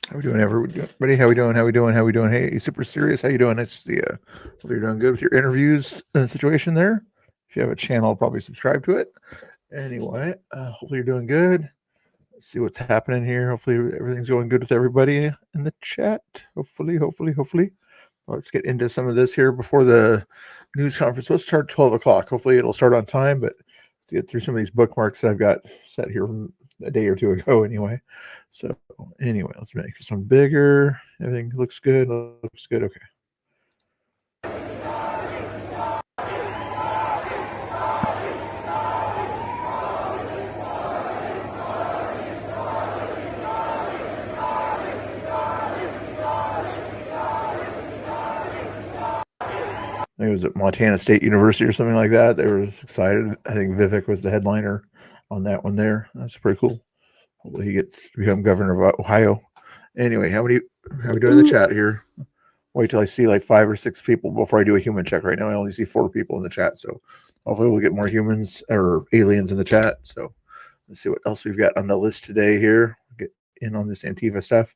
How we doing, everybody? How we doing? How we doing? How we doing? Hey, super serious. How you doing? Nice to see you. Hope you're doing good with your interviews situation there. If you have a channel, probably subscribe to it. Anyway, hopefully you're doing good. Let's see what's happening here. Hopefully everything's going good with everybody in the chat. Hopefully. Let's get into some of this here before the news conference. Let's start 12 o'clock. Hopefully it'll start on time, but let's get through some of these bookmarks that I've got set here from a day or two ago anyway. So anyway, let's make this one bigger. Everything looks good. Looks good. Okay. I think it was at Montana State University or something like that. They were excited. I think Vivek was the headliner on that one there. That's pretty cool. Hopefully he gets to become governor of Ohio. Anyway, how we doing in the chat here? Wait till I see like 5 or 6 people before I do a human check. Right now I only see 4 people in the chat, so hopefully we'll get more humans or aliens in the chat. So let's see what else we've got on the list today here. Get in on this Antifa stuff.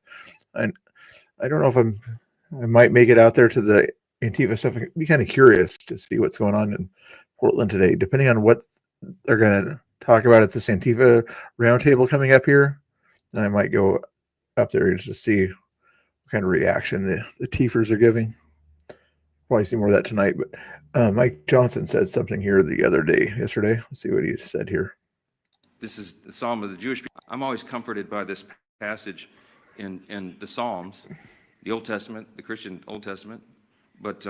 And I don't know if I might make it out there to the Antifa stuff. I'd be kind of curious to see what's going on in Portland today, depending on what they're going to talk about at this Antifa roundtable coming up here. Then I might go up there just to see what kind of reaction the Tiefers are giving. Probably see more of that tonight. But Mike Johnson said something here yesterday. Let's see what he said here. This is the Psalm of the Jewish people. I'm always comforted by this passage in the Psalms, the Old Testament, the Christian Old Testament. But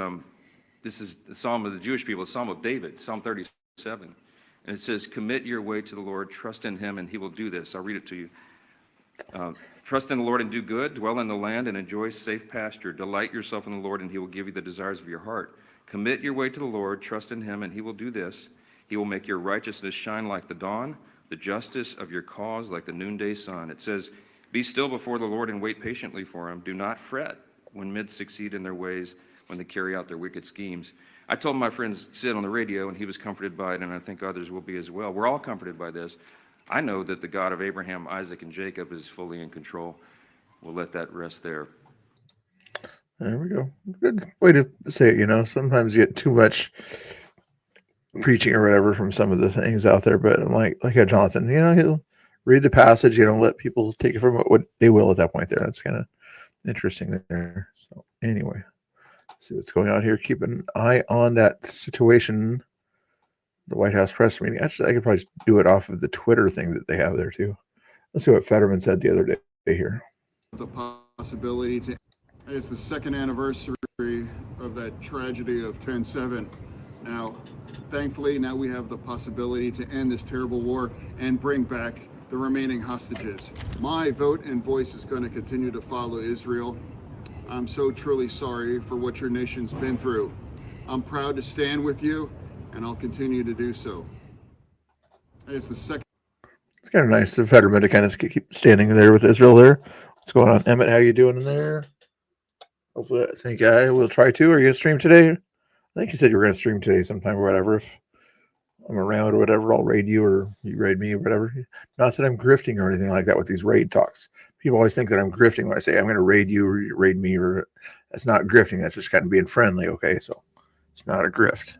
this is the Psalm of the Jewish people, the Psalm of David, Psalm 37. And it says, commit your way to the Lord, trust in him, and he will do this. I'll read it to you. Trust in the Lord and do good, dwell in the land and enjoy safe pasture. Delight yourself in the Lord, and he will give you the desires of your heart. Commit your way to the Lord, trust in him, and he will do this. He will make your righteousness shine like the dawn, the justice of your cause like the noonday sun. It says, be still before the Lord and wait patiently for him. Do not fret when men succeed in their ways, when they carry out their wicked schemes. I told my friend Sid on the radio, and he was comforted by it, and I think others will be as well. We're all comforted by this. I know that the God of Abraham, Isaac, and Jacob is fully in control. We'll let that rest there. There we go. Good way to say it. Sometimes you get too much preaching or whatever from some of the things out there, but I'm like Johnson, he'll read the passage, let people take it from what they will at that point there. That's kind of interesting there. So anyway, see what's going on here. Keep an eye on that situation. The White House press meeting. Actually, I could probably do it off of the Twitter thing that they have there too. Let's see what Fetterman said the other day here. The possibility to, it's the second anniversary of that tragedy of 10/7. Now, thankfully, now we have the possibility to end this terrible war and bring back the remaining hostages. My vote and voice is going to continue to follow Israel. I'm so truly sorry for what your nation's been through. I'm proud to stand with you, and I'll continue to do so. It's the second. It's kind of nice of Fetterman to kind of keep standing there with Israel there. What's going on, Emmett? How you doing in there? Hopefully, I think I will try to. Are you going to stream today? I think you said you were going to stream today sometime or whatever. If I'm around or whatever, I'll raid you or you raid me or whatever. Not that I'm grifting or anything like that with these raid talks. People always think that I'm grifting when I say I'm going to raid you or you raid me, or that's not grifting. That's just kind of being friendly. Okay, so it's not a grift.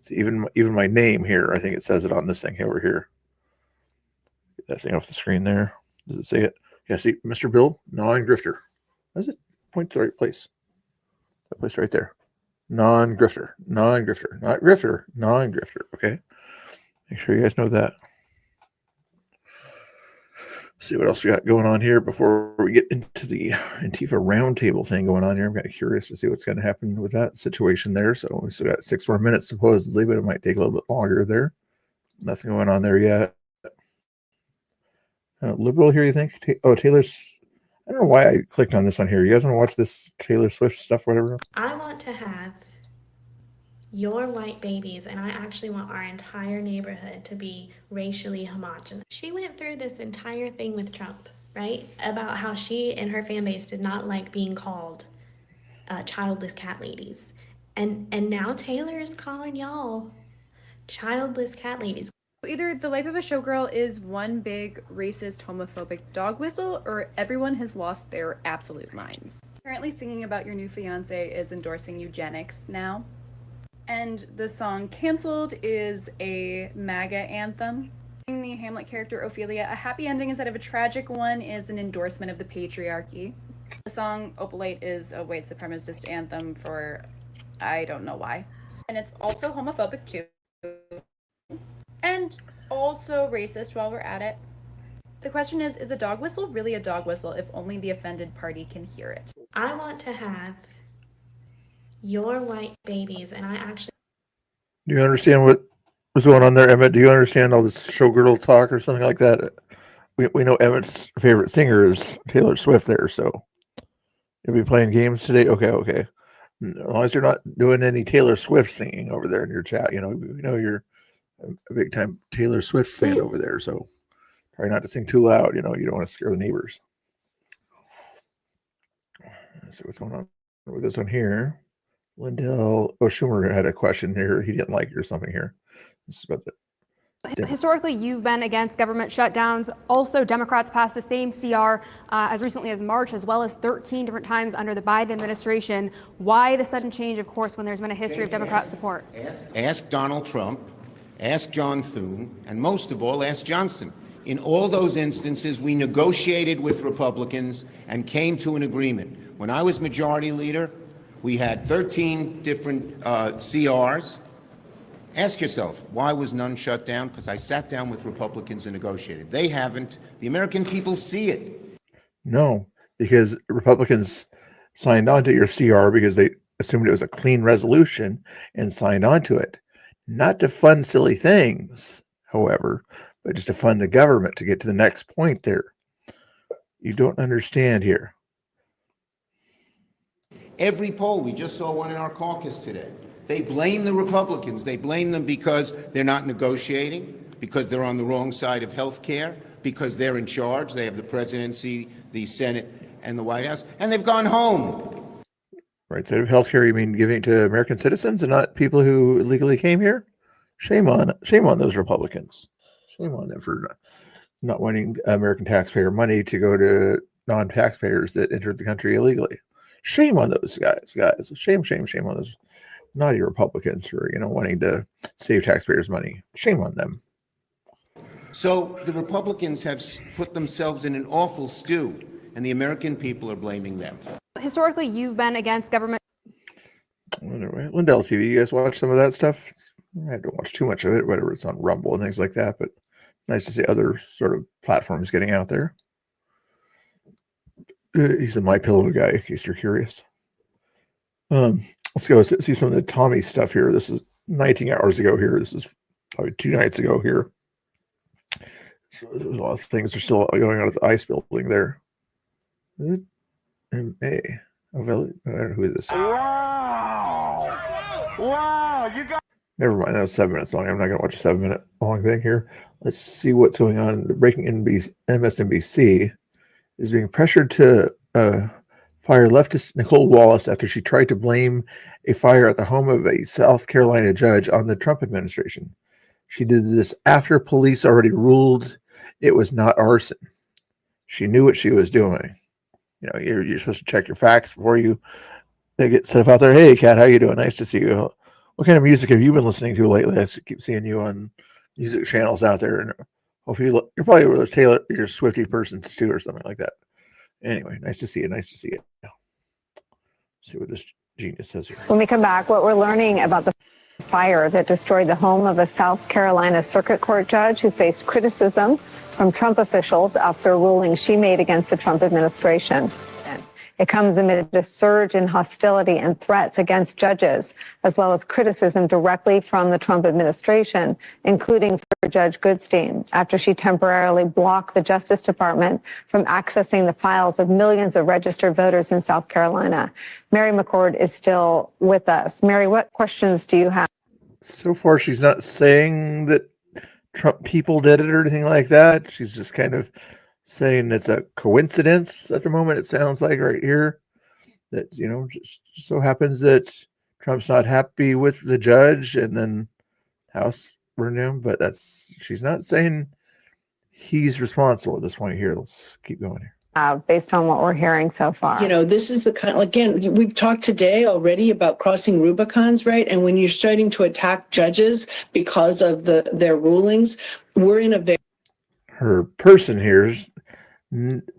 So even my name here, I think it says it on this thing over here. Get that thing off the screen there. Does it say it? Yeah, see, Mr. Bill, non-grifter. Does it point to the right place? That place right there. Non-grifter, not grifter, non-grifter. Okay, make sure you guys know that. See what else we got going on here before we get into the Antifa roundtable thing going on here. I'm kind of curious to see what's going to happen with that situation there. So we still got 6 more minutes supposedly, but it might take a little bit longer there. Nothing going on there yet. Liberal here, you think? Taylor's. I don't know why I clicked on this one here. You guys want to watch this Taylor Swift stuff, whatever? I want to have your white babies, and I actually want our entire neighborhood to be racially homogenous. She went through this entire thing with Trump, right? About how she and her fan base did not like being called childless cat ladies. And now Taylor is calling y'all childless cat ladies. Either The Life of a Showgirl is one big racist, homophobic dog whistle, or everyone has lost their absolute minds. Currently singing about your new fiance is endorsing eugenics now. And the song Cancelled is a MAGA anthem. The Hamlet character Ophelia, a happy ending instead of a tragic one, is an endorsement of the patriarchy. The song Opalite is a white supremacist anthem for I don't know why. And it's also homophobic too. And also racist while we're at it. The question is a dog whistle really a dog whistle if only the offended party can hear it? I want to have your white babies, and I actually. Do you understand what was going on there, Emmett? Do you understand all this showgirl talk or something like that? We know Emmett's favorite singer is Taylor Swift there, so you'll be playing games today? Okay. As long as you're not doing any Taylor Swift singing over there in your chat, we know you're a big time Taylor Swift fan over there, so try not to sing too loud. You don't want to scare the neighbors. Let's see what's going on with this one here. Lindell Schumer had a question here. He didn't like it or something here. This is about the Historically, you've been against government shutdowns. Also, Democrats passed the same CR as recently as March, as well as 13 different times under the Biden administration. Why the sudden change, of course, when there's been a history of Democrat support? Ask Donald Trump, ask John Thune, and most of all, ask Johnson. In all those instances, we negotiated with Republicans and came to an agreement. When I was majority leader, we had 13 different CRs. Ask yourself, why was none shut down? Because I sat down with Republicans and negotiated. They haven't. The American people see it. No, because Republicans signed on to your CR because they assumed it was a clean resolution and signed on to it. Not to fund silly things, however, but just to fund the government to get to the next point there. You don't understand here. Every poll, we just saw one in our caucus today. They blame the Republicans. They blame them because they're not negotiating, because they're on the wrong side of health care, because they're in charge. They have the presidency, the Senate, and the White House, and they've gone home. Right side of health care, you mean giving it to American citizens and not people who illegally came here? Shame on those Republicans. Shame on them for not wanting American taxpayer money to go to non-taxpayers that entered the country illegally. Shame on those guys. Shame on those naughty Republicans for wanting to save taxpayers' money. Shame on them. So the Republicans have put themselves in an awful stew, and the American people are blaming them. Historically, you've been against government. Lindell TV, you guys watch some of that stuff? I don't watch too much of it, whatever it's on Rumble and things like that, but nice to see other sort of platforms getting out there. He's a My Pillow guy, in case you're curious. Let's go see some of the Tommy stuff here. This is 19 hours ago here. This is probably 2 nights ago here. So there's a lot of things are still going on at the ICE building there. M.A. I don't know who is this. Wow. Never mind. That was 7 minutes long. I'm not going to watch a 7-minute long thing here. Let's see what's going on. The breaking MSNBC is being pressured to fire leftist Nicole Wallace after she tried to blame a fire at the home of a South Carolina judge on the Trump administration. She did this after police already ruled it was not arson. She knew what she was doing. You're supposed to check your facts before they get stuff out there. Hey, Kat, how you doing? Nice to see you. What kind of music have you been listening to lately? I keep seeing you on music channels out there, and hopefully you're probably one of those your Swiftie persons too, or something like that. Anyway, nice to see you. Nice to see you. See what this genius says here. When we come back, what we're learning about the fire that destroyed the home of a South Carolina Circuit Court judge who faced criticism from Trump officials after a ruling she made against the Trump administration. It comes amid a surge in hostility and threats against judges, as well as criticism directly from the Trump administration, including for Judge Goodstein, after she temporarily blocked the Justice Department from accessing the files of millions of registered voters in South Carolina. Mary McCord is still with us. Mary, what questions do you have? So far, she's not saying that Trump people did it or anything like that. She's just kind of saying it's a coincidence at the moment. It sounds like right here that, just so happens that Trump's not happy with the judge, and then House burned down, but she's not saying he's responsible at this point here. Let's keep going here. Based on what we're hearing so far. You know, this is the kind, again, we've talked today already about crossing Rubicons, right? And when you're starting to attack judges because of their rulings, we're in a very... Her person here is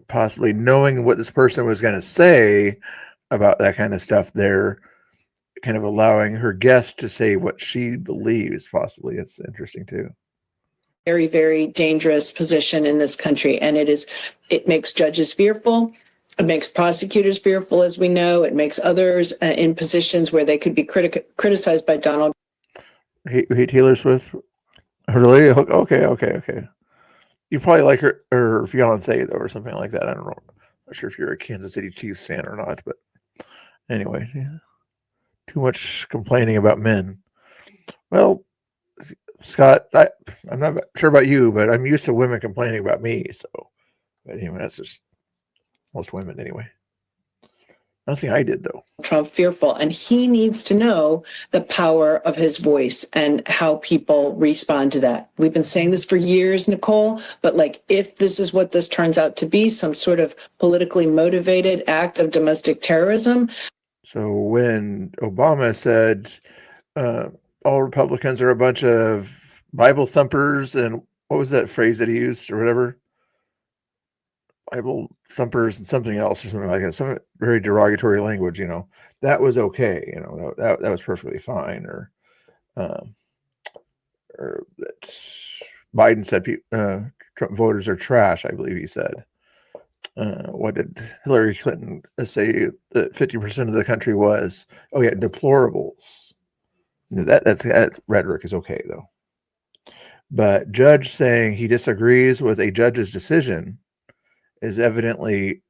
possibly knowing what this person was going to say about that kind of stuff. They're kind of allowing her guest to say what she believes, possibly. It's interesting too. Very, very dangerous position in this country. And it makes judges fearful. It makes prosecutors fearful, as we know. It makes others in positions where they could be criticized by Donald. Hate Taylor Swift? Really? Okay. You probably like her fiance, though, or something like that. I don't know. I'm not sure if you're a Kansas City Chiefs fan or not, but anyway, yeah. Too much complaining about men. Well, Scott, I'm not sure about you, but I'm used to women complaining about me. So, but anyway, that's just most women anyway. Nothing I did though. Trump fearful, and he needs to know the power of his voice and how people respond to that. We've been saying this for years, Nicole, but if this is what this turns out to be, some sort of politically motivated act of domestic terrorism. So when Obama said, all Republicans are a bunch of Bible thumpers, and what was that phrase that he used or whatever? Bible thumpers and something else or something like that. Some very derogatory language, that was okay. That was perfectly fine. Or that Biden said Trump voters are trash, I believe he said. What did Hillary Clinton say that 50% of the country was? Oh yeah, deplorables. That rhetoric is okay though. But judge saying he disagrees with a judge's decision is evidently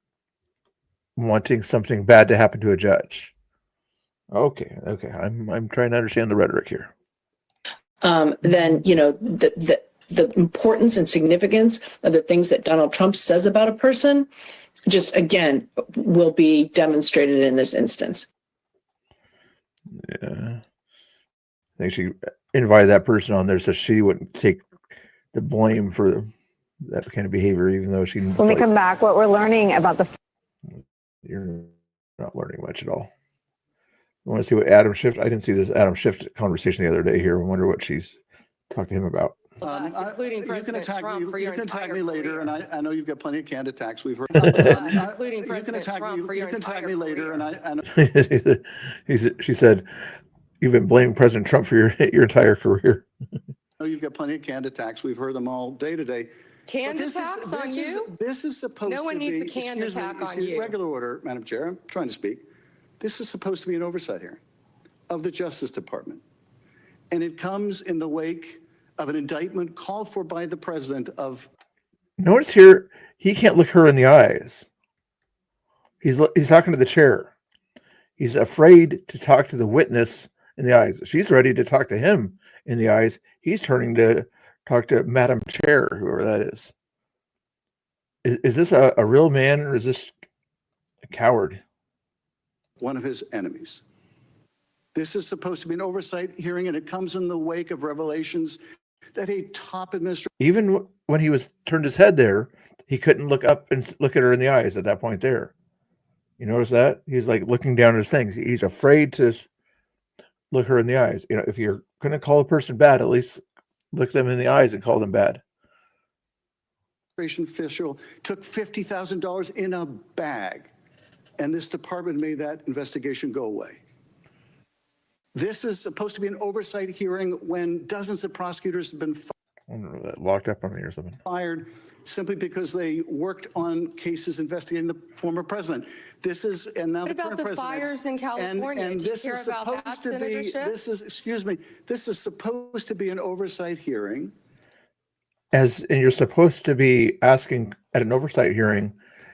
wanting something bad to happen to a judge. Okay. I'm trying to understand the rhetoric here. Then the importance and significance of the things that Donald Trump says about a person just again will be demonstrated in this instance. Yeah. I think she invited that person on there so she wouldn't take the blame for that kind of behavior, even though she... When we come back, what we're learning about the... You're not learning much at all. You want to see what Adam Schiff... I didn't see this Adam Schiff conversation the other day here. I wonder what she's talked to him about. Including President Trump for your entire career. You can attack me later, and I know you've got plenty of canned attacks. We've heard... Including President Trump for your entire career. You can attack me later, and I know... She said, you've been blaming President Trump for your entire career. I know you've got plenty of canned attacks. We've heard them all day today. Canned attacks on you? This is supposed to be... No one needs a canned attack on you. Regular order, Madam Chair. I'm trying to speak. This is supposed to be an oversight hearing of the Justice Department. And it comes in the wake of an indictment called for by the president of... Notice here, he can't look her in the eyes. He's talking to the chair. He's afraid to talk to the witness in the eyes. She's ready to talk to him in the eyes. He's turning to talk to Madam Chair, whoever that is. Is this a real man, or is this a coward? One of his enemies. This is supposed to be an oversight hearing, and it comes in the wake of revelations that a top administrator... Even when he was turned his head there, he couldn't look up and look at her in the eyes at that point there. You notice that? He's like looking down at his things. He's afraid to look her in the eyes. If you're going to call a person bad, at least look them in the eyes and call them bad. Official took $50,000 in a bag, and this department made that investigation go away. This is supposed to be an oversight hearing when dozens of prosecutors have been locked up on me or something. Fired simply because they worked on cases investigating the former president. This is, and now what the about current the fires in California? And Do you this care is about that, supposed to Senator be, Schiff? this is supposed to be an oversight hearing. And you're supposed to be asking at an oversight hearing,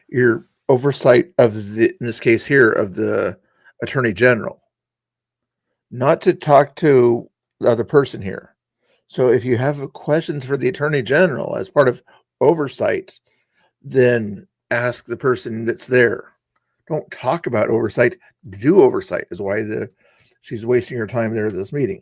your oversight of in this case here, of the Attorney General, not to talk to the other person here. So if you have questions for the Attorney General as part of oversight, then ask the person that's there. Don't talk about oversight. Do oversight is why she's wasting her time there at this meeting.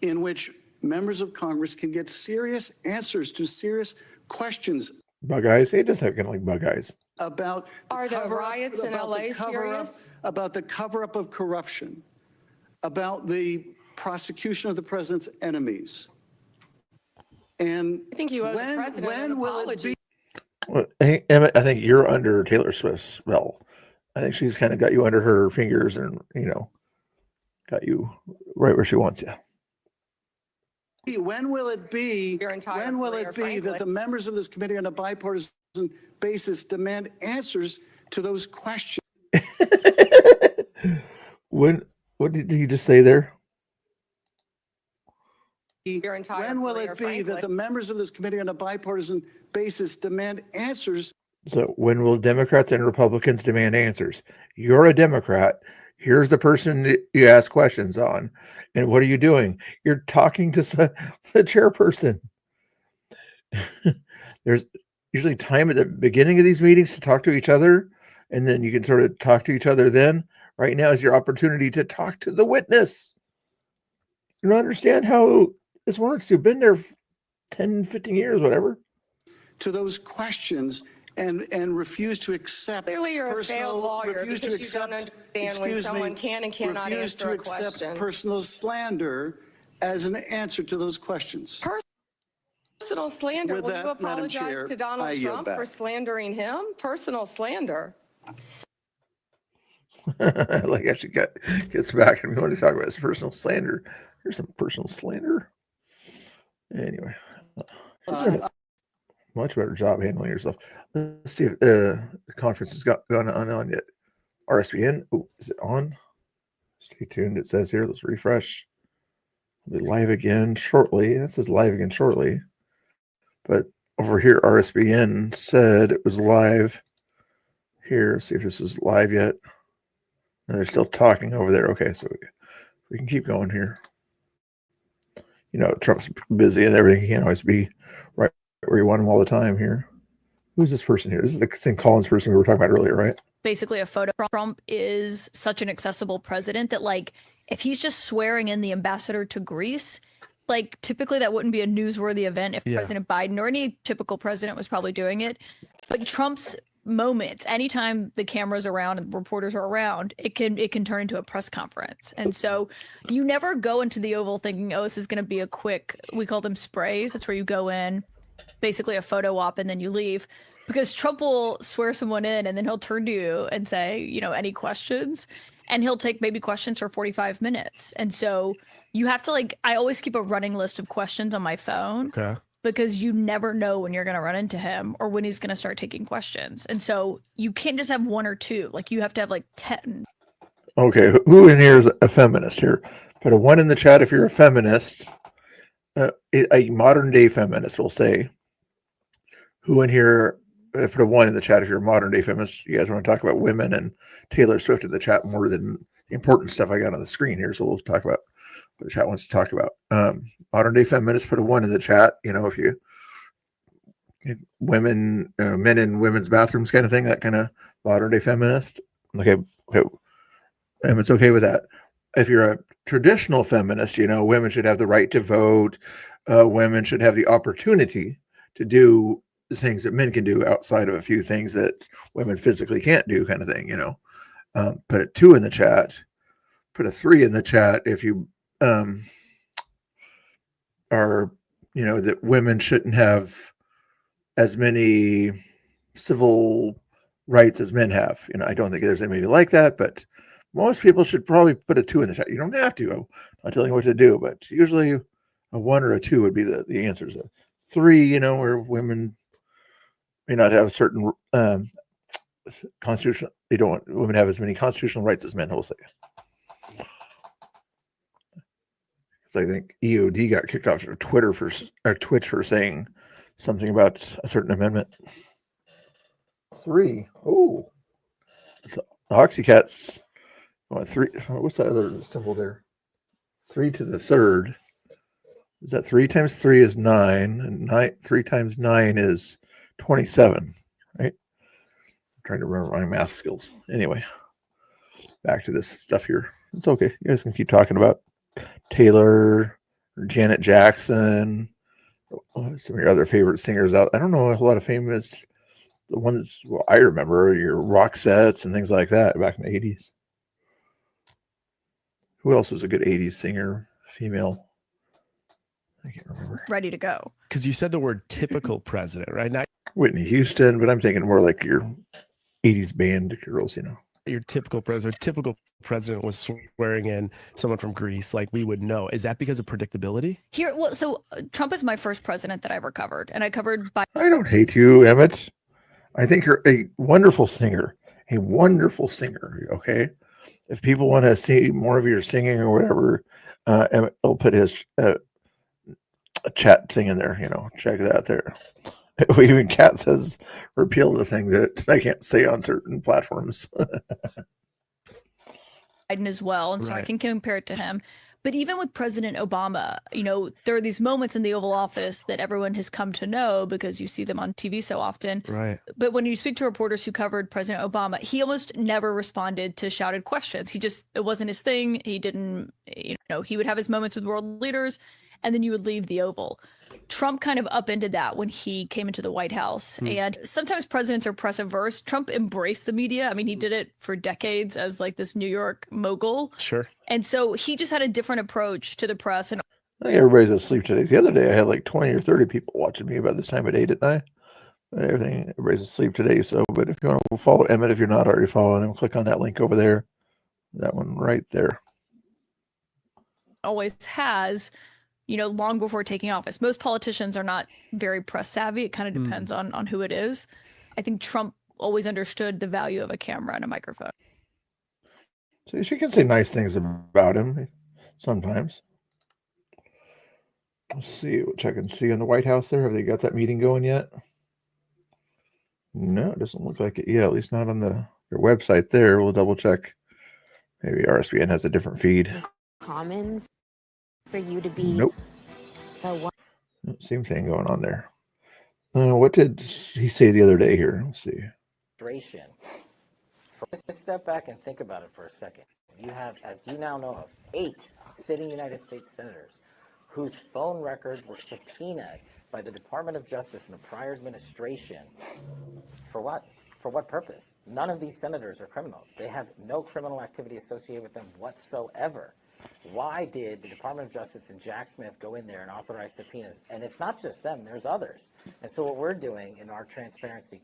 in which members of Congress can get serious answers to serious questions Bug eyes. It does have kind of like bug eyes. about Are the riots in LA serious? about the cover-up of corruption, about the prosecution of the president's enemies. And I think you owe the president an apology. Well, Emmett, I think you're under Taylor Swift's spell. I think she's kind of got you under her fingers and, got you right where she wants you. When will it be? Your entire When will career, it be frankly. that the members of this committee on a bipartisan basis demand answers to those questions? What did you just say there? Your entire When will career, it be frankly. that the members of this committee on a bipartisan basis demand answers? So when will Democrats and Republicans demand answers? You're a Democrat. Here's the person that you ask questions on. And what are you doing? You're talking to the chairperson. There's usually time at the beginning of these meetings to talk to each other, and then you can sort of talk to each other then. Right now is your opportunity to talk to the witness. You don't understand how this works. You've been there 10, 15 years, whatever. To those questions and refuse to accept Clearly you're a personal, failed lawyer refuse because to you don't accept, understand when someone can and cannot refuse answer to a accept question. personal slander as an answer to those questions. Personal slander. With Will that, you Madam apologize Chair, to I Donald yield Trump back. for slandering him? Personal slander. Like actually gets back and we want to talk about his personal slander. Here's some personal slander. Anyway, much better job handling yourself. Let's see if the conference has gone on yet. RSBN. Oh, is it on? Stay tuned. It says here. Let's refresh. We'll be live again shortly. It says live again shortly. But over here, RSBN said it was live. Here, let's see if this is live yet. No, they're still talking over there. Okay, so we can keep going here. Trump's busy and everything. He can't always be right where you want him all the time here. Who's this person here? This is the St. Collins person we were talking about earlier, right? Basically a photo. Trump is such an accessible president that, like, if he's just swearing in the ambassador to Greece, like, typically that wouldn't be a newsworthy event if President Biden or any typical president was probably doing it. But Trump's moments, anytime the camera's around and reporters are around, it can turn into a press conference. And so you never go into the Oval thinking, oh, this is going to be a quick, we call them sprays. That's where you go in, basically a photo op, and then you leave. Because Trump will swear someone in and then he'll turn to you and say, any questions? And he'll take maybe questions for 45 minutes. And so you have to, I always keep a running list of questions on my phone. Okay. Because you never know when you're going to run into him or when he's going to start taking questions. And so you can't just have one or two. You have to have 10. Okay, who in here is a feminist here? Put a 1 in the chat if you're a feminist. A modern day feminist will say. Who in here, put a 1 in the chat if you're a modern day feminist. You guys want to talk about women and Taylor Swift in the chat more than the important stuff I got on the screen here. So we'll talk about what the chat wants to talk about. Modern day feminists, put a 1 in the chat. If you women, men in women's bathrooms kind of thing, that kind of modern day feminist. Okay. And it's okay with that. If you're a traditional feminist, women should have the right to vote. Women should have the opportunity to do the things that men can do outside of a few things that women physically can't do, kind of thing. Put a 2 in the chat. Put a 3 in the chat if you are, that women shouldn't have as many civil rights as men have. I don't think there's anybody like that, but most people should probably put a 2 in the chat. You don't have to. I'm not telling you what to do, but usually a 1 or a 2 would be the answers. 3, where women may not have certain constitutional. They don't want women to have as many constitutional rights as men. We'll say. So I think EOD got kicked off of Twitter or Twitch for saying something about a certain amendment. 3. Oh, so Oxycats. 3. What's that other symbol there? 3 to the 3rd. Is that 3 times 3 is 9, and 3 times 9 is 27, right? I'm trying to remember my math skills. Anyway, back to this stuff here. It's okay. You guys can keep talking about Taylor, Janet Jackson, some of your other favorite singers out. I don't know a lot of famous, the ones I remember, your Roxettes and things like that back in the 80s. Who else was a good 80s singer, female? I can't remember. Ready to go. Because you said the word typical president, right? Not Whitney Houston, but I'm thinking more like your 80s band girls, your typical president. Typical president was swearing in someone from Greece, like we would know. Is that because of predictability? So Trump is my first president that I ever covered, and I covered by. I don't hate you, Emmett. I think you're a wonderful singer. Okay. If people want to see more of your singing or whatever, Emmett will put his a chat thing in there, check that there. Even Kat says repeal the thing that I can't say on certain platforms. Biden as well, and so I can compare it to him. But even with President Obama, there are these moments in the Oval Office that everyone has come to know because you see them on TV so often. Right. But when you speak to reporters who covered President Obama, he almost never responded to shouted questions. It wasn't his thing. He didn't, he would have his moments with world leaders, and then you would leave the Oval. Trump kind of upended that when he came into the White House. And sometimes presidents are press averse. Trump embraced the media. I mean, he did it for decades as like this New York mogul. Sure. And so he just had a different approach to the press. And I think everybody's asleep today. The other day I had like 20 or 30 people watching me about this time of day, didn't I? Everybody's asleep today. So, but if you want to follow Emmett, if you're not already following him, click on that link over there. That one right there. always has, long before taking office. Most politicians are not very press savvy. It kind of depends on who it is. I think Trump always understood the value of a camera and a microphone. So she can say nice things about him sometimes. Let's see what I can see in the White House there. Have they got that meeting going yet? No, it doesn't look like it. Yeah, at least not on their website there. We'll double check. Maybe RSBN has a different feed. Common for you to be. Nope. Same thing going on there. What did he say the other day here? Let's see. Just step back and think about it for a second. You have, as you now know of, 8 sitting United States senators whose phone records were subpoenaed by the Department of Justice in the prior administration. For what? For what purpose? None of these senators are criminals. They have no criminal activity associated with them whatsoever. Why did the Department of Justice and Jack Smith go in there and authorize subpoenas? And it's not just them, there's others. And so what we're doing in our transparency,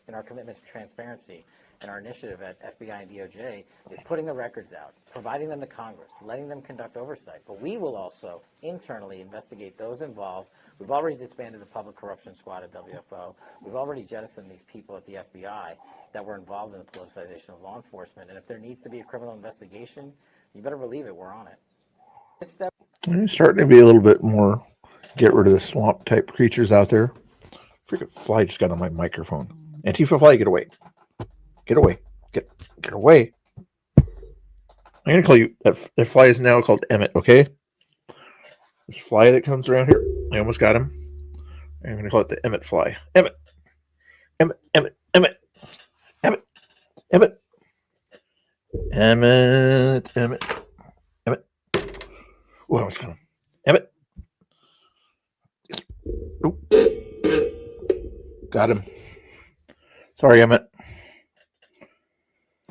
in our commitment to transparency, and our initiative at FBI and DOJ is putting the records out, providing them to Congress, letting them conduct oversight. But we will also internally investigate those involved. We've already disbanded the Public Corruption Squad at WFO. We've already jettisoned these people at the FBI that were involved in the politicization of law enforcement. And if there needs to be a criminal investigation, you better believe it, we're on it. It's starting to be a little bit more get rid of the swamp type creatures out there. Freaking fly just got on my microphone. Antifa fly, get away. Get away. Get away. I'm going to call you, that fly is now called Emmett, okay? This fly that comes around here, I almost got him. I'm going to call it the Emmett fly. Emmett. Emmett, Emmett, Emmett. Emmett, Emmett. Emmett, Emmett, Emmett. Oh, I almost got him. Emmett. Oop. Got him. Sorry, Emmett.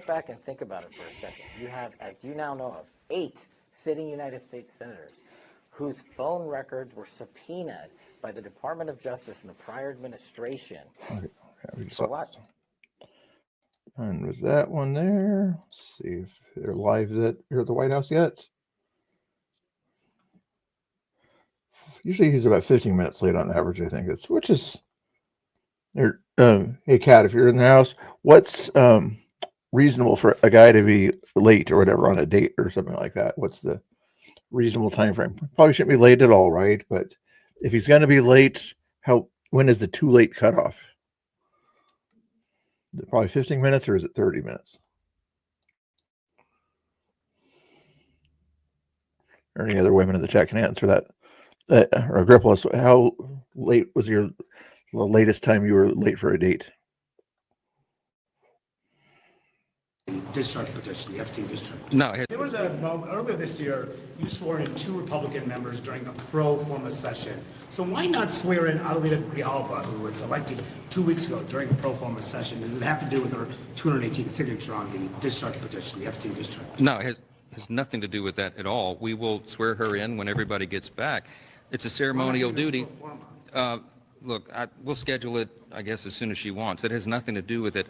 Back and think about it for a second. You have, as you now know of, 8 sitting United States senators whose phone records were subpoenaed by the Department of Justice in the prior administration. For what? And was that one there? Let's see if they're live here at the White House yet. Usually he's about 15 minutes late on average, I think. Which is, hey, Kat, if you're in the house, what's reasonable for a guy to be late or whatever on a date or something like that? What's the reasonable time frame? Probably shouldn't be late at all, right? But if he's going to be late, when is the too late cutoff? Is it probably 15 minutes or is it 30 minutes? Or any other women in the chat can answer that. Or Agrippa, how late was the latest time you were late for a date? discharge petition, the Epstein discharge. No, There was a moment earlier this year, you swore in 2 Republican members during a pro forma session. So why not swear in Adelita Grijalva, who was elected 2 weeks ago during the pro forma session? Does it have to do with her 218th signature on the discharge petition, the Epstein discharge? No, it has nothing to do with that at all. We will swear her in when everybody gets back. It's a ceremonial duty. Look, we'll schedule it, I guess, as soon as she wants. It has nothing to do with it.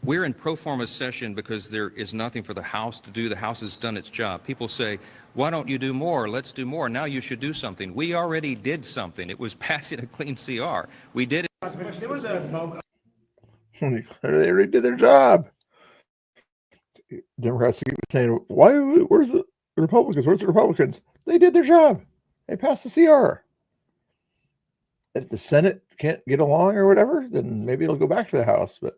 We're in pro forma session because there is nothing for the House to do. The House has done its job. People say, why don't you do more? Let's do more. Now you should do something. We already did something. It was passing a clean CR. We did it. There was a moment. They already did their job. Democrats keep saying, where's the Republicans? Where's the Republicans? They did their job. They passed the CR. If the Senate can't get along or whatever, then maybe it'll go back to the House. But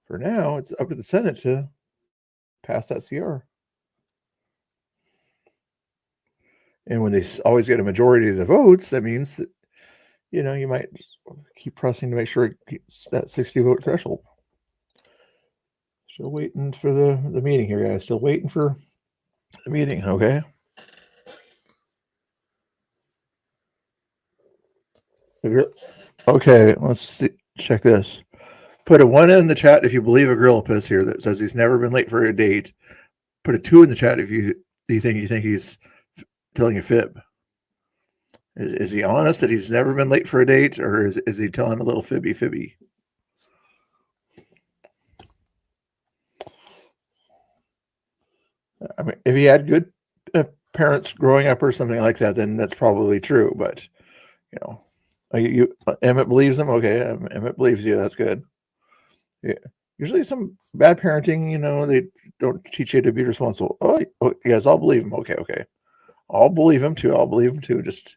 for now, it's up to the Senate to pass that CR. And when they always get a majority of the votes, that means that, you might keep pressing to make sure it gets that 60 vote threshold. Still waiting for the meeting here, guys. Still waiting for the meeting, okay? Okay, let's check this. Put a 1 in the chat if you believe a gorilla piss here that says he's never been late for a date. Put a 2 in the chat if you think he's telling a fib. Is he honest that he's never been late for a date, or is he telling a little fibby? I mean, if he had good parents growing up or something like that, then that's probably true. But Emmett believes him. Okay, Emmett believes you. That's good. Yeah. Usually, some bad parenting, they don't teach you to be responsible. Oh yes, I'll believe him. Okay, I'll believe him too. Just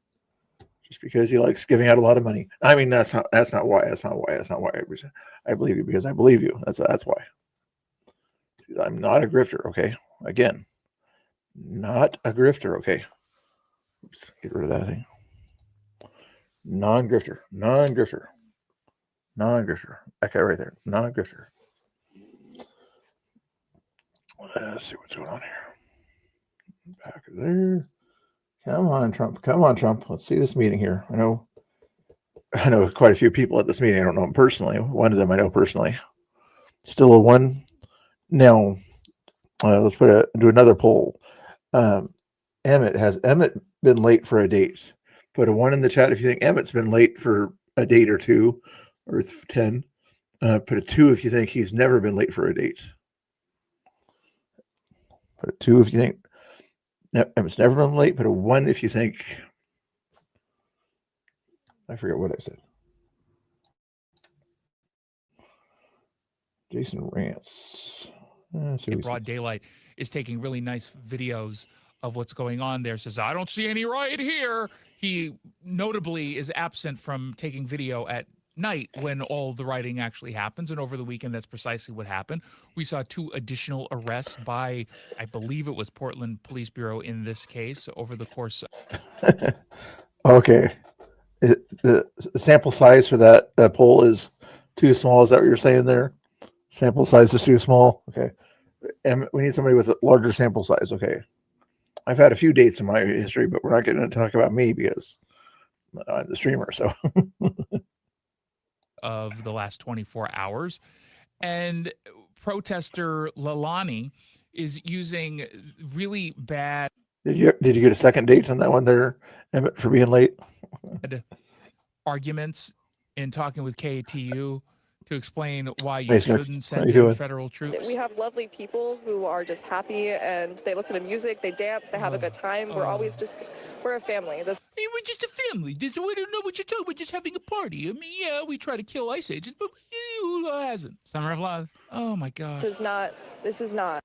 because he likes giving out a lot of money. I mean, that's not why. I believe you because I believe you. That's why. I'm not a grifter. Okay, again, not a grifter. Okay, oops, get rid of that thing. Non-grifter. Okay, right there. Non-grifter. Let's see what's going on here. Back there. Come on, Trump. Let's see this meeting here. I know quite a few people at this meeting. I don't know them personally. One of them I know personally. Still a 1. Now, let's do another poll. Has Emmett been late for a date? Put a 1 in the chat if you think Emmett's been late for a date or 2 or 10. Put a 2 if you think he's never been late for a date. Put a 2 if you think Emmett's never been late. Put a 1 if you think. I forget what I said. Jason Rance. In broad daylight is taking really nice videos of what's going on there. Says, I don't see any riot here. He notably is absent from taking video at night when all the rioting actually happens. And over the weekend, that's precisely what happened. We saw 2 additional arrests by, I believe it was Portland Police Bureau in this case over the course. Okay. The sample size for that poll is too small. Is that what you're saying there? Sample size is too small. Okay. And we need somebody with a larger sample size. Okay. I've had a few dates in my history, but we're not going to talk about me because I'm the streamer. So of the last 24 hours. And protester Lalani is using really bad. Did you get a second date on that one there, Emmett, for being late? Arguments in talking with KATU to explain why you shouldn't send in doing? federal troops. We have lovely people who are just happy and they listen to music, they dance, they have a good time. We're always we're a family. We're just a family. We don't know what you're talking about. We're just having a party. I mean, yeah, we try to kill ICE agents, but who hasn't? Summer of Love. Oh my God. This is not.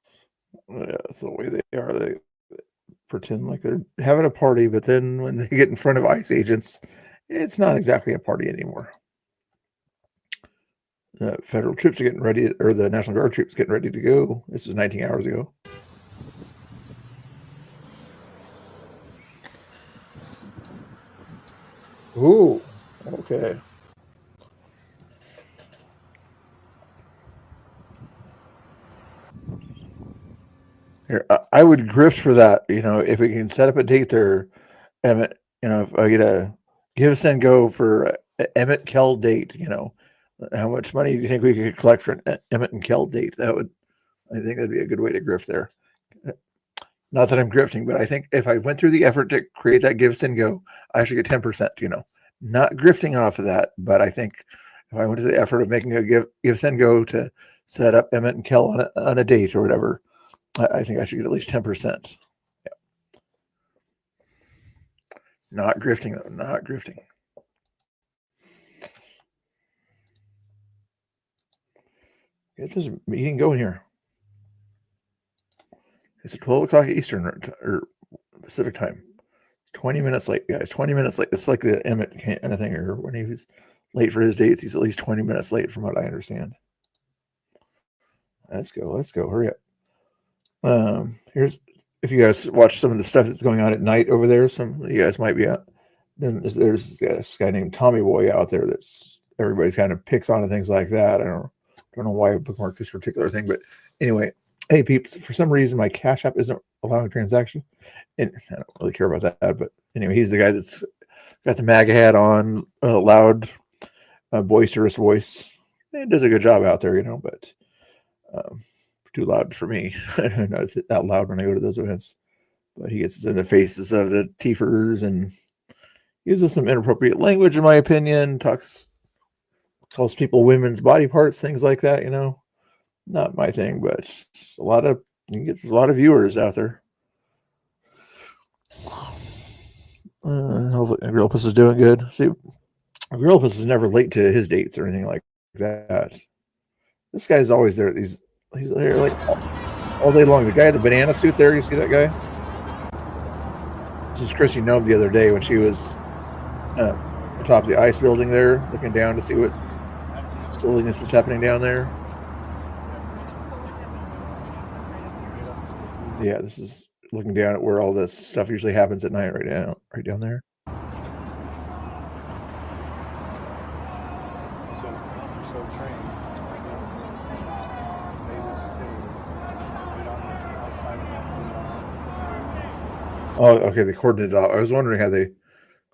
Yeah, that's the way they are. They pretend like they're having a party, but then when they get in front of ICE agents, it's not exactly a party anymore. The federal troops are getting ready, or the National Guard troops getting ready to go. This is 19 hours ago. Ooh, okay. Here, I would grift for that. If we can set up a date there, Emmett. If I get a give us and go for a Emmett Kell date. How much money do you think we could collect for an Emmett and Kell date? I think that'd be a good way to grift there. Not that I'm grifting, but I think if I went through the effort to create that give us and go, I should get 10%. Not grifting off of that, but I think if I went to the effort of making a give us and go to set up Emmett and Kell on a date or whatever, I think I should get at least 10%. Yeah. Not grifting though, not grifting. Get this meeting going here. It's at 12 o'clock Eastern or Pacific time. It's 20 minutes late, guys. 20 minutes late. It's like the Emmett kind of thing, or when he was late for his dates, he's at least 20 minutes late from what I understand. Let's go. Hurry up. Here's if you guys watch some of the stuff that's going on at night over there, some of you guys might be out. Then there's this guy named Tommy Boy out there that's everybody's kind of picks on and things like that. I don't know why I bookmarked this particular thing, but anyway, hey peeps, for some reason my Cash App isn't allowing a transaction, and I don't really care about that. But anyway, he's the guy that's got the MAGA hat on, loud, boisterous voice. It does a good job out there, but too loud for me. Not that loud when I go to those events, but he gets in the faces of the Tiefers and uses some inappropriate language, in my opinion. Calls people women's body parts, things like that. Not my thing, but he gets a lot of viewers out there. Hopefully, Grillpuss is doing good. See, Grillpuss is never late to his dates or anything like that. This guy's always there. He's there like all day long. The guy in the banana suit there, you see that guy? This is Chrissy Nome the other day when she was atop the ice building there, looking down to see what silliness is happening down there. Yeah, this is looking down at where all this stuff usually happens at night, right down there. Oh, okay. They cordoned it off. I was wondering how they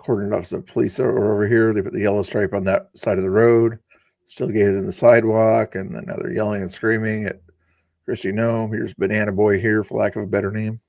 cordoned off. The police are over here. They put the yellow stripe on that side of the road. Still gave them the sidewalk, and then now they're yelling and screaming at Chrissy Nome. Here's Banana Boy here, for lack of a better name.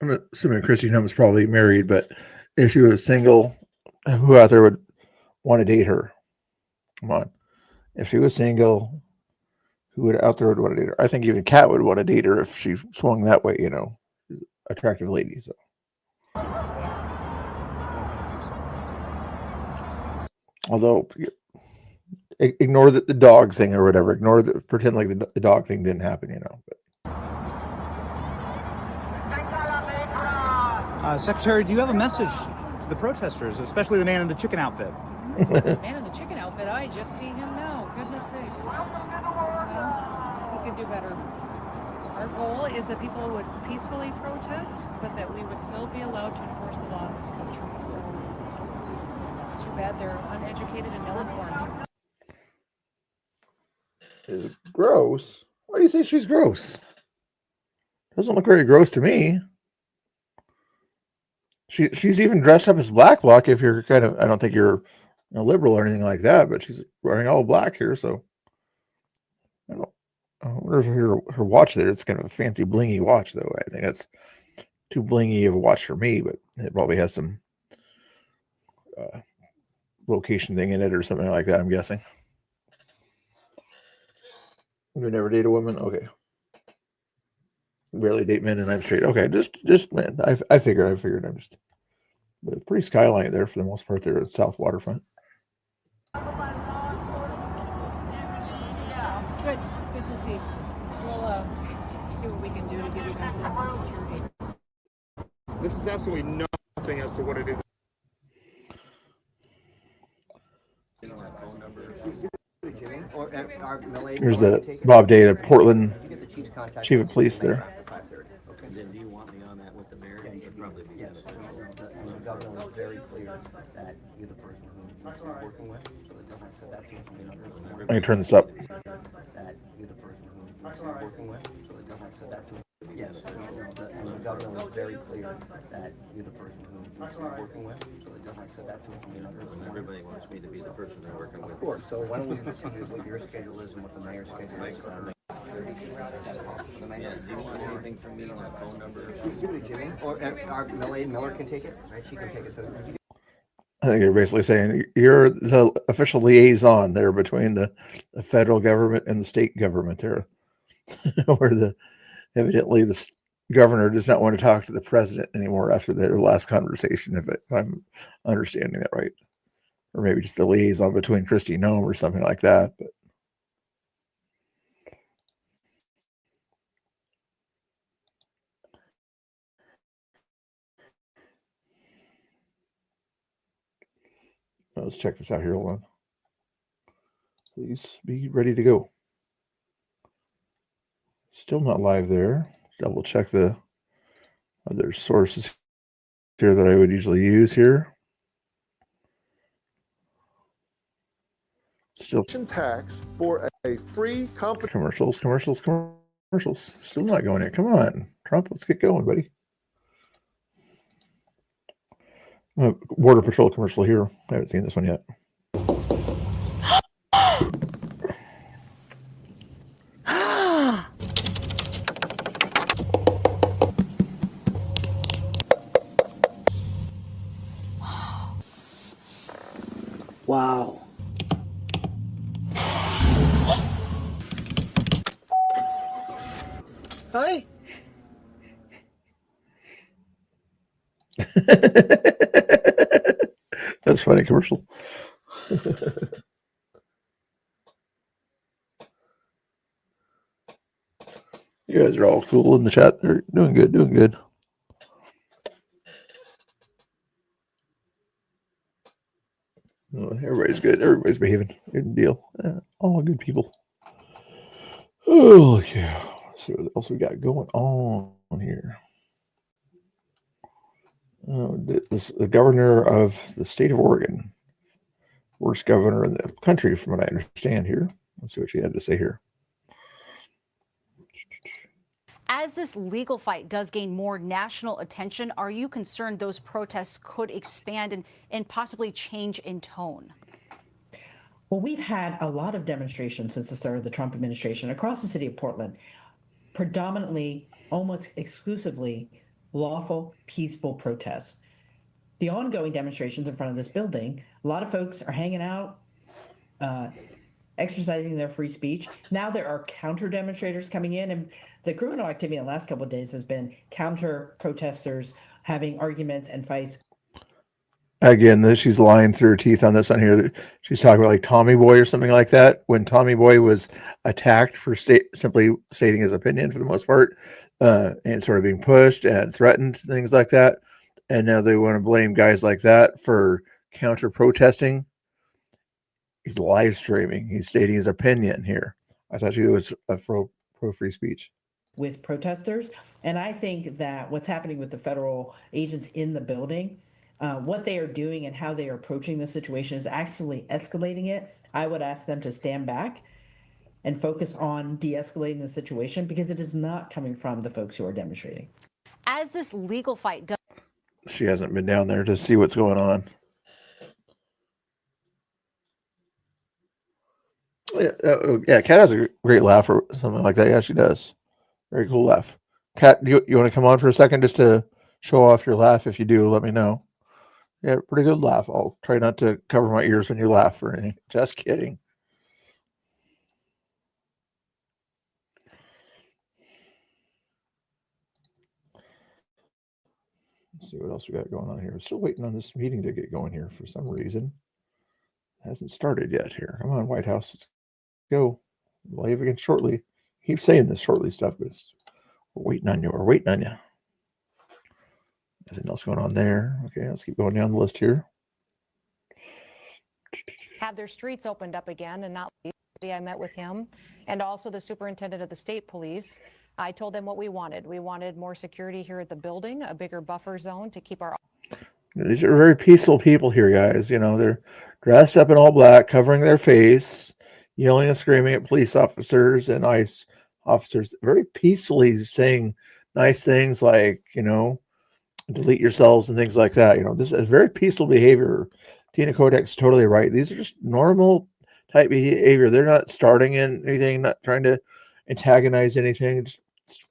I'm assuming Chrissy Nome is probably married, but if she was single, who out there would want to date her? Come on. If she was single, who would out there would want to date her? I think even Kat would want to date her if she swung that way, attractive lady. So. Although, ignore the dog thing or whatever. Pretend like the dog thing didn't happen, But. Secretary, do you have a message to the protesters, especially the man in the chicken outfit? Man in the chicken outfit, I just see him now. Goodness sakes. Well, we could do better. Our goal is that people would peacefully protest, but that we would still be allowed to enforce the law in this country. So it's too bad they're uneducated and ill-informed. Is it gross? Why do you say she's gross? Doesn't look very gross to me. She's even dressed up as Black Bloc. If you're I don't think you're liberal or anything like that, but she's wearing all black here. So I wonder if her watch there. It's kind of a fancy blingy watch, though. I think that's too blingy of a watch for me, but it probably has some location thing in it or something like that. I'm guessing. You never date a woman? Okay. Barely date men and I'm straight. Okay, just men. I figured. I'm just But pretty skyline there for the most part there at South Waterfront. Good. It's good to see. We'll see what we can do to get you guys more security. This is absolutely nothing as to what it is. Here's the Bob Day, the Portland chief of police there. Then do you want me on that with the mayor? Yeah, you should probably be. Yes. The governor was very clear that you're the person who he's working with. So the governor said that to him. I can turn this up. That you're the person who he's working with. So the governor said that to him. Yes. The governor was very clear that you're the person who he's working with. So the governor said that to him. Everybody wants me to be the person they're working with. Of course. So why don't we just see what your schedule is and what the mayor's schedule is? Yeah, do you want anything from me on that phone number? Jimmy, or Miller can take it, right? She can take it. So I think they're basically saying you're the official liaison there between the federal government and the state government there, where evidently the governor does not want to talk to the president anymore after their last conversation, if I'm understanding that right. Or maybe just the liaison between Kristi Noem or something like that. But let's check this out here. Hold on. Please be ready to go. Still not live there. Double check the other sources here that I would usually use here. Still tax for a free commercials. Still not going in. Come on, Trump, let's get going, buddy. Border Patrol commercial here. I haven't seen this one yet. Wow. Hi. That's funny commercial. You guys are all cool in the chat. They're doing good, Oh, everybody's good. Everybody's behaving. Good deal. All good people. Oh, yeah. Let's see what else we got going on here. The governor of the state of Oregon, worst governor in the country, from what I understand here. Let's see what she had to say here. As this legal fight does gain more national attention, are you concerned those protests could expand and possibly change in tone? Well, we've had a lot of demonstrations since the start of the Trump administration across the city of Portland, predominantly, almost exclusively, lawful, peaceful protests. The ongoing demonstrations in front of this building, a lot of folks are hanging out, exercising their free speech. Now there are counter demonstrators coming in, and the criminal activity in the last couple of days has been counter protesters having arguments and fights. Again, she's lying through her teeth on this on here. She's talking about like Tommy Boy or something like that. When Tommy Boy was attacked for simply stating his opinion for the most part, and sort of being pushed and threatened, things like that. And now they want to blame guys like that for counter protesting. He's live streaming. He's stating his opinion here. I thought she was pro free speech. With protesters. And I think that what's happening with the federal agents in the building, what they are doing and how they are approaching the situation is actually escalating it. I would ask them to stand back and focus on de-escalating the situation, because it is not coming from the folks who are demonstrating. As this legal fight does... She hasn't been down there to see what's going on. Yeah, Kat has a great laugh or something like that. Yeah, she does. Very cool laugh. Kat, you want to come on for a second just to show off your laugh? If you do, let me know. Yeah, pretty good laugh. I'll try not to cover my ears when you laugh or anything. Just kidding. Let's see what else we got going on here. We're still waiting on this meeting to get going here for some reason. It hasn't started yet here. Come on, White House. Let's go. Live again shortly. Keep saying this shortly stuff, but we're waiting on you. We're waiting on you. Nothing else going on there. Okay, let's keep going down the list here. Have their streets opened up again and not leave. I met with him and also the superintendent of the state police. I told them what we wanted. We wanted more security here at the building, a bigger buffer zone to keep our. These are very peaceful people here, guys. You know, they're dressed up in all black, covering their face, yelling and screaming at police officers and ICE officers, very peacefully saying nice things like, you know, delete yourselves and things like that. You know, this is very peaceful behavior. Tina Kodak's totally right. These are just normal type behavior. They're not starting in anything, not trying to antagonize anything. Just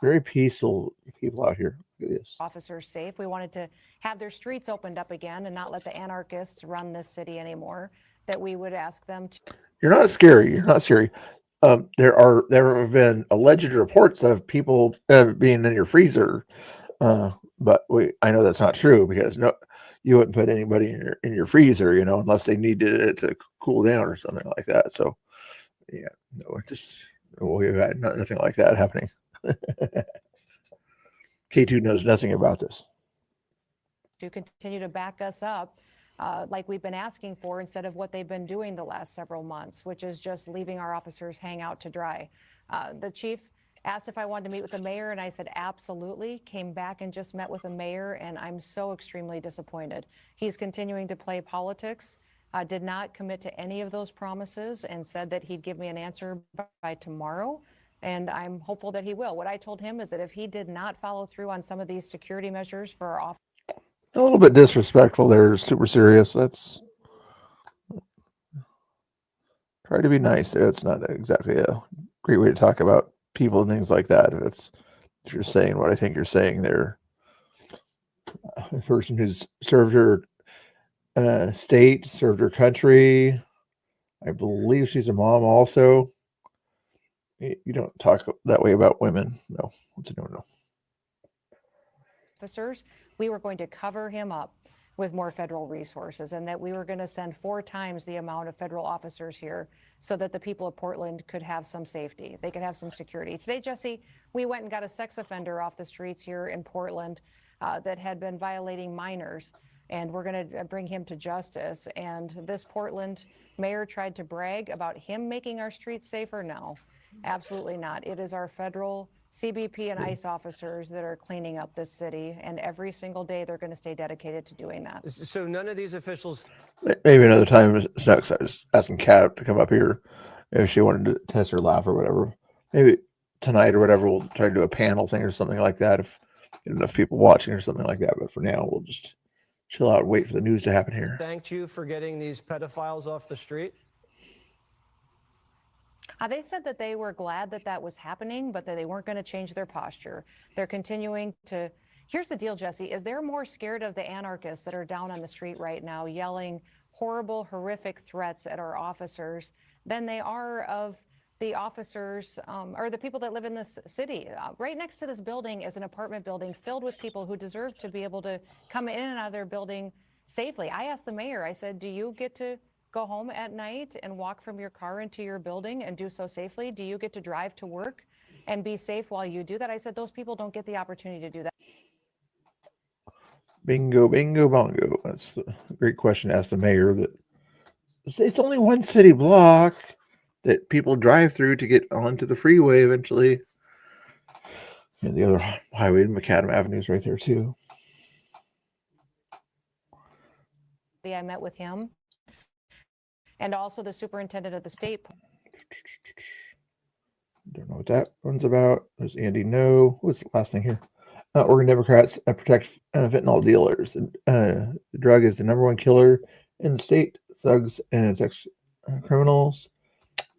very peaceful people out here. Look at this. Officers safe. We wanted to have their streets opened up again and not let the anarchists run this city anymore. That we would ask them to. You're not scary. You're not scary. There have been alleged reports of people being in your freezer, but I know that's not true because you wouldn't put anybody in your freezer, you know, unless they needed it to cool down or something like that. So, yeah, no, we've had nothing like that happening. K2 knows nothing about this. To continue to back us up like we've been asking for instead of what they've been doing the last several months, which is just leaving our officers hang out to dry. The chief asked if I wanted to meet with the mayor, and I said absolutely. Came back and just met with the mayor, and I'm so extremely disappointed. He's continuing to play politics, did not commit to any of those promises, and said that he'd give me an answer by tomorrow. And I'm hopeful that he will. What I told him is that if he did not follow through on some of these security measures for our officers. A little bit disrespectful there, super serious. That's try to be nice. It's not exactly a great way to talk about people and things like that. If you're saying what I think you're saying there, a person who's served her state, served her country. I believe she's a mom also. You don't talk that way about women. No, what's a no? Officers, we were going to cover him up with more federal resources and that we were going to send 4 times the amount of federal officers here so that the people of Portland could have some safety. They could have some security. Today, Jesse, we went and got a sex offender off the streets here in Portland that had been violating minors. And we're going to bring him to justice. And this Portland mayor tried to brag about him making our streets safer. No, absolutely not. It is our federal CBP and ICE officers that are cleaning up this city. And every single day, they're going to stay dedicated to doing that. So none of these officials. Maybe another time, Snooks. I was asking Kat to come up here if she wanted to test her laugh or whatever. Maybe tonight or whatever, we'll try to do a panel thing or something like that if enough people watching or something like that. But for now, we'll just chill out and wait for the news to happen here. Thanked you for getting these pedophiles off the street? They said that they were glad that that was happening, but that they weren't going to change their posture. They're continuing to. Here's the deal, Jesse, is they're more scared of the anarchists that are down on the street right now yelling horrible, horrific threats at our officers than they are of the officers or the people that live in this city. Right next to this building is an apartment building filled with people who deserve to be able to come in and out of their building safely. I asked the mayor, I said, do you get to go home at night and walk from your car into your building and do so safely? Do you get to drive to work and be safe while you do that? I said, those people don't get the opportunity to do that. Bingo, bingo, bongo. That's a great question to ask the mayor. That it's only one city block that people drive through to get onto the freeway eventually. And the other highway, Macadam Avenue, is right there too. I met with him and also the superintendent of the state. Don't know what that one's about. There's Andy No. What's the last thing here? Oregon Democrats protect fentanyl dealers. The drug is the #1 killer in the state. Thugs and sex criminals.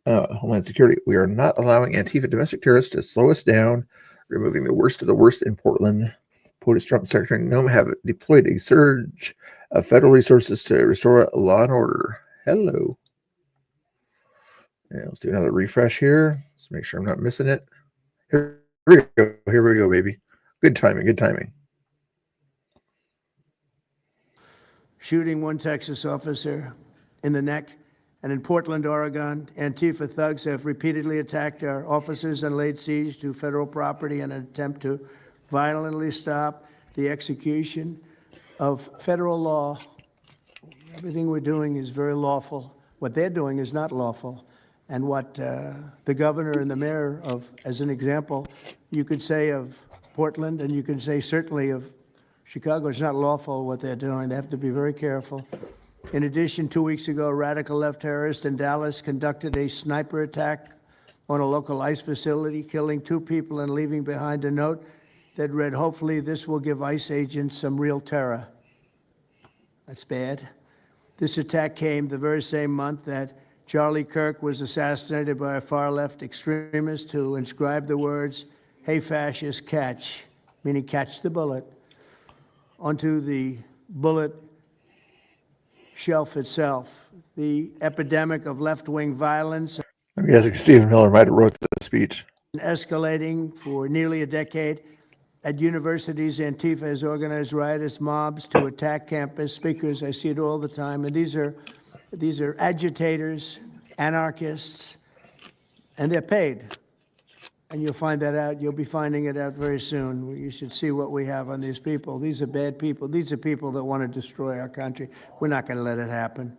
Homeland Security. We are not allowing Antifa domestic terrorists to slow us down. Removing the worst of the worst in Portland. POTUS Trump Secretary Nome have deployed a surge of federal resources to restore law and order. Hello. Yeah, let's do another refresh here. Let's make sure I'm not missing it. Here we go. Here we go, baby. Good timing. Good timing. shooting one Texas officer in the neck. And in Portland, Oregon, Antifa thugs have repeatedly attacked our officers and laid siege to federal property in an attempt to violently stop the execution of federal law. Everything we're doing is very lawful. What they're doing is not lawful. And what the governor and the mayor of, as an example, you could say of Portland, and you can say certainly of Chicago, it's not lawful what they're doing. They have to be very careful. In addition, 2 weeks ago, a radical left terrorist in Dallas conducted a sniper attack on a local ICE facility, killing 2 people and leaving behind a note that read, "Hopefully this will give ICE agents some real terror." That's bad. This attack came the very same month that Charlie Kirk was assassinated by a far-left extremist who inscribed the words, "Hey, fascist, catch," meaning catch the bullet, onto the bullet shelf itself. The epidemic of left-wing violence, I'm guessing Stephen Miller might have wrote the speech. escalating for nearly a decade. At universities, Antifa has organized riotous mobs to attack campus speakers. I see it all the time. And these are agitators, anarchists, and they're paid. And you'll find that out. You'll be finding it out very soon. You should see what we have on these people. These are bad people. These are people that want to destroy our country. We're not going to let it happen.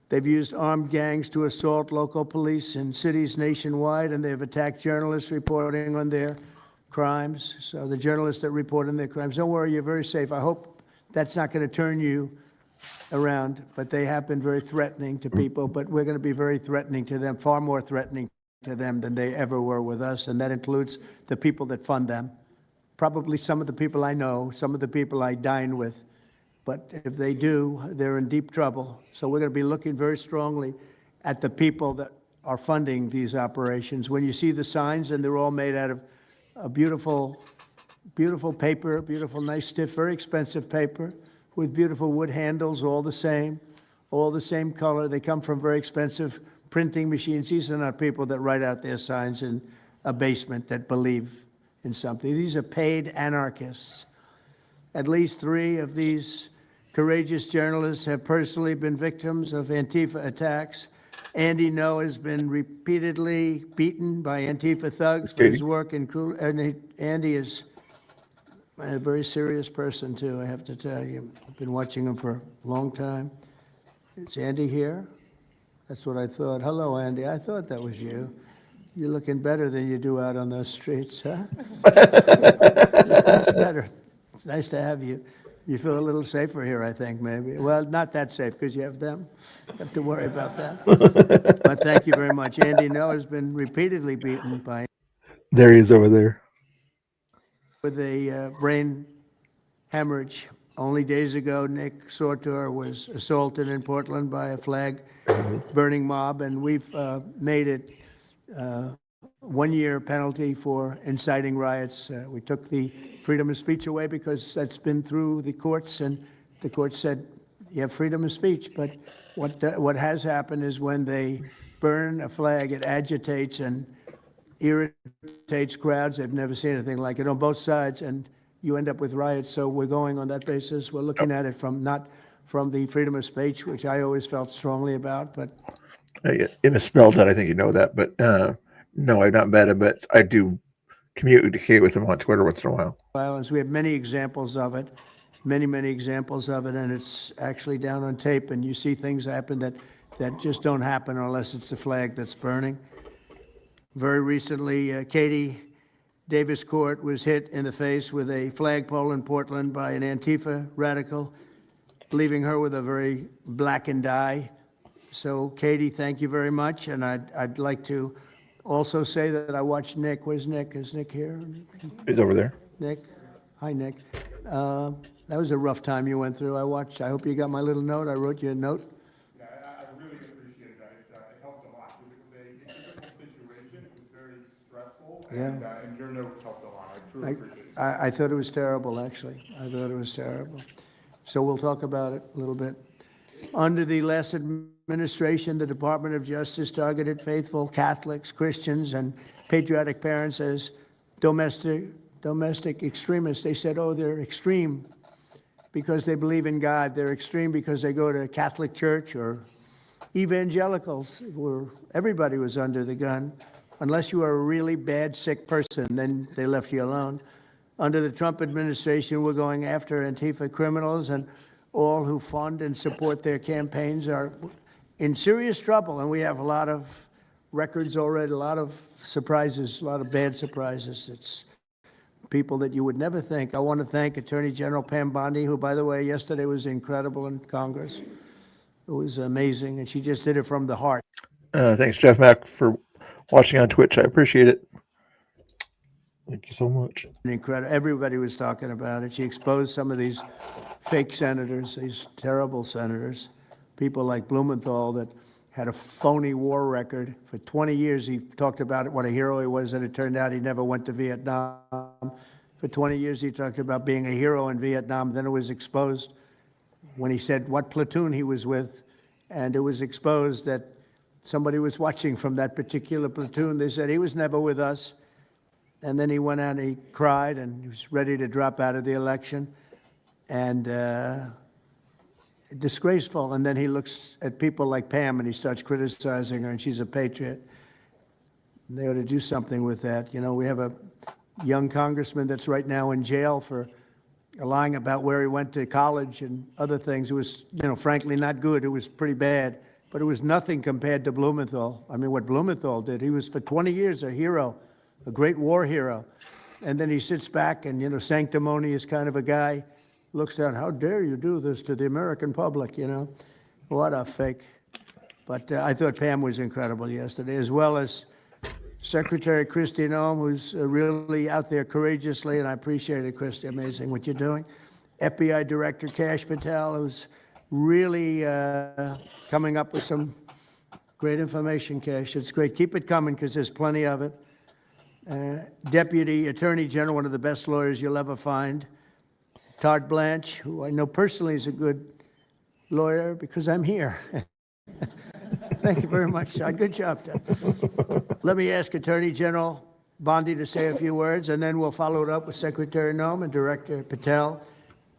They've used armed gangs to assault local police in cities nationwide, and they've attacked journalists reporting on their crimes. So the journalists that report on their crimes, don't worry, you're very safe. I hope that's not going to turn you around, but they have been very threatening to people, but we're going to be very threatening to them, far more threatening to them than they ever were with us, and that includes the people that fund them. Probably some of the people I know, some of the people I dine with, but if they do, they're in deep trouble. So we're going to be looking very strongly at the people that are funding these operations. When you see the signs, and they're all made out of a beautiful, beautiful paper, beautiful, nice, stiff, very expensive paper with beautiful wood handles, all the same color. They come from very expensive printing machines. These are not people that write out their signs in a basement that believe in something. These are paid anarchists. At least 3 of these courageous journalists have personally been victims of Antifa attacks. Andy Ngo has been repeatedly beaten by Antifa thugs for his work in Andy is a very serious person, too, I have to tell you. I've been watching him for a long time. Is Andy here? That's what I thought. Hello, Andy. I thought that was you. You're looking better than you do out on those streets, huh? Much better. It's nice to have you. You feel a little safer here, I think, maybe. Well, not that safe, because you have them. You have to worry about that. But thank you very much. Andy Ngo has been repeatedly beaten by... There he is over there. With a brain hemorrhage. Only days ago, Nick Sortor was assaulted in Portland by a flag-burning mob, and we've made it 1-year penalty for inciting riots. We took the freedom of speech away because that's been through the courts, and the court said you have freedom of speech. But what has happened is when they burn a flag, it agitates and irritates crowds. I've never seen anything like it on both sides, and you end up with riots. So we're going on that basis. We're looking at it not from the freedom of speech, which I always felt strongly about, but You misspelled that. I think you know that, but no, I've not met him, but I do communicate with him on Twitter once in a while. Violence. We have many examples of it, many examples of it, and it's actually down on tape, and you see things happen that just don't happen unless it's the flag that's burning. Very recently, Katie Davis Court was hit in the face with a flagpole in Portland by an Antifa radical, leaving her with a very blackened eye. So, Katie, thank you very much, and I'd like to also say that I watched Nick. Where's Nick? Is Nick here? He's over there. Nick. Hi, Nick. That was a rough time you went through. I hope you got my little note. I wrote you a note. Yeah, I really appreciate that. It helped a lot because it was a difficult situation. It was very stressful, and your note helped a lot. I truly appreciate it. I thought it was terrible, actually. I thought it was terrible. So we'll talk about it a little bit. Under the last administration, the Department of Justice targeted faithful Catholics, Christians, and patriotic parents as domestic extremists. They said, oh, they're extreme because they believe in God. They're extreme because they go to Catholic church or evangelicals, where everybody was under the gun. Unless you are a really bad, sick person, then they left you alone. Under the Trump administration, we're going after Antifa criminals, and all who fund and support their campaigns are in serious trouble. And we have a lot of records already, a lot of surprises, a lot of bad surprises. It's people that you would never think. I want to thank Attorney General Pam Bondi, who, by the way, yesterday was incredible in Congress. It was amazing, and she just did it from the heart. Thanks, Jeff Mack, for watching on Twitch. I appreciate it. Thank you so much. Incredible. Everybody was talking about it. She exposed some of these fake senators, these terrible senators, people like Blumenthal that had a phony war record. For 20 years, he talked about it, what a hero he was, and it turned out he never went to Vietnam. For 20 years, he talked about being a hero in Vietnam. Then it was exposed when he said what platoon he was with, and it was exposed that somebody was watching from that particular platoon. They said he was never with us. And then he went out and he cried and he was ready to drop out of the election. And disgraceful. And then he looks at people like Pam and he starts criticizing her, and she's a patriot. And they ought to do something with that. You know, we have a young congressman that's right now in jail for lying about where he went to college and other things. It was, you know, frankly not good. It was pretty bad. But it was nothing compared to Blumenthal. I mean, what Blumenthal did, he was for 20 years a hero, a great war hero. And then he sits back and, you know, sanctimonious kind of a guy, looks down, how dare you do this to the American public, you know? What a fake. But I thought Pam was incredible yesterday, as well as Secretary Kristi Noem, who's really out there courageously, and I appreciate it, Kristi, amazing what you're doing. FBI Director Kash Patel, who's really coming up with some great information, Kash. It's great. Keep it coming because there's plenty of it. Deputy Attorney General, one of the best lawyers you'll ever find. Todd Blanche, who I know personally is a good lawyer because I'm here. Thank you very much, Todd. Good job, Todd. Let me ask Attorney General Bondi to say a few words, and then we'll follow it up with Secretary Noem and Director Patel.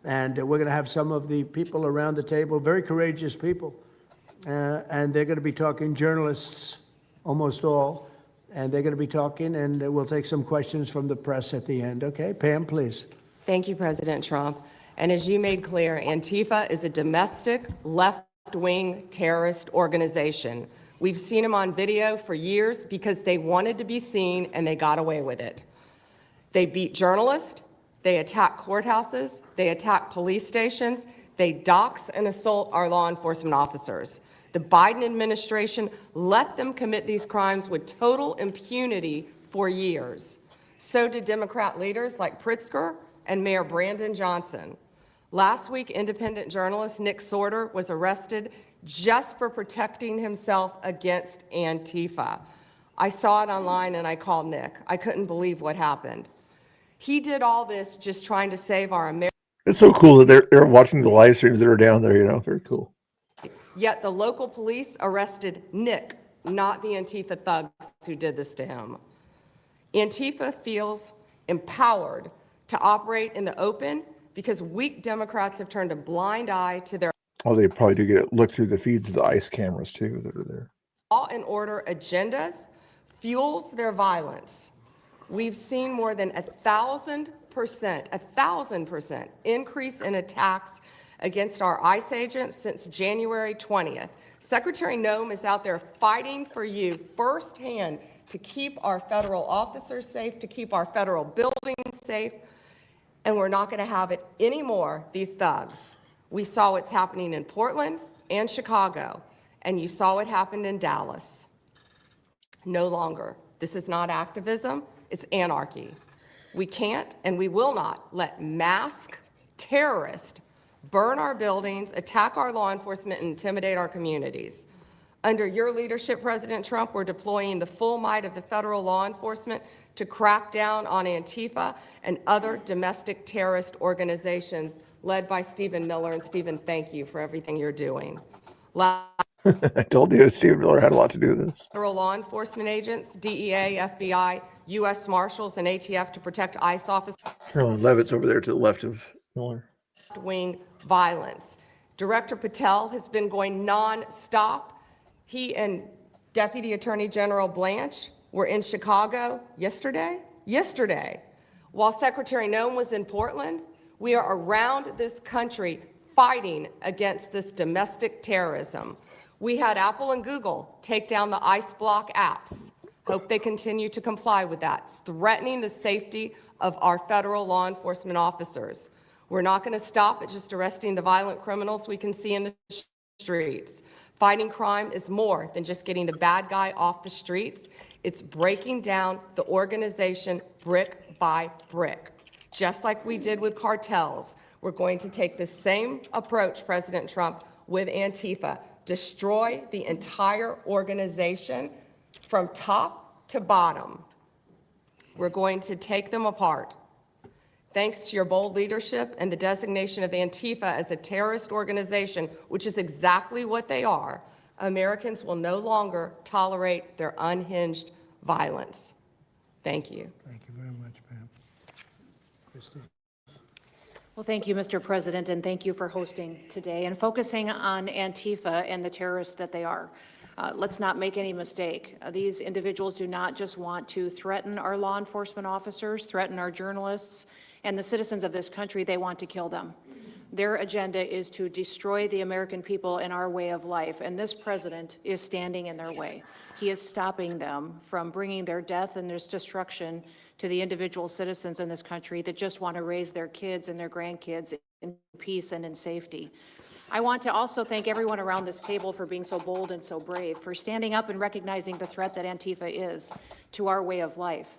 And we're going to have some of the people around the table, very courageous people, and they're going to be talking, journalists, almost all, and they're going to be talking, and we'll take some questions from the press at the end. Okay, Pam, please. Thank you, President Trump. And as you made clear, Antifa is a domestic left-wing terrorist organization. We've seen them on video for years because they wanted to be seen and they got away with it. They beat journalists, they attack courthouses, they attack police stations, they dox and assault our law enforcement officers. The Biden administration let them commit these crimes with total impunity for years. So did Democrat leaders like Pritzker and Mayor Brandon Johnson. Last week, independent journalist Nick Sorter was arrested just for protecting himself against Antifa. I saw it online and I called Nick. I couldn't believe what happened. He did all this just trying to save our American. It's so cool that they're watching the live streams that are down there, you know, very cool. Yet the local police arrested Nick, not the Antifa thugs who did this to him. Antifa feels empowered to operate in the open because weak Democrats have turned a blind eye to their Well, they probably do get look through the feeds of the ICE cameras too that are there. law and order agendas, fuels their violence. We've seen more than 1,000% increase in attacks against our ICE agents since January 20th. Secretary Noem is out there fighting for you firsthand to keep our federal officers safe, to keep our federal buildings safe, and we're not going to have it anymore, these thugs. We saw what's happening in Portland and Chicago, and you saw what happened in Dallas. No longer. This is not activism, it's anarchy. We can't and we will not let masked terrorists burn our buildings, attack our law enforcement, and intimidate our communities. Under your leadership, President Trump, we're deploying the full might of the federal law enforcement to crack down on Antifa and other domestic terrorist organizations led by Stephen Miller. And Stephen, thank you for everything you're doing. I told you Stephen Miller had a lot to do with this. Federal law enforcement agents, DEA, FBI, U.S. Marshals, and ATF to protect ICE officers. Carolyn Levitt's over there to the left of Miller. left-wing violence. Director Patel has been going non-stop. He and Deputy Attorney General Blanche were in Chicago yesterday. While Secretary Noem was in Portland, we are around this country fighting against this domestic terrorism. We had Apple and Google take down the ICE block apps. Hope they continue to comply with that. It's threatening the safety of our federal law enforcement officers. We're not going to stop at just arresting the violent criminals we can see in the streets. Fighting crime is more than just getting the bad guy off the streets. It's breaking down the organization brick by brick. Just like we did with cartels, we're going to take the same approach, President Trump, with Antifa. Destroy the entire organization from top to bottom. We're going to take them apart. Thanks to your bold leadership and the designation of Antifa as a terrorist organization, which is exactly what they are, Americans will no longer tolerate their unhinged violence. Thank you. Thank you very much, Pam. Christy. Well, thank you, Mr. President, and thank you for hosting today and focusing on Antifa and the terrorists that they are. Let's not make any mistake. These individuals do not just want to threaten our law enforcement officers, threaten our journalists, and the citizens of this country. They want to kill them. Their agenda is to destroy the American people and our way of life, and this president is standing in their way. He is stopping them from bringing their death and their destruction to the individual citizens in this country that just want to raise their kids and their grandkids in peace and in safety. I want to also thank everyone around this table for being so bold and so brave, for standing up and recognizing the threat that Antifa is to our way of life.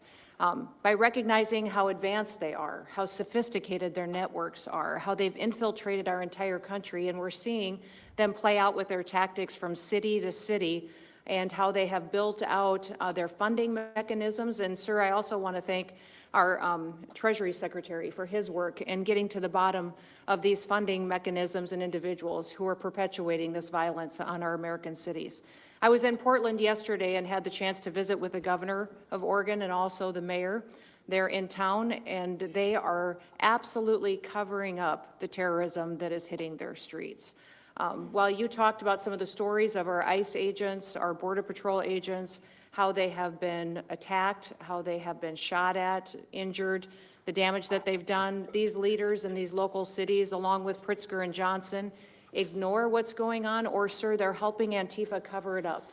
By recognizing how advanced they are, how sophisticated their networks are, how they've infiltrated our entire country, and we're seeing them play out with their tactics from city to city, and how they have built out their funding mechanisms. And sir, I also want to thank our Treasury Secretary for his work in getting to the bottom of these funding mechanisms and individuals who are perpetuating this violence on our American cities. I was in Portland yesterday and had the chance to visit with the governor of Oregon and also the mayor. They're in town, and they are absolutely covering up the terrorism that is hitting their streets. While you talked about some of the stories of our ICE agents, our Border Patrol agents, how they have been attacked, how they have been shot at, injured, the damage that they've done, these leaders in these local cities, along with Pritzker and Johnson, ignore what's going on, or, sir, they're helping Antifa cover it up.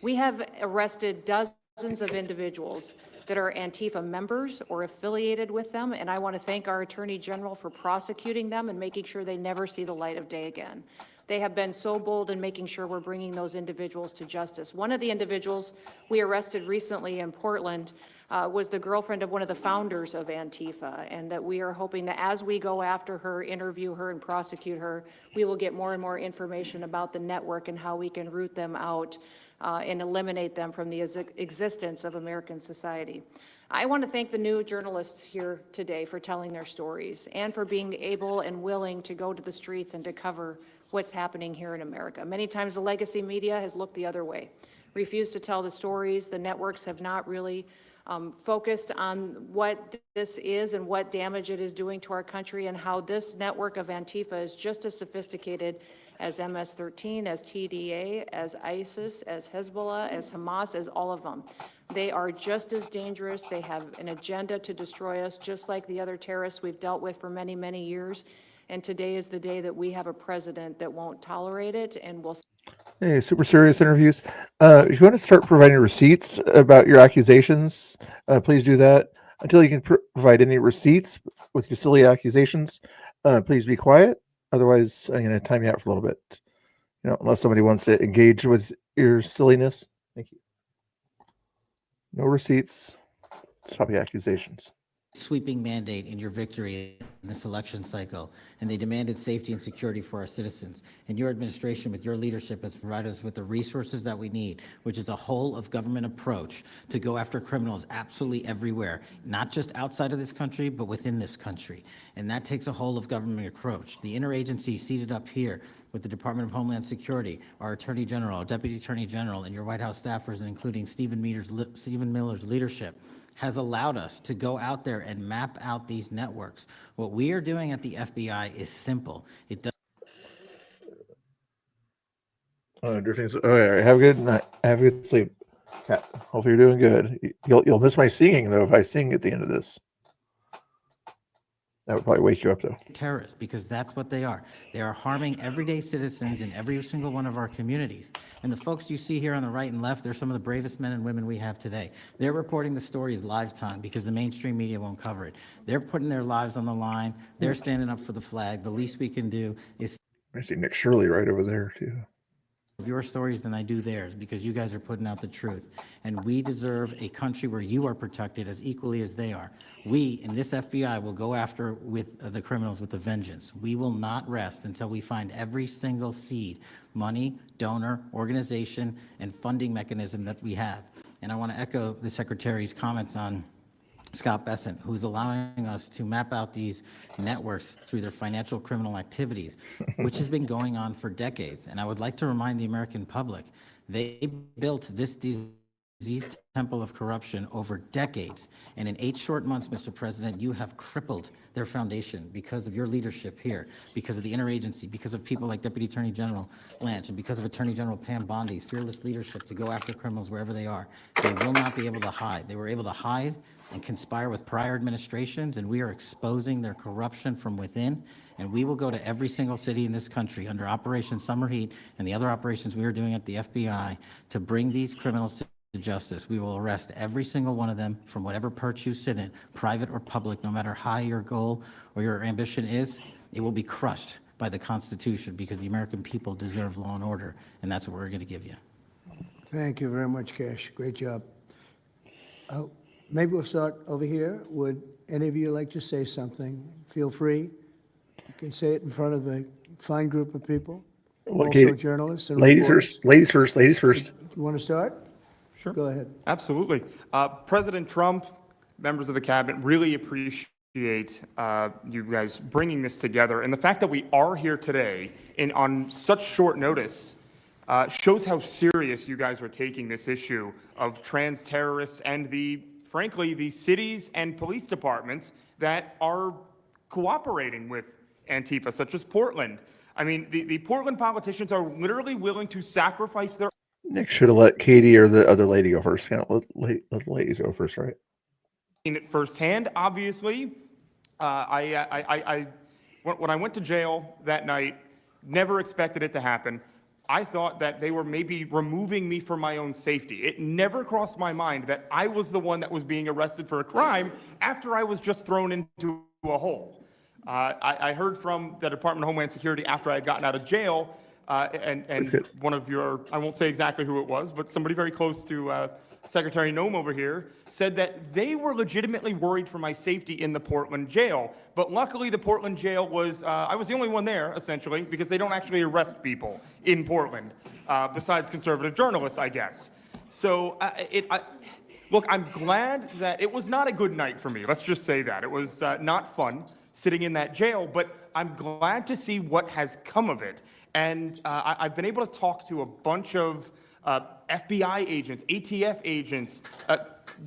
We have arrested dozens of individuals that are Antifa members or affiliated with them, and I want to thank our Attorney General for prosecuting them and making sure they never see the light of day again. They have been so bold in making sure we're bringing those individuals to justice. One of the individuals we arrested recently in Portland was the girlfriend of one of the founders of Antifa, and that we are hoping that as we go after her, interview her, and prosecute her, we will get more and more information about the network and how we can root them out and eliminate them from the existence of American society. I want to thank the new journalists here today for telling their stories and for being able and willing to go to the streets and to cover what's happening here in America. Many times the legacy media has looked the other way, refused to tell the stories. The networks have not really focused on what this is and what damage it is doing to our country, and how this network of Antifa is just as sophisticated as MS-13, as TDA, as ISIS, as Hezbollah, as Hamas, as all of them. They are just as dangerous. They have an agenda to destroy us, just like the other terrorists we've dealt with for many, many years. And today is the day that we have a president that won't tolerate it and will. Hey, super serious interviews. If you want to start providing receipts about your accusations, please do that. Until you can provide any receipts with your silly accusations, please be quiet. Otherwise, I'm going to time you out for a little bit. You know, unless somebody wants to engage with your silliness. Thank you. No receipts. Stop the accusations. Sweeping mandate in your victory in this election cycle, and they demanded safety and security for our citizens. And your administration, with your leadership, has provided us with the resources that we need, which is a whole of government approach to go after criminals absolutely everywhere, not just outside of this country, but within this country. And that takes a whole of government approach. The interagency seated up here with the Department of Homeland Security, our Attorney General, our Deputy Attorney General, and your White House staffers, including Stephen Miller's leadership, has allowed us to go out there and map out these networks. What we are doing at the FBI is simple. It does. Drifting. Oh yeah. Have a good night. Have a good sleep. Cat. Hope you're doing good. You'll miss my singing though if I sing at the end of this. That would probably wake you up though. Terrorists, because that's what they are. They are harming everyday citizens in every single one of our communities. And the folks you see here on the right and left, they're some of the bravest men and women we have today. They're reporting the stories live time because the mainstream media won't cover it. They're putting their lives on the line. They're standing up for the flag. The least we can do is I see Nick Shirley right over there too. your stories than I do theirs, because you guys are putting out the truth. And we deserve a country where you are protected as equally as they are. We in this FBI will go after with the criminals with a vengeance. We will not rest until we find every single seed, money, donor, organization, and funding mechanism that we have. And I want to echo the Secretary's comments on Scott Bessent, who's allowing us to map out these networks through their financial criminal activities, which has been going on for decades. And I would like to remind the American public, they built this diseased temple of corruption over decades. And in 8 short months, Mr. President, you have crippled their foundation because of your leadership here, because of the interagency, because of people like Deputy Attorney General Lynch, and because of Attorney General Pam Bondi's fearless leadership to go after criminals wherever they are. They will not be able to hide. They were able to hide and conspire with prior administrations, and we are exposing their corruption from within. And we will go to every single city in this country under Operation Summer Heat and the other operations we are doing at the FBI to bring these criminals to justice. We will arrest every single one of them from whatever perch you sit in, private or public, no matter how your goal or your ambition is. It will be crushed by the Constitution because the American people deserve law and order, and that's what we're going to give you. Thank you very much, Cash. Great job. Maybe we'll start over here. Would any of you like to say something? Feel free. You can say it in front of a fine group of people, also journalists and ladies reporters. first. Ladies first. Ladies first. You want to start? Sure. Go ahead. Absolutely. President Trump, members of the cabinet, really appreciate you guys bringing this together. And the fact that we are here today on such short notice shows how serious you guys are taking this issue of trans terrorists and frankly, the cities and police departments that are cooperating with Antifa, such as Portland. I mean, the Portland politicians are literally willing to sacrifice their... Nick should have let Katie or the other lady go first. Let the ladies go first, right? Seen it firsthand, obviously. When I went to jail that night, never expected it to happen. I thought that they were maybe removing me for my own safety. It never crossed my mind that I was the one that was being arrested for a crime after I was just thrown into a hole. I heard from the Department of Homeland Security after I had gotten out of jail, and one of your, I won't say exactly who it was, but somebody very close to Secretary Noem over here said that they were legitimately worried for my safety in the Portland jail. But luckily the Portland jail was, I was the only one there essentially, because they don't actually arrest people in Portland, besides conservative journalists, I guess. So look, I'm glad that it was not a good night for me. Let's just say that. It was not fun sitting in that jail, but I'm glad to see what has come of it. And I've been able to talk to a bunch of FBI agents, ATF agents,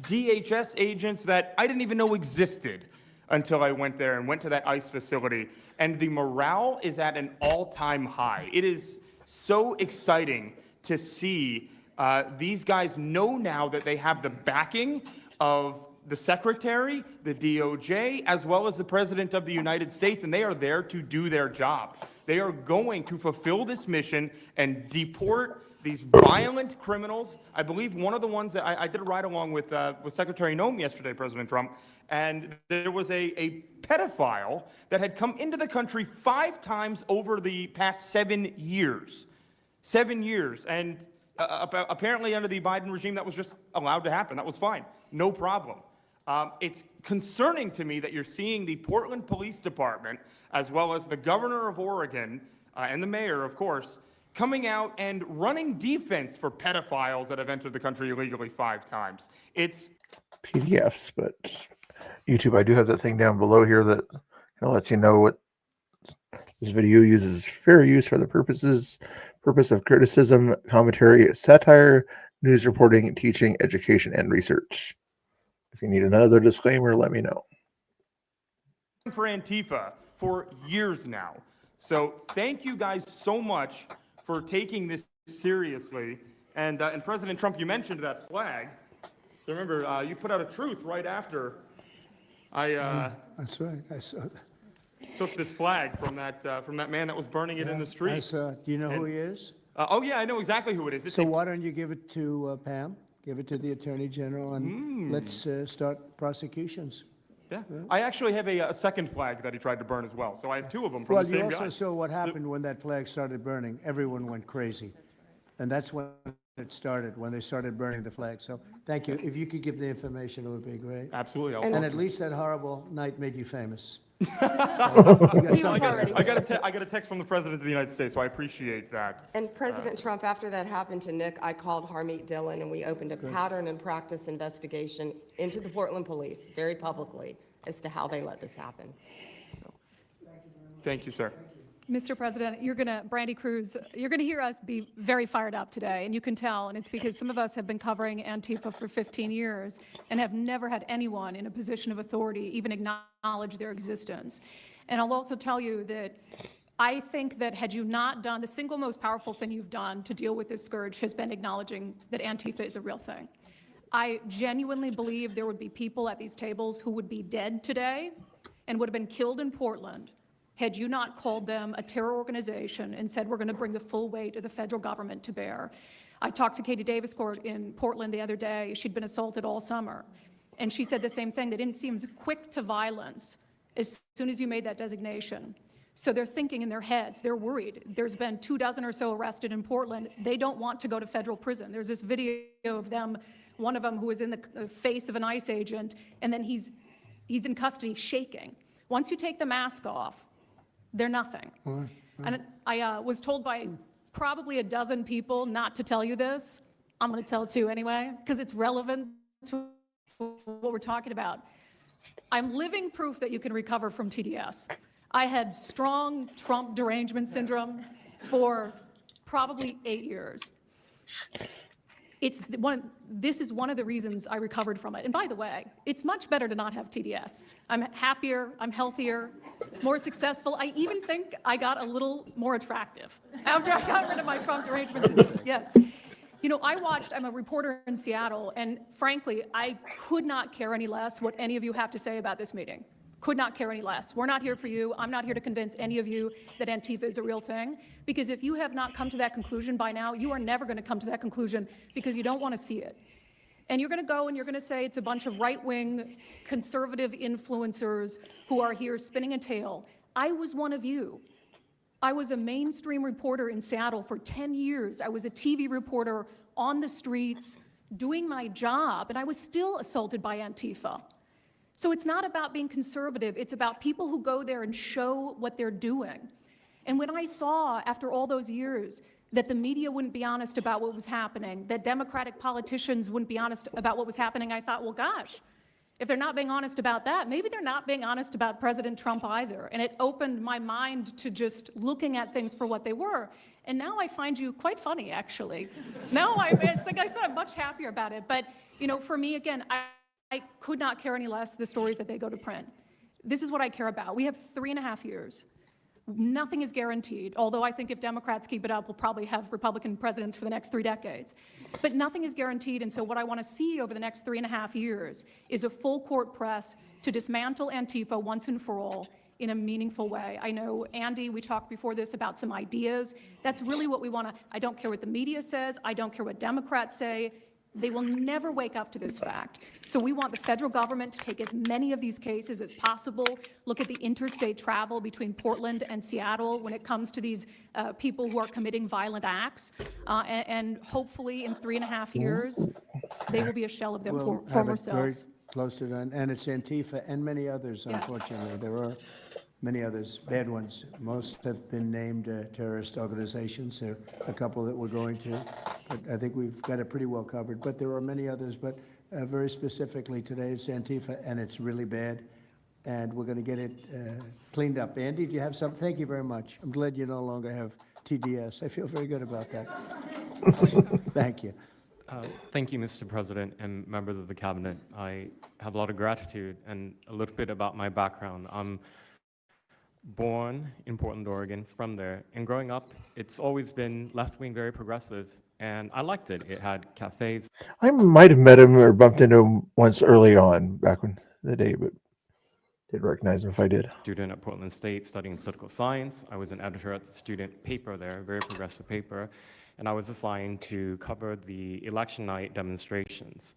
DHS agents that I didn't even know existed until I went there and went to that ICE facility. And the morale is at an all-time high. It is so exciting to see these guys know now that they have the backing of the Secretary, the DOJ, as well as the President of the United States, and they are there to do their job. They are going to fulfill this mission and deport these violent criminals. I believe one of the ones that I did a ride along with Secretary Noem yesterday, President Trump, and there was a pedophile that had come into the country 5 times over the past 7 years. 7 years. And apparently under the Biden regime, that was just allowed to happen. That was fine. No problem. It's concerning to me that you're seeing the Portland Police Department, as well as the governor of Oregon and the mayor, of course, coming out and running defense for pedophiles that have entered the country illegally 5 times. It's PDFs, but YouTube, I do have that thing down below here that kind of lets you know what this video uses. Fair use for the purpose of criticism, commentary, satire, news reporting, teaching, education, and research. If you need another disclaimer, let me know. For Antifa for years now. So thank you guys so much for taking this seriously. And President Trump, you mentioned that flag. So remember, you put out a truth right after I That's right. I saw that. took this flag from that man that was burning it in the street. I saw it. Do you know who he is? Oh yeah, I know exactly who it is. So why don't you give it to Pam? Give it to the Attorney General, and let's start prosecutions. Yeah. I actually have a second flag that he tried to burn as well. So I have two of them from Well, the same you also guy. saw what happened when that flag started burning. Everyone went crazy. And that's when it started, when they started burning the flag. So thank you. If you could give the information, it would be great. Absolutely. And at least that horrible night made you famous. I got a text from the President of the United States, so I appreciate that. And President Trump, after that happened to Nick, I called Harmeet Dillon and we opened a pattern and practice investigation into the Portland police very publicly as to how they let this happen. Thank you, sir. Mr. President, Brandy Cruz, you're going to hear us be very fired up today, and you can tell, and it's because some of us have been covering Antifa for 15 years and have never had anyone in a position of authority even acknowledge their existence. And I'll also tell you that I think that had you not done, the single most powerful thing you've done to deal with this scourge has been acknowledging that Antifa is a real thing. I genuinely believe there would be people at these tables who would be dead today and would have been killed in Portland had you not called them a terror organization and said we're going to bring the full weight of the federal government to bear. I talked to Katie Daviscourt in Portland the other day. She'd been assaulted all summer. And she said the same thing, that it seems quick to violence as soon as you made that designation. So they're thinking in their heads, they're worried. There's been 24 or so arrested in Portland. They don't want to go to federal prison. There's this video of them, one of them who was in the face of an ICE agent, and then he's in custody shaking. Once you take the mask off, they're nothing. And I was told by probably a dozen people not to tell you this. I'm going to tell it to you anyway, because it's relevant to what we're talking about. I'm living proof that you can recover from TDS. I had strong Trump derangement syndrome for probably 8 years. This is one of the reasons I recovered from it. And by the way, it's much better to not have TDS. I'm happier, I'm healthier, more successful. I even think I got a little more attractive after I got rid of my Trump derangement syndrome. Yes. You know, I'm a reporter in Seattle, and frankly, I could not care any less what any of you have to say about this meeting. Could not care any less. We're not here for you. I'm not here to convince any of you that Antifa is a real thing, because if you have not come to that conclusion by now, you are never going to come to that conclusion because you don't want to see it. And you're going to go and you're going to say it's a bunch of right-wing conservative influencers who are here spinning a tale. I was one of you. I was a mainstream reporter in Seattle for 10 years. I was a TV reporter on the streets doing my job, and I was still assaulted by Antifa. So it's not about being conservative. It's about people who go there and show what they're doing. And when I saw, after all those years, that the media wouldn't be honest about what was happening, that Democratic politicians wouldn't be honest about what was happening, I thought, well, gosh, if they're not being honest about that, maybe they're not being honest about President Trump either. And it opened my mind to just looking at things for what they were. And now I find you quite funny, actually. Now it's like I said, I'm much happier about it. But, you know, for me, again, I could not care any less the stories that they go to print. This is what I care about. We have 3.5 years. Nothing is guaranteed, although I think if Democrats keep it up, we'll probably have Republican presidents for the next 3 decades. But nothing is guaranteed, and so what I want to see over the next 3.5 years is a full court press to dismantle Antifa once and for all in a meaningful way. I know, Andy, we talked before this about some ideas. That's really what we want to, I don't care what the media says, I don't care what Democrats say. They will never wake up to this fact. So we want the federal government to take as many of these cases as possible, look at the interstate travel between Portland and Seattle when it comes to these people who are committing violent acts, and hopefully in 3.5 years, they will be a shell of their former selves. Very close to that, and it's Antifa and many others, unfortunately. There are many others, bad ones. Most have been named terrorist organizations. There are a couple that we're going to, but I think we've got it pretty well covered. But there are many others, but very specifically today it's Antifa, and it's really bad, and we're going to get it cleaned up. Andy, do you have something? Thank you very much. I'm glad you no longer have TDS. I feel very good about that. Thank you. Thank you, Mr. President and members of the cabinet. I have a lot of gratitude and a little bit about my background. I'm born in Portland, Oregon, from there. And growing up, it's always been left-wing, very progressive, and I liked it. It had cafes. I might have met him or bumped into him once early on, back when the day, but didn't recognize him if I did. Student at Portland State studying political science. I was an editor at the student paper there, a very progressive paper, and I was assigned to cover the election night demonstrations.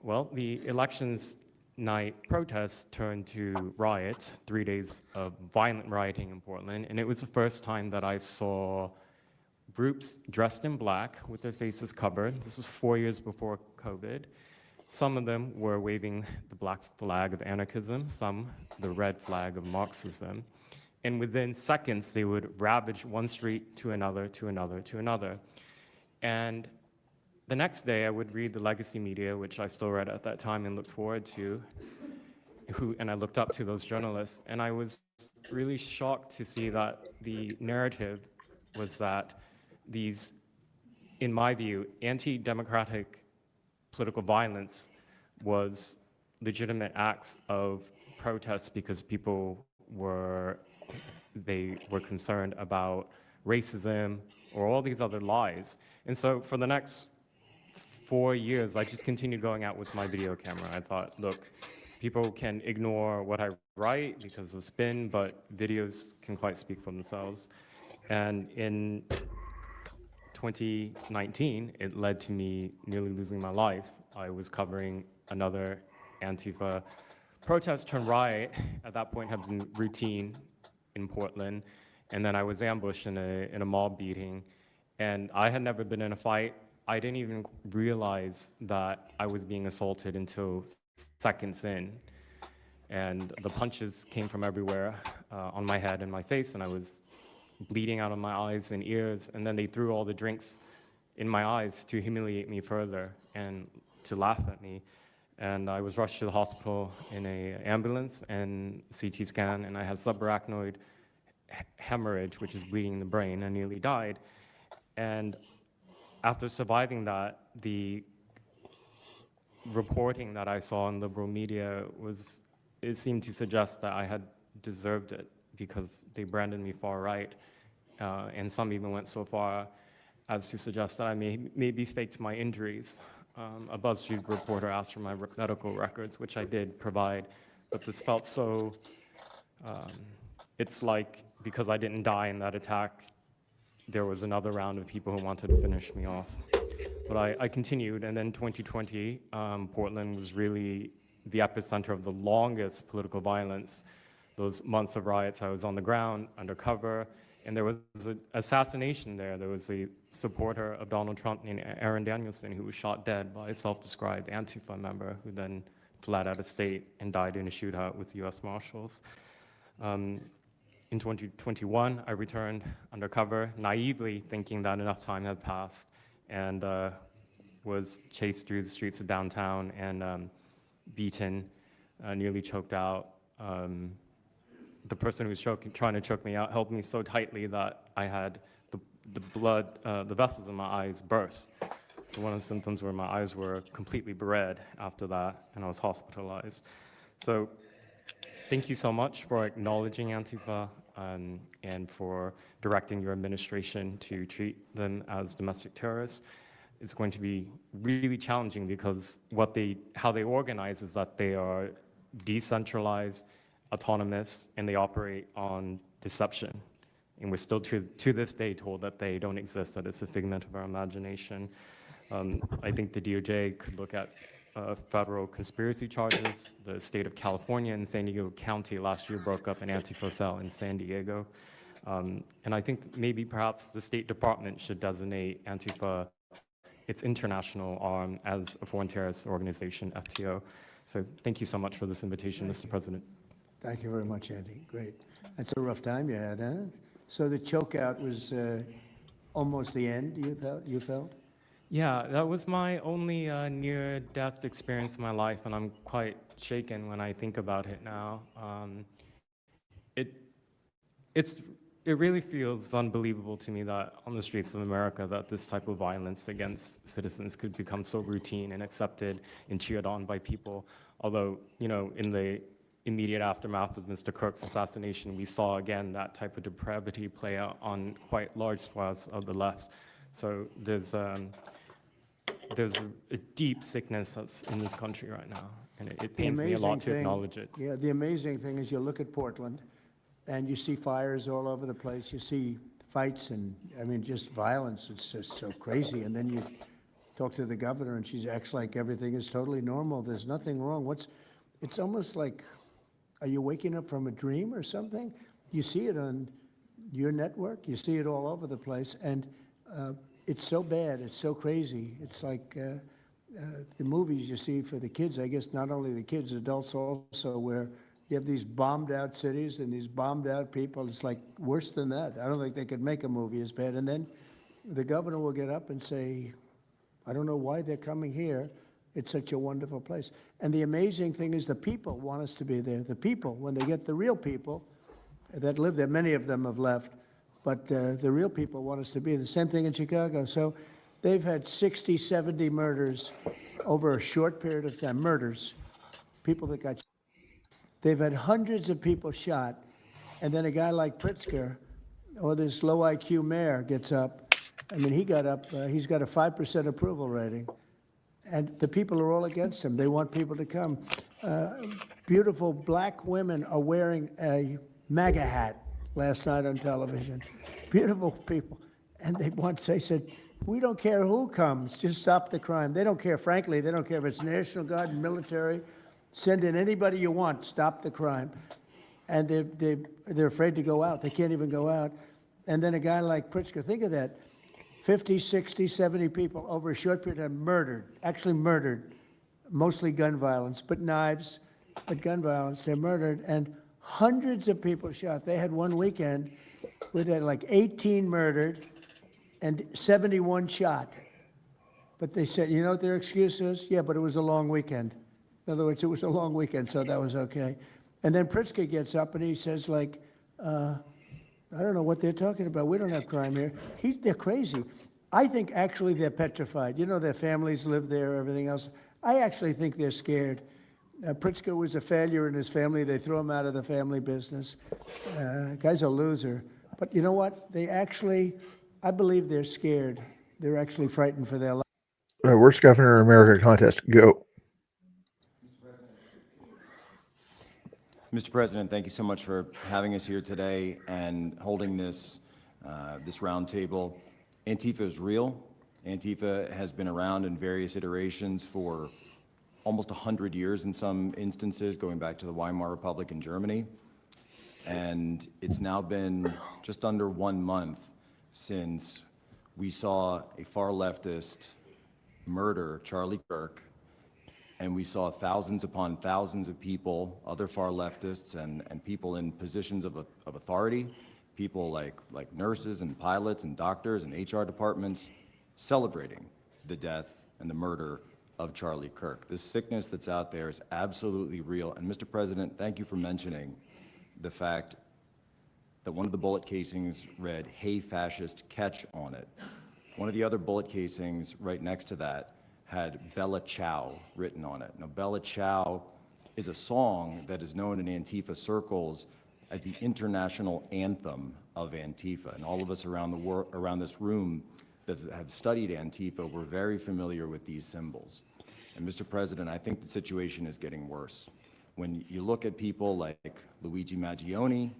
Well, the elections night protests turned to riots, 3 days of violent rioting in Portland, and it was the first time that I saw groups dressed in black with their faces covered. This was 4 years before COVID. Some of them were waving the black flag of anarchism, some the red flag of Marxism. And within seconds, they would ravage one street to another, to another, to another. And the next day, I would read the legacy media, which I still read at that time and looked forward to, and I looked up to those journalists. And I was really shocked to see that the narrative was that these, in my view, anti-democratic political violence was legitimate acts of protest because people were concerned about racism or all these other lies. And so for the next 4 years, I just continued going out with my video camera. I thought, look, people can ignore what I write because of spin, but videos can quite speak for themselves. And in 2019, it led to me nearly losing my life. I was covering another Antifa protest turned riot. At that point, had been routine in Portland, and then I was ambushed in a mob beating. And I had never been in a fight. I didn't even realize that I was being assaulted until seconds in. And the punches came from everywhere on my head and my face, and I was bleeding out of my eyes and ears. And then they threw all the drinks in my eyes to humiliate me further and to laugh at me. And I was rushed to the hospital in an ambulance and CT scan, and I had subarachnoid hemorrhage, which is bleeding in the brain. I nearly died. And after surviving that, the reporting that I saw in liberal media it seemed to suggest that I had deserved it because they branded me far right. And some even went so far as to suggest that I maybe faked my injuries. A BuzzFeed reporter asked for my medical records, which I did provide, but this felt so, it's like because I didn't die in that attack, there was another round of people who wanted to finish me off. But I continued, and then 2020, Portland was really the epicenter of the longest political violence. Those months of riots, I was on the ground, undercover, and there was an assassination there. There was a supporter of Donald Trump named Aaron Danielson who was shot dead by a self-described Antifa member who then fled out of state and died in a shootout with US Marshals. In 2021, I returned undercover, naively thinking that enough time had passed, and was chased through the streets of downtown and beaten, nearly choked out. The person who was trying to choke me out held me so tightly that I had the blood, the vessels in my eyes burst. So one of the symptoms were my eyes were completely red after that, and I was hospitalized. So thank you so much for acknowledging Antifa and for directing your administration to treat them as domestic terrorists. It's going to be really challenging because how they organize is that they are decentralized, autonomous, and they operate on deception. And we're still to this day told that they don't exist, that it's a figment of our imagination. I think the DOJ could look at federal conspiracy charges. The state of California and San Diego County last year broke up an Antifa cell in San Diego. And I think maybe perhaps the State Department should designate Antifa its international arm as a foreign terrorist organization, FTO. So thank you so much for this invitation, Mr. President. Thank you very much, Andy. Great. That's a rough time you had, huh? So the chokeout was almost the end, you felt? Yeah, that was my only near-death experience in my life, and I'm quite shaken when I think about it now. It's it really feels unbelievable to me that on the streets of America that this type of violence against citizens could become so routine and accepted and cheered on by people. Although, you know, in the immediate aftermath of Mr. Kirk's assassination, we saw again that type of depravity play out on quite large swaths of the left. So there's a deep sickness that's in this country right now, and it pains me a lot to acknowledge it. Yeah, the amazing thing is you look at Portland, and you see fires all over the place. You see fights and, I mean, just violence. It's just so crazy. And then you talk to the governor, and she acts like everything is totally normal. There's nothing wrong. It's almost like, are you waking up from a dream or something? You see it on your network. You see it all over the place. And it's so bad. It's so crazy. It's like the movies you see for the kids, I guess not only the kids, adults also, where you have these bombed out cities and these bombed out people. It's like worse than that. I don't think they could make a movie as bad. And then the governor will get up and say, I don't know why they're coming here. It's such a wonderful place. And the amazing thing is the people want us to be there. The people, when they get the real people that live there, many of them have left, but the real people want us to be. The same thing in Chicago. So they've had 60, 70 murders over a short period of time. Murders, people that got. They've had hundreds of people shot, and then a guy like Pritzker, or this low IQ mayor, gets up. I mean, he got up. He's got a 5% approval rating, and the people are all against him. They want people to come. Beautiful black women are wearing a MAGA hat last night on television. Beautiful people, and they said, we don't care who comes, just stop the crime. They don't care, frankly, they don't care if it's National Guard, military. Send in anybody you want, stop the crime. And they're afraid to go out. They can't even go out. And then a guy like Pritzker, think of that, 50, 60, 70 people over a short period of time murdered, actually murdered, mostly gun violence, but knives, but gun violence, they're murdered, and hundreds of people shot. They had one weekend where they had like 18 murdered and 71 shot. But they said, you know what their excuse is? Yeah, but it was a long weekend. In other words, it was a long weekend, so that was okay. And then Pritzker gets up and he says, like, I don't know what they're talking about. We don't have crime here. They're crazy. I think actually they're petrified. You know, their families live there, everything else. I actually think they're scared. Pritzker was a failure in his family. They threw him out of the family business. Guy's a loser. But you know what? I believe they're scared. They're actually frightened for their life. Worst governor in America contest, go. Mr. President, thank you so much for having us here today and holding this roundtable. Antifa is real. Antifa has been around in various iterations for almost 100 years in some instances, going back to the Weimar Republic in Germany. And it's now been just under 1 month since we saw a far leftist murder Charlie Kirk, and we saw thousands upon thousands of people, other far leftists and people in positions of authority, people like nurses and pilots and doctors and HR departments, celebrating the death and the murder of Charlie Kirk. This sickness that's out there is absolutely real. And Mr. President, thank you for mentioning the fact that one of the bullet casings read, "Hey fascist, catch" on it. One of the other bullet casings right next to that had Bella Ciao written on it. Now, Bella Ciao is a song that is known in Antifa circles as the international anthem of Antifa. And all of us around this room that have studied Antifa, we're very familiar with these symbols. And Mr. President, I think the situation is getting worse. When you look at people like Luigi Maggioni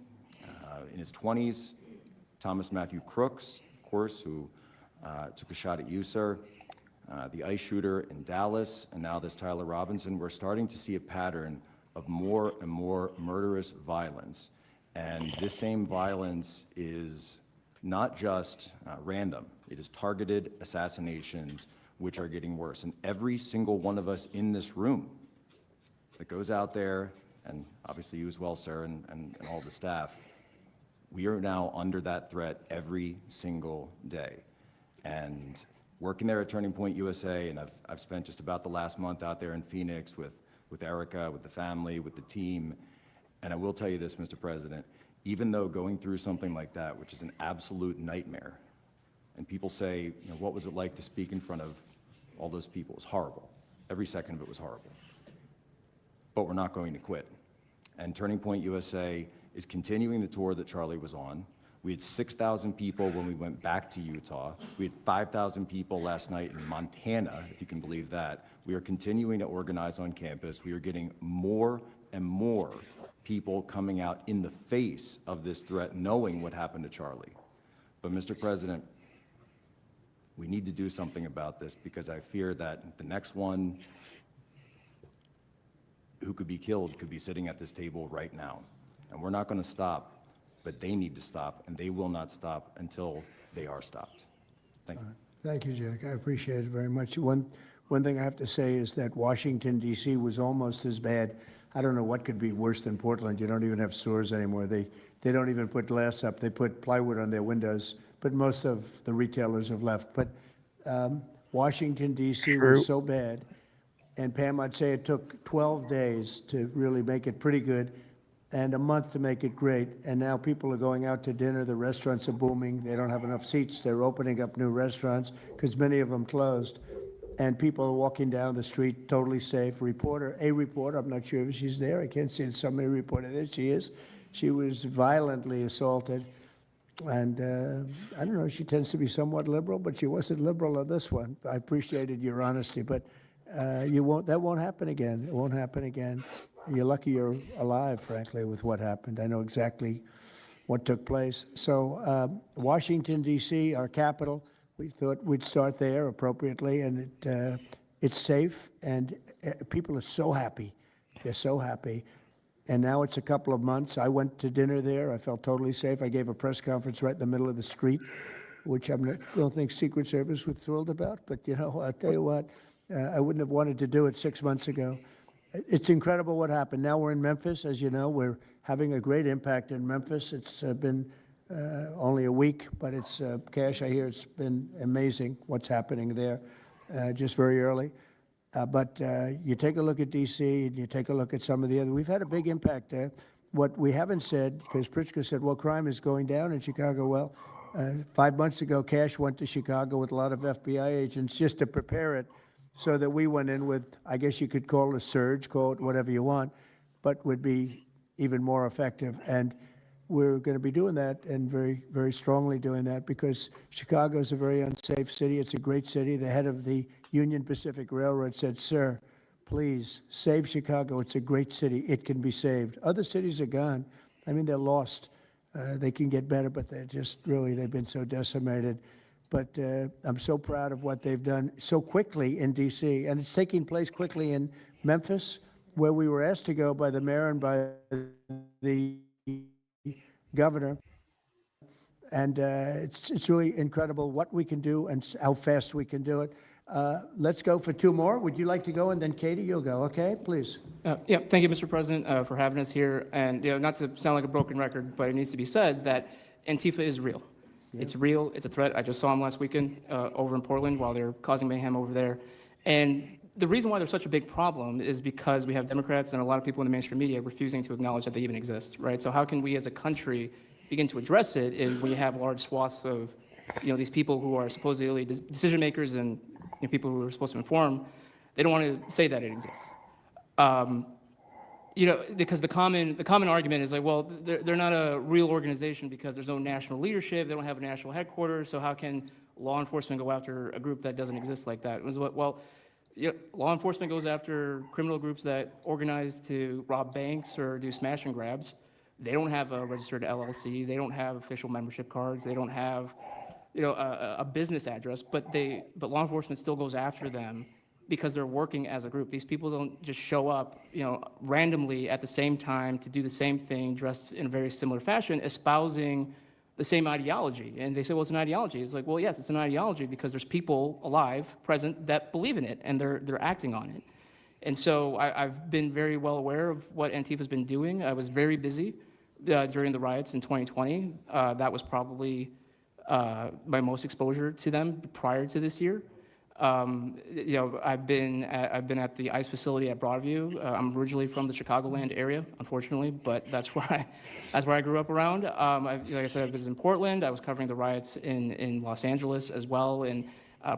in his 20s, Thomas Matthew Crooks, of course, who took a shot at you, sir, the ICE shooter in Dallas, and now this Tyler Robinson, we're starting to see a pattern of more and more murderous violence. And this same violence is not just random. It is targeted assassinations, which are getting worse. And every single one of us in this room that goes out there, and obviously you as well, sir, and all the staff, we are now under that threat every single day. And working there at Turning Point USA, and I've spent just about the last month out there in Phoenix with Erica, with the family, with the team. And I will tell you this, Mr. President, even though going through something like that, which is an absolute nightmare, and people say, you know, what was it like to speak in front of all those people? It was horrible. Every second of it was horrible. But we're not going to quit. And Turning Point USA is continuing the tour that Charlie was on. We had 6,000 people when we went back to Utah. We had 5,000 people last night in Montana, if you can believe that. We are continuing to organize on campus. We are getting more and more people coming out in the face of this threat, knowing what happened to Charlie. But Mr. President, we need to do something about this, because I fear that the next one who could be killed could be sitting at this table right now. And we're not going to stop, but they need to stop, and they will not stop until they are stopped. Thank you. Thank you, Jack. I appreciate it very much. One thing I have to say is that Washington, D.C. was almost as bad. I don't know what could be worse than Portland. You don't even have stores anymore. They don't even put glass up. They put plywood on their windows, but most of the retailers have left. But Washington, D.C. was so bad. And Pam, I'd say it took 12 days to really make it pretty good and a month to make it great. And now people are going out to dinner. The restaurants are booming. They don't have enough seats. They're opening up new restaurants because many of them closed. And people are walking down the street totally safe. A reporter, I'm not sure if she's there. I can't see somebody reported there. She is. She was violently assaulted. And I don't know, she tends to be somewhat liberal, but she wasn't liberal on this one. I appreciated your honesty, but that won't happen again. It won't happen again. You're lucky you're alive, frankly, with what happened. I know exactly what took place. So Washington, D.C., our capital, we thought we'd start there appropriately, and it's safe, and people are so happy. They're so happy. And now it's a couple of months. I went to dinner there. I felt totally safe. I gave a press conference right in the middle of the street, which I don't think Secret Service was thrilled about. But, you know, I'll tell you what, I wouldn't have wanted to do it 6 months ago. It's incredible what happened. Now we're in Memphis. As you know, we're having a great impact in Memphis. It's been only a week, but it's, Cash, I hear it's been amazing what's happening there just very early. But you take a look at D.C. and you take a look at some of the other. We've had a big impact there. What we haven't said, because Pritzker said, well, crime is going down in Chicago. Well, 5 months ago, Cash went to Chicago with a lot of FBI agents just to prepare it so that we went in with, I guess you could call it a surge, call it whatever you want, but would be even more effective. And we're going to be doing that, and very, very strongly doing that, because Chicago is a very unsafe city. It's a great city. The head of the Union Pacific Railroad said, sir, please save Chicago. It's a great city. It can be saved. Other cities are gone. I mean, they're lost. They can get better, but they're just really, they've been so decimated. But I'm so proud of what they've done so quickly in D.C., and it's taking place quickly in Memphis, where we were asked to go by the mayor and by the governor. And it's really incredible what we can do and how fast we can do it. Let's go for two more. Would you like to go? And then Katie, you'll go. Okay, please. Yeah, thank you, Mr. President, for having us here. And not to sound like a broken record, but it needs to be said that Antifa is real. Yeah. It's real. It's a threat. I just saw them last weekend over in Portland while they're causing mayhem over there. And the reason why they're such a big problem is because we have Democrats and a lot of people in the mainstream media refusing to acknowledge that they even exist, right? So how can we as a country begin to address it if we have large swaths of, these people who are supposedly decision makers and people who are supposed to inform, they don't want to say that it exists. Because the common argument is like, well, they're not a real organization because there's no national leadership, they don't have a national headquarters, so how can law enforcement go after a group that doesn't exist like that? Well, law enforcement goes after criminal groups that organize to rob banks or do smash and grabs. They don't have a registered LLC, they don't have official membership cards, they don't have a business address, but law enforcement still goes after them because they're working as a group. These people don't just show up, randomly at the same time to do the same thing, dressed in a very similar fashion, espousing the same ideology. And they say, well, it's an ideology. It's like, well, yes, it's an ideology because there's people alive, present, that believe in it, and they're acting on it. And so I've been very well aware of what Antifa's been doing. I was very busy during the riots in 2020. That was probably my most exposure to them prior to this year. I've been at the ICE facility at Broadview. I'm originally from the Chicagoland area, unfortunately, but that's where I grew up around. Like I said, I was in Portland. I was covering the riots in Los Angeles as well, and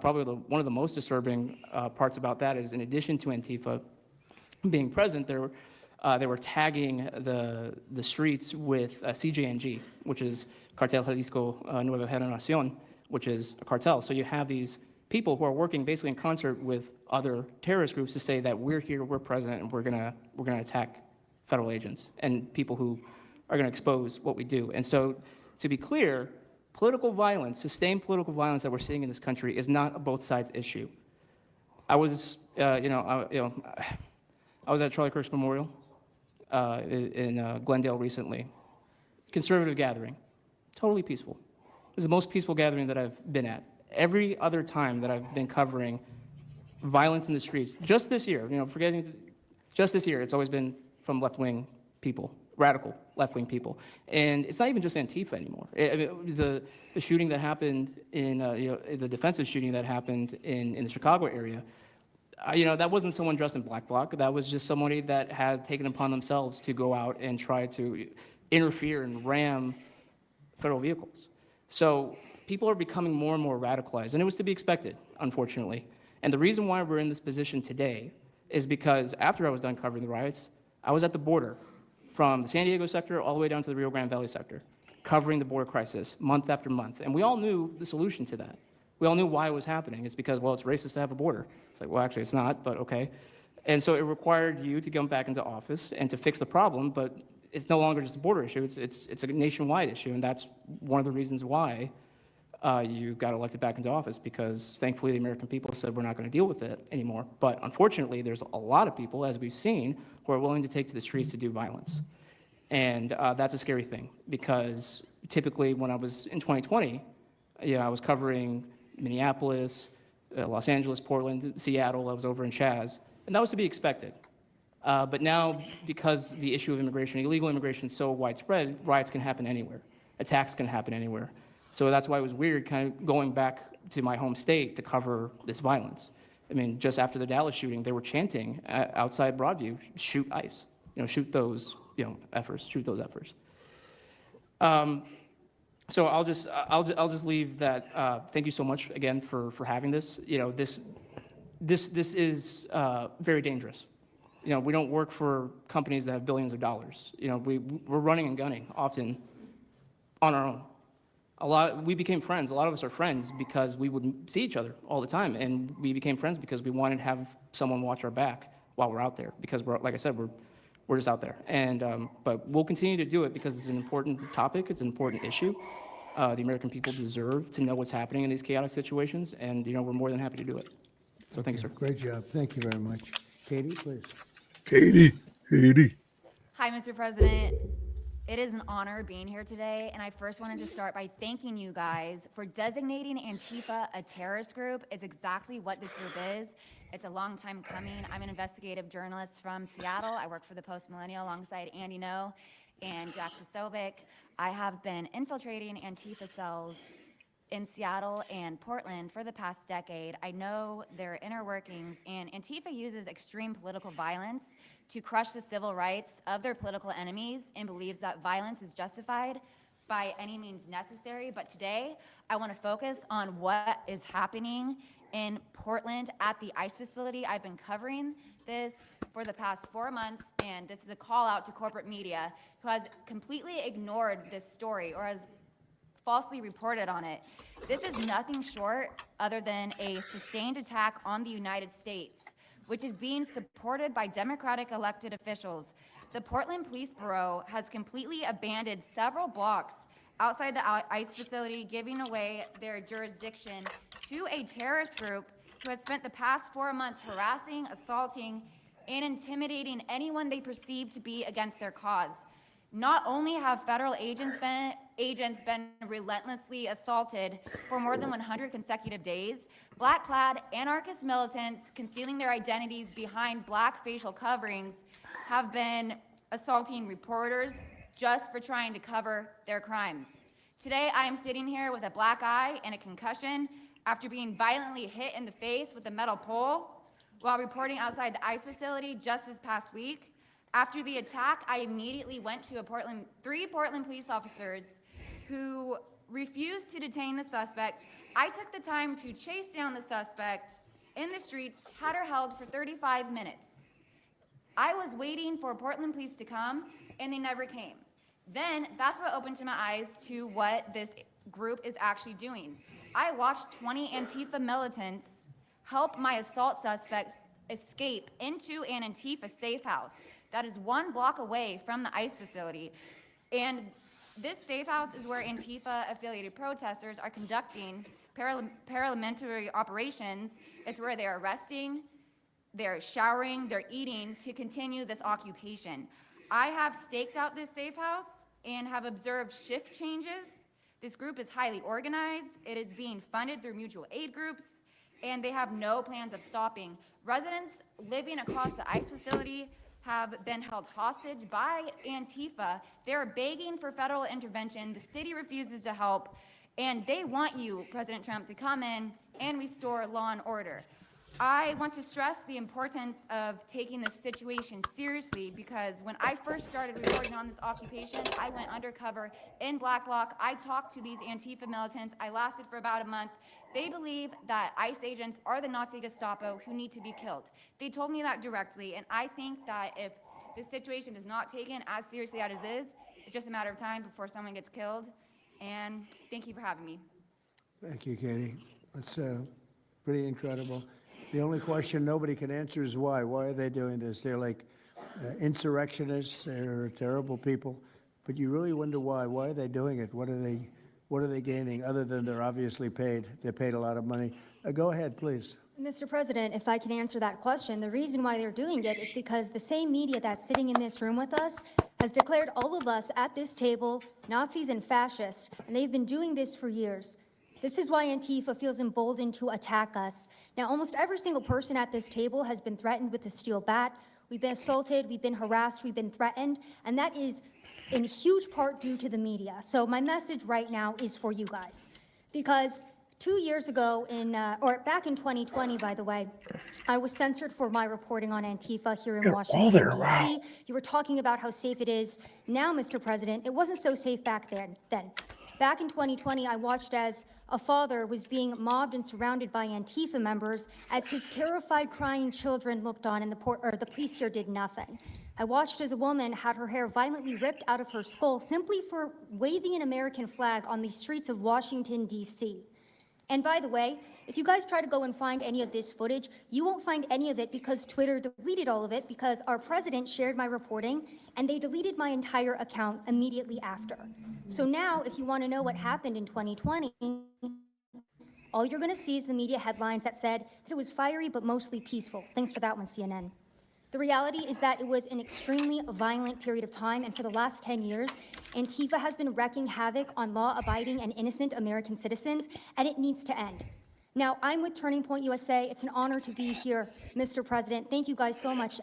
probably one of the most disturbing parts about that is, in addition to Antifa being present, they were tagging the streets with CJNG, which is Cartel Jalisco Nueva Generación, which is a cartel. So you have these people who are working basically in concert with other terrorist groups to say that we're here, we're present, and we're gonna attack federal agents and people who are gonna expose what we do. And so, to be clear, political violence, sustained political violence that we're seeing in this country is not a both sides issue. I was, I was at Charlie Kirk's memorial in Glendale recently. Conservative gathering, totally peaceful. It was the most peaceful gathering that I've been at. Every other time that I've been covering violence in the streets, just this year, just this year, it's always been from left-wing people, radical left-wing people. And it's not even just Antifa anymore. The shooting that happened the defensive shooting that happened in the Chicago area, that wasn't someone dressed in black bloc. That was just somebody that had taken upon themselves to go out and try to interfere and ram federal vehicles. So people are becoming more and more radicalized, and it was to be expected, unfortunately. And the reason why we're in this position today is because after I was done covering the riots, I was at the border from the San Diego sector all the way down to the Rio Grande Valley sector, covering the border crisis month after month. And we all knew the solution to that. We all knew why it was happening. It's because, well, it's racist to have a border. It's like, well, actually, it's not, but okay. And so it required you to come back into office and to fix the problem, but it's no longer just a border issue. It's a nationwide issue, and that's one of the reasons why you got elected back into office, because thankfully the American people said we're not going to deal with it anymore. But unfortunately, there's a lot of people, as we've seen, who are willing to take to the streets to do violence. And that's a scary thing, because typically when I was in 2020, I was covering Minneapolis, Los Angeles, Portland, Seattle. I was over in Chaz, and that was to be expected. But now, because the issue of immigration, illegal immigration, is so widespread, riots can happen anywhere. Attacks can happen anywhere. So that's why it was weird kind of going back to my home state to cover this violence. I mean, just after the Dallas shooting, they were chanting outside Broadview, shoot ICE, shoot those, efforts, shoot those efforts. So I'll just leave that. Thank you so much again for having this. This is very dangerous. We don't work for companies that have billions of dollars. We're running and gunning often on our own. We became friends. A lot of us are friends because we would see each other all the time, and we became friends because we wanted to have someone watch our back while we're out there. Because like I said, we're just out there. And but we'll continue to do it because it's an important topic. It's an important issue. The American people deserve to know what's happening in these chaotic situations, and we're more than happy to do it. So thank you, sir. Great job. Thank you very much. Katie, please. Katie. Hi, Mr. President. It is an honor being here today, and I first wanted to start by thanking you guys for designating Antifa a terrorist group. It's exactly what this group is. It's a long time coming. I'm an investigative journalist from Seattle. I work for the Post Millennial alongside Andy No and Jack Posobiec. I have been infiltrating Antifa cells in Seattle and Portland for the past decade. I know their inner workings, and Antifa uses extreme political violence to crush the civil rights of their political enemies and believes that violence is justified by any means necessary. But today, I want to focus on what is happening in Portland at the ICE facility. I've been covering this for the past 4 months, and this is a call out to corporate media who has completely ignored this story or has falsely reported on it. This is nothing short other than a sustained attack on the United States, which is being supported by Democratic elected officials. The Portland Police Bureau has completely abandoned several blocks outside the ICE facility, giving away their jurisdiction to a terrorist group who has spent the past 4 months harassing, assaulting, and intimidating anyone they perceive to be against their cause. Not only have federal agents been relentlessly assaulted for more than 100 consecutive days, black-clad anarchist militants concealing their identities behind black facial coverings have been assaulting reporters just for trying to cover their crimes. Today, I am sitting here with a black eye and a concussion after being violently hit in the face with a metal pole while reporting outside the ICE facility just this past week. After the attack, I immediately went to three Portland police officers who refused to detain the suspect. I took the time to chase down the suspect in the streets, had her held for 35 minutes. I was waiting for Portland police to come, and they never came. Then that's what opened my eyes to what this group is actually doing. I watched 20 Antifa militants help my assault suspect escape into an Antifa safe house that is 1 block away from the ICE facility. And this safe house is where Antifa-affiliated protesters are conducting paramilitary operations. It's where they're arresting, they're showering, they're eating to continue this occupation. I have staked out this safe house and have observed shift changes. This group is highly organized. It is being funded through mutual aid groups, and they have no plans of stopping. Residents living across the ICE facility have been held hostage by Antifa. They're begging for federal intervention. The city refuses to help, and they want you, President Trump, to come in and restore law and order. I want to stress the importance of taking this situation seriously, because when I first started reporting on this occupation, I went undercover in Black Bloc. I talked to these Antifa militants. I lasted for about a month. They believe that ICE agents are the Nazi Gestapo who need to be killed. They told me that directly, and I think that if this situation is not taken as seriously as it is, it's just a matter of time before someone gets killed. And thank you for having me. Thank you, Katie. That's pretty incredible. The only question nobody can answer is why. Why are they doing this? They're like insurrectionists. They're terrible people. But you really wonder why. Why are they doing it? What are they gaining other than they're obviously paid? They're paid a lot of money. Go ahead, please. Mr. President, if I can answer that question, the reason why they're doing it is because the same media that's sitting in this room with us has declared all of us at this table Nazis and fascists, and they've been doing this for years. This is why Antifa feels emboldened to attack us. Now, almost every single person at this table has been threatened with a steel bat. We've been assaulted, we've been harassed, we've been threatened, and that is in huge part due to the media. So my message right now is for you guys, because 2 years ago, back in 2020, by the way, I was censored for my reporting on Antifa here in Washington, D.C. Wow. You were talking about how safe it is now, Mr. President. It wasn't so safe back then. Back in 2020, I watched as a father was being mobbed and surrounded by Antifa members as his terrified, crying children looked on and the police here did nothing. I watched as a woman had her hair violently ripped out of her skull simply for waving an American flag on the streets of Washington, D.C. And by the way, if you guys try to go and find any of this footage, you won't find any of it because Twitter deleted all of it because our president shared my reporting and they deleted my entire account immediately after. So now, if you want to know what happened in 2020, all you're going to see is the media headlines that said that it was fiery but mostly peaceful. Thanks for that one, CNN. The reality is that it was an extremely violent period of time, and for the last 10 years, Antifa has been wreaking havoc on law-abiding and innocent American citizens, and it needs to end. Now, I'm with Turning Point USA. It's an honor to be here, Mr. President. Thank you guys so much,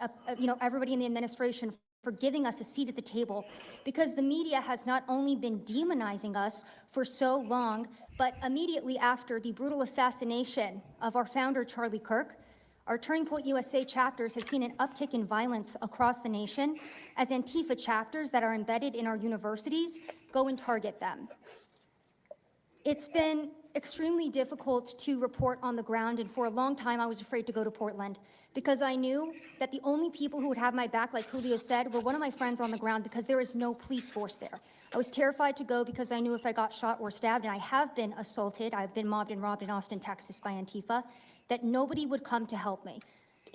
everybody in the administration, for giving us a seat at the table, because the media has not only been demonizing us for so long, but immediately after the brutal assassination of our founder, Charlie Kirk, our Turning Point USA chapters have seen an uptick in violence across the nation as Antifa chapters that are embedded in our universities go and target them. It's been extremely difficult to report on the ground, and for a long time I was afraid to go to Portland because I knew that the only people who would have my back, like Julio said, were one of my friends on the ground because there is no police force there. I was terrified to go because I knew if I got shot or stabbed, and I have been assaulted, I've been mobbed and robbed in Austin, Texas by Antifa, that nobody would come to help me.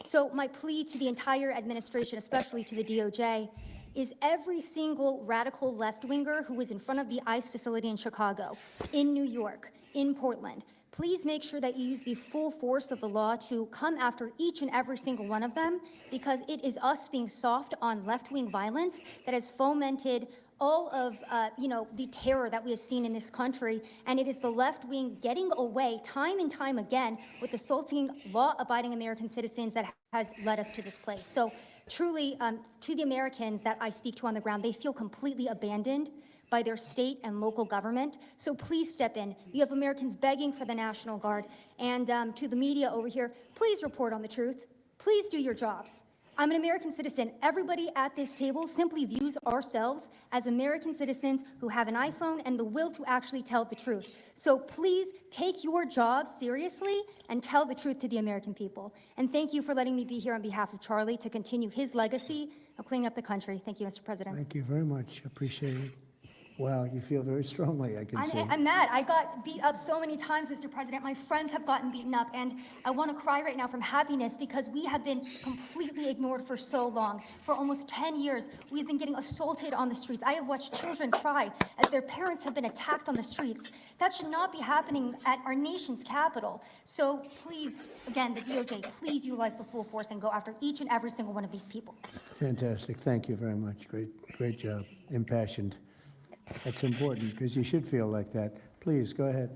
So my plea to the entire administration, especially to the DOJ, is every single radical left-winger who was in front of the ICE facility in Chicago, in New York, in Portland, please make sure that you use the full force of the law to come after each and every single one of them, because it is us being soft on left-wing violence that has fomented all of the terror that we have seen in this country, and it is the left wing getting away time and time again with assaulting law-abiding American citizens that has led us to this place. So truly, to the Americans that I speak to on the ground, they feel completely abandoned by their state and local government. So please step in. You have Americans begging for the National Guard. And to the media over here, please report on the truth. Please do your jobs. I'm an American citizen. Everybody at this table simply views ourselves as American citizens who have an iPhone and the will to actually tell the truth. So please take your job seriously and tell the truth to the American people. And thank you for letting me be here on behalf of Charlie to continue his legacy of cleaning up the country. Thank you, Mr. President. Thank you very much. Appreciate it. Wow, you feel very strongly, I can see. I'm mad. I got beat up so many times, Mr. President. My friends have gotten beaten up, and I want to cry right now from happiness because we have been completely ignored for so long. For almost 10 years, we've been getting assaulted on the streets. I have watched children cry as their parents have been attacked on the streets. That should not be happening at our nation's capital. So please, again, the DOJ, please utilize the full force and go after each and every single one of these people. Fantastic. Thank you very much. Great job. Impassioned. That's important because you should feel like that. Please, go ahead.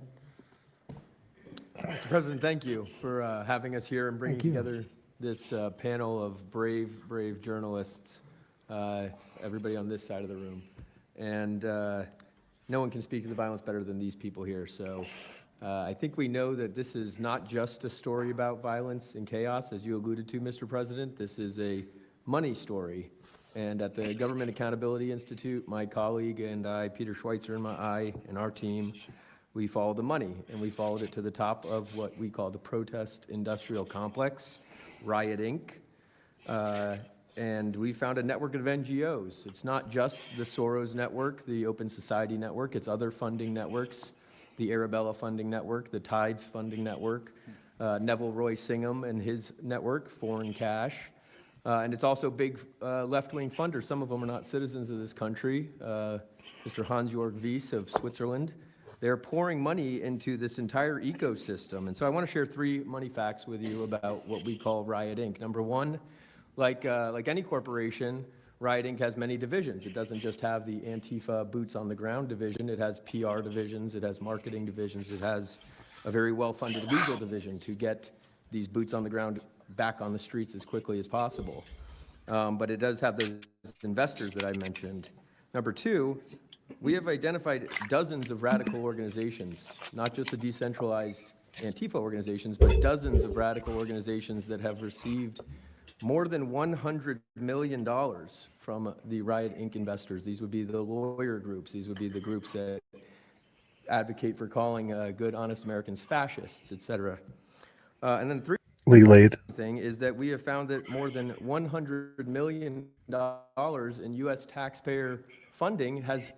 Mr. President, thank you for having us here and bringing together this panel of brave journalists, everybody on this side of the room. And no one can speak to the violence better than these people here. So I think we know that this is not just a story about violence and chaos, as you alluded to, Mr. President. This is a money story. And at the Government Accountability Institute, my colleague and I, Peter Schweitzer and our team, we followed the money, and we followed it to the top of what we call the protest industrial complex, Riot Inc. And we found a network of NGOs. It's not just the Soros network, the Open Society network, it's other funding networks, the Arabella funding network, the Tides funding network, Neville Roy Singham and his network, Foreign Cash. And it's also big left-wing funders. Some of them are not citizens of this country. Mr. Hans-Jörg Wyss of Switzerland. They're pouring money into this entire ecosystem. And so I want to share 3 money facts with you about what we call Riot Inc. Number one, like any corporation, Riot Inc. has many divisions. It doesn't just have the Antifa boots on the ground division. It has PR divisions. It has marketing divisions. It has a very well-funded legal division to get these boots on the ground back on the streets as quickly as possible. But it does have those investors that I mentioned. Number 2, we have identified dozens of radical organizations, not just the decentralized Antifa organizations, but dozens of radical organizations that have received more than $100 million from the Riot Inc. investors. These would be the lawyer groups. These would be the groups that advocate for calling good, honest Americans fascists, et cetera. And then 3 thing is that we have found that more than $100 million in U.S. taxpayer funding has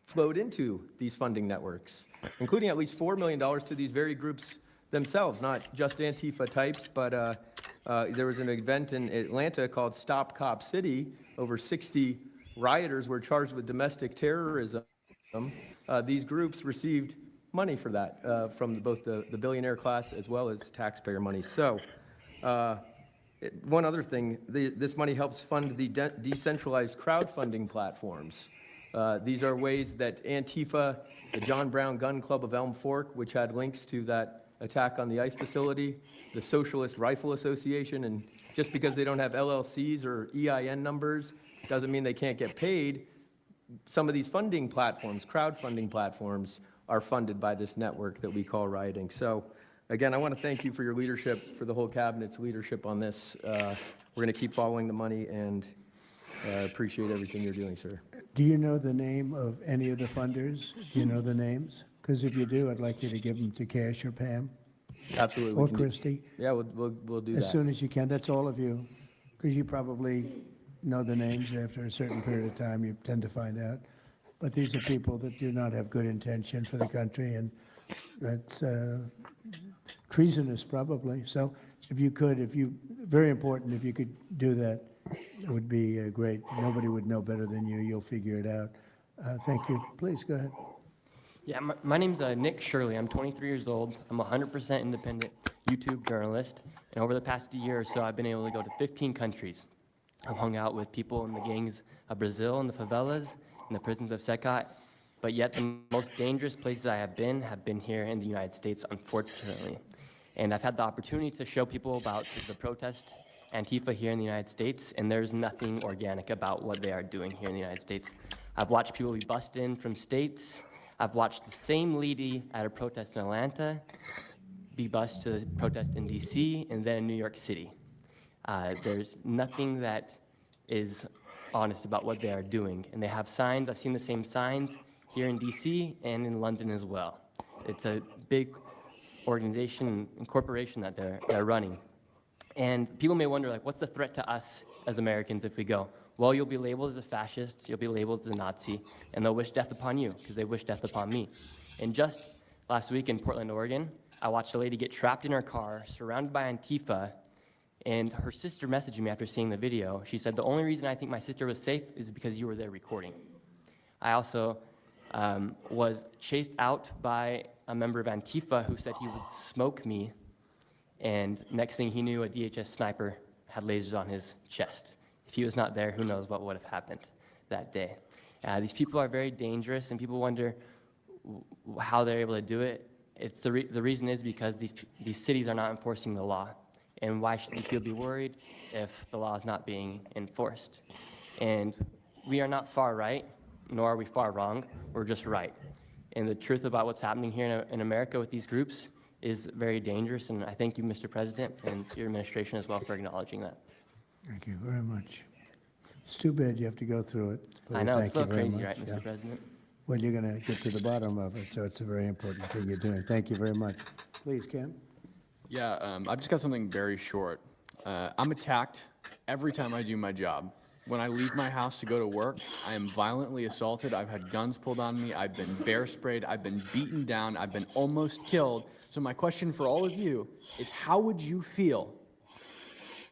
flowed into these funding networks, including at least $4 million to these very groups themselves, not just Antifa types, but there was an event in Atlanta called Stop Cop City. Over 60 rioters were charged with domestic terrorism. These groups received money for that from both the billionaire class as well as taxpayer money. So one other thing, this money helps fund the decentralized crowdfunding platforms. These are ways that Antifa, the John Brown Gun Club of Elm Fork, which had links to that attack on the ICE facility, the Socialist Rifle Association, and just because they don't have LLCs or EIN numbers doesn't mean they can't get paid. Some of these funding platforms, crowdfunding platforms, are funded by this network that we call Riot Inc. So again, I want to thank you for your leadership, for the whole cabinet's leadership on this. We're going to keep following the money and appreciate everything you're doing, sir. Do you know the name of any of the funders? Do you know the names? Because if you do, I'd like you to give them to Cash or Pam. Absolutely. Or Christy. Yeah, we'll do that. As soon as you can. That's all of you. Because you probably know the names after a certain period of time. You tend to find out. But these are people that do not have good intention for the country, and that's treasonous probably. So if you could, very important, if you could do that, it would be great. Nobody would know better than you. You'll figure it out. Thank you. Please go ahead. Yeah, my name's Nick Shirley. I'm 23 years old. I'm a 100% independent YouTube journalist. And over the past year or so, I've been able to go to 15 countries. I've hung out with people in the gangs of Brazil and the favelas, in the prisons of Secot, but yet the most dangerous places I have been here in the United States, unfortunately. And I've had the opportunity to show people about the protest Antifa here in the United States, and there's nothing organic about what they are doing here in the United States. I've watched people be bussed in from states. I've watched the same lady at a protest in Atlanta be bused to a protest in DC and then in New York City. There's nothing that is honest about what they are doing. And they have signs. I've seen the same signs here in DC and in London as well. It's a big organization and corporation that they're running. And people may wonder, like, what's the threat to us as Americans if we go? Well, you'll be labeled as a fascist, you'll be labeled as a Nazi, and they'll wish death upon you because they wish death upon me. And just last week in Portland, Oregon, I watched a lady get trapped in her car, surrounded by Antifa, and her sister messaged me after seeing the video. She said, the only reason I think my sister was safe is because you were there recording. I also was chased out by a member of Antifa who said he would smoke me, and next thing he knew, a DHS sniper had lasers on his chest. If he was not there, who knows what would have happened that day. These people are very dangerous, and people wonder how they're able to do it. It's the reason is because these cities are not enforcing the law. And why should these people be worried if the law is not being enforced? And we are not far right, nor are we far wrong. We're just right. And the truth about what's happening here in America with these groups is very dangerous. And I thank you, Mr. President, and your administration as well for acknowledging that. Thank you very much. It's too bad you have to go through it. but I know, thank it's a little you very crazy, much. right, Mr. President? Well, you're going to get to the bottom of it, so it's a very important thing you're doing. Thank you very much. Please, Cam. Yeah, I've just got something very short. I'm attacked every time I do my job. When I leave my house to go to work, I am violently assaulted. I've had guns pulled on me. I've been bear sprayed. I've been beaten down. I've been almost killed. So my question for all of you is, how would you feel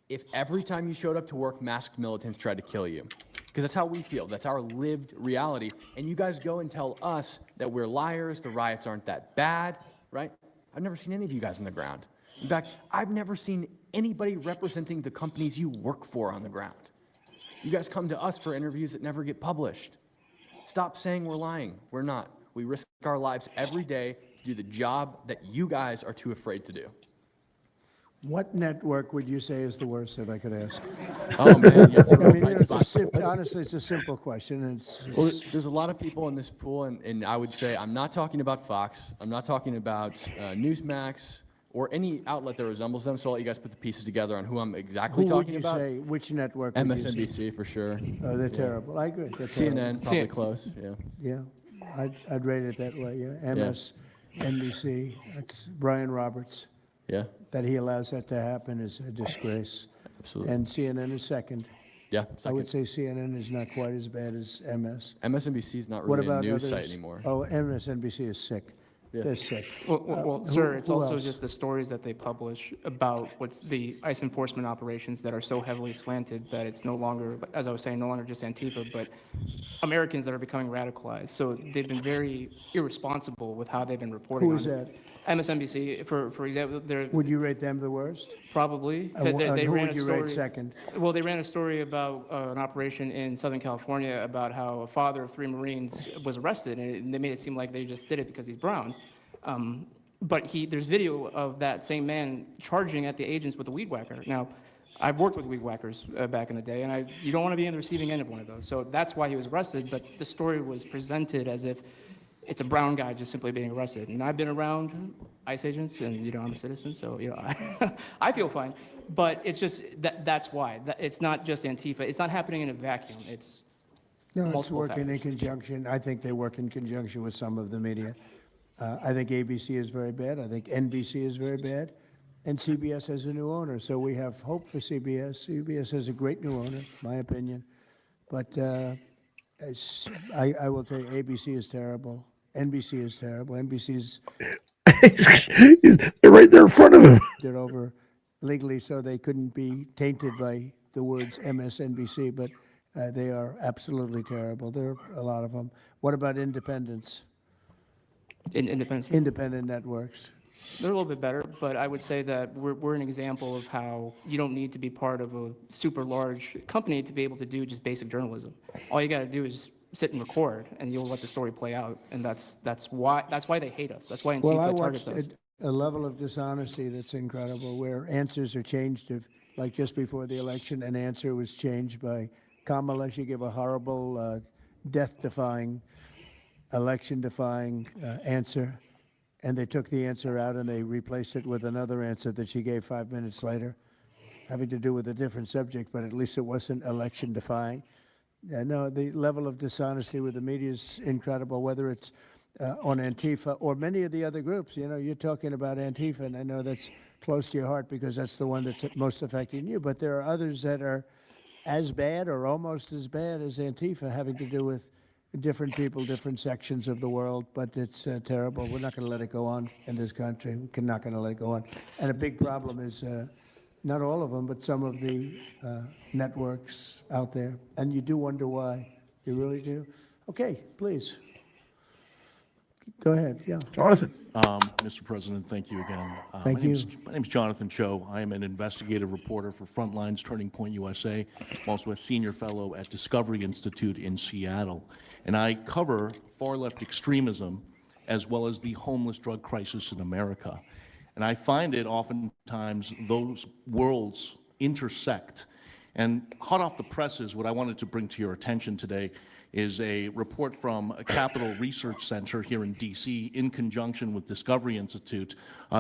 if every time you showed up to work, masked militants tried to kill you? Because that's how we feel. That's our lived reality. And you guys go and tell us that we're liars, the riots aren't that bad, right? I've never seen any of you guys on the ground. In fact, I've never seen anybody representing the companies you work for on the ground. You guys come to us for interviews that never get published. Stop saying we're lying. We're not. We risk our lives every day to do the job that you guys are too afraid to do. What network would you say is the worst, if I could ask? Oh, man, yes. I mean, honestly, it's a simple question. And Well, there's a lot of people in this pool, and I would say I'm not talking about Fox. I'm not talking about Newsmax or any outlet that resembles them, so I'll let you guys put the pieces together on who I'm exactly talking about. Who would you say, which network would you say? MSNBC, for sure. Oh, they're Yeah. terrible. I agree. They're CNN, terrible. probably close, yeah. Yeah, I'd rate it that way, yeah. MSNBC, that's Brian Roberts. Yeah. That he allows that to happen is a disgrace. Absolutely. And CNN is second. Yeah, I would say CNN is not quite as bad as MS. MSNBC is not What really a about news others? site anymore. Oh, MSNBC is sick. Yeah. They're sick. Well, Who- sir, it's who also else? just the stories that they publish about what's the ICE enforcement operations that are so heavily slanted that it's no longer, as I was saying, no longer just Antifa, but Americans that are becoming radicalized. So they've been very irresponsible with how they've been reporting Who on is it. that? MSNBC, for example, they're Would you rate them the worst? probably. And who would you rate second? Well, they ran a story about an operation in Southern California about how a father of 3 Marines was arrested, and they made it seem like they just did it because he's brown. But there's video of that same man charging at the agents with a weed whacker. Now, I've worked with weed whackers back in the day, and you don't want to be on the receiving end of one of those. So that's why he was arrested, but the story was presented as if it's a brown guy just simply being arrested. And I've been around ICE agents, and I'm a citizen, so I feel fine. But it's just that's why. It's not just Antifa. It's not happening in a vacuum. It's No, it's multiple working in factors. conjunction. I think they work in conjunction with some of the media. I think ABC is very bad. I think NBC is very bad. And CBS has a new owner, so we have hope for CBS. CBS has a great new owner, my opinion. But I will tell you, ABC is terrible. NBC is terrible. NBC's They're right there in front of him. did over legally so they couldn't be tainted by the words MSNBC, but they are absolutely terrible. There are a lot of them. What about independents? Independent networks. They're a little bit better, but I would say that we're an example of how you don't need to be part of a super large company to be able to do just basic journalism. All you got to do is sit and record, and you'll let the story play out. And that's why they hate us. That's why Well, I Antifa targets watched us. a level of dishonesty that's incredible, where answers are changed. Like just before the election, an answer was changed by Kamala. She gave a horrible death-defying, election-defying answer, and they took the answer out and they replaced it with another answer that she gave 5 minutes later, having to do with a different subject, but at least it wasn't election-defying. No, the level of dishonesty with the media is incredible, whether it's on Antifa or many of the other groups. You know, you're talking about Antifa, and I know that's close to your heart because that's the one that's most affecting you, but there are others that are as bad or almost as bad as Antifa, having to do with different people, different sections of the world, but it's terrible. We're not going to let it go on in this country. We're not going to let it go on. And a big problem is not all of them, but some of the networks out there. And you do wonder why. You really do. Okay, please. Go ahead. Yeah. Jonathan. Mr. President, thank you again. Thank you. My name's Jonathan Cho. I am an investigative reporter for Frontlines Turning Point USA. I'm also a senior fellow at Discovery Institute in Seattle. And I cover far-left extremism as well as the homeless drug crisis in America. And I find it oftentimes those worlds intersect. And hot off the presses, what I wanted to bring to your attention today is a report from a Capital Research Center here in DC in conjunction with Discovery Institute.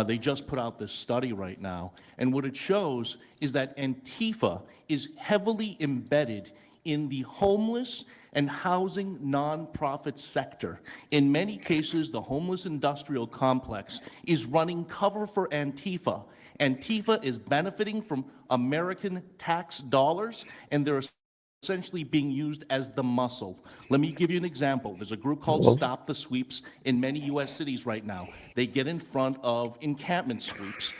They just put out this study right now. And what it shows is that Antifa is heavily embedded in the homeless and housing nonprofit sector. In many cases, the homeless industrial complex is running cover for Antifa. Antifa is benefiting from American tax dollars, and they're essentially being used as the muscle. Let me give you an example. There's a group called Stop the Sweeps in many U.S. cities right now. They get in front of encampment sweeps.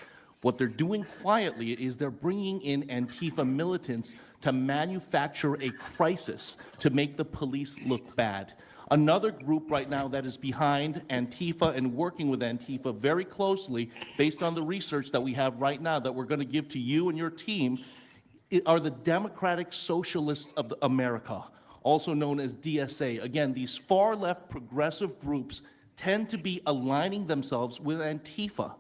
What they're doing quietly is they're bringing in Antifa militants to manufacture a crisis to make the police look bad. Another group right now that is behind Antifa and working with Antifa very closely, based on the research that we have right now that we're going to give to you and your team, are the Democratic Socialists of America, also known as DSA. Again, these far-left progressive groups tend to be aligning themselves with Antifa.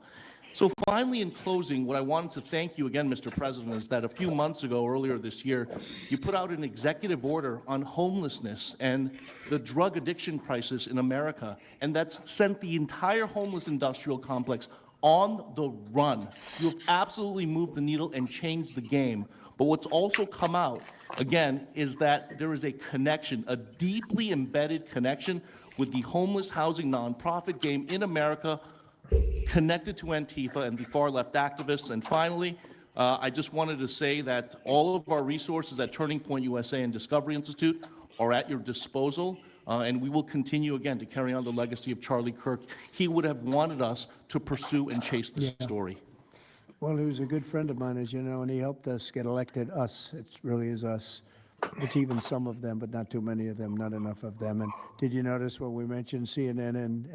So finally, in closing, what I wanted to thank you again, Mr. President, is that a few months ago, earlier this year, you put out an executive order on homelessness and the drug addiction crisis in America, and that's sent the entire homeless industrial complex on the run. You have absolutely moved the needle and changed the game. But what's also come out, again, is that there is a connection, a deeply embedded connection with the homeless housing nonprofit game in America, connected to Antifa and the far-left activists. And finally, I just wanted to say that all of our resources at Turning Point USA and Discovery Institute are at your disposal, and we will continue, again, to carry on the legacy of Charlie Kirk. He would have wanted us to pursue and chase this story. Well, he was a good friend of mine, as you know, and he helped us get elected. Us, it really is us. It's even some of them, but not too many of them, not enough of them. And did you notice when we mentioned CNN and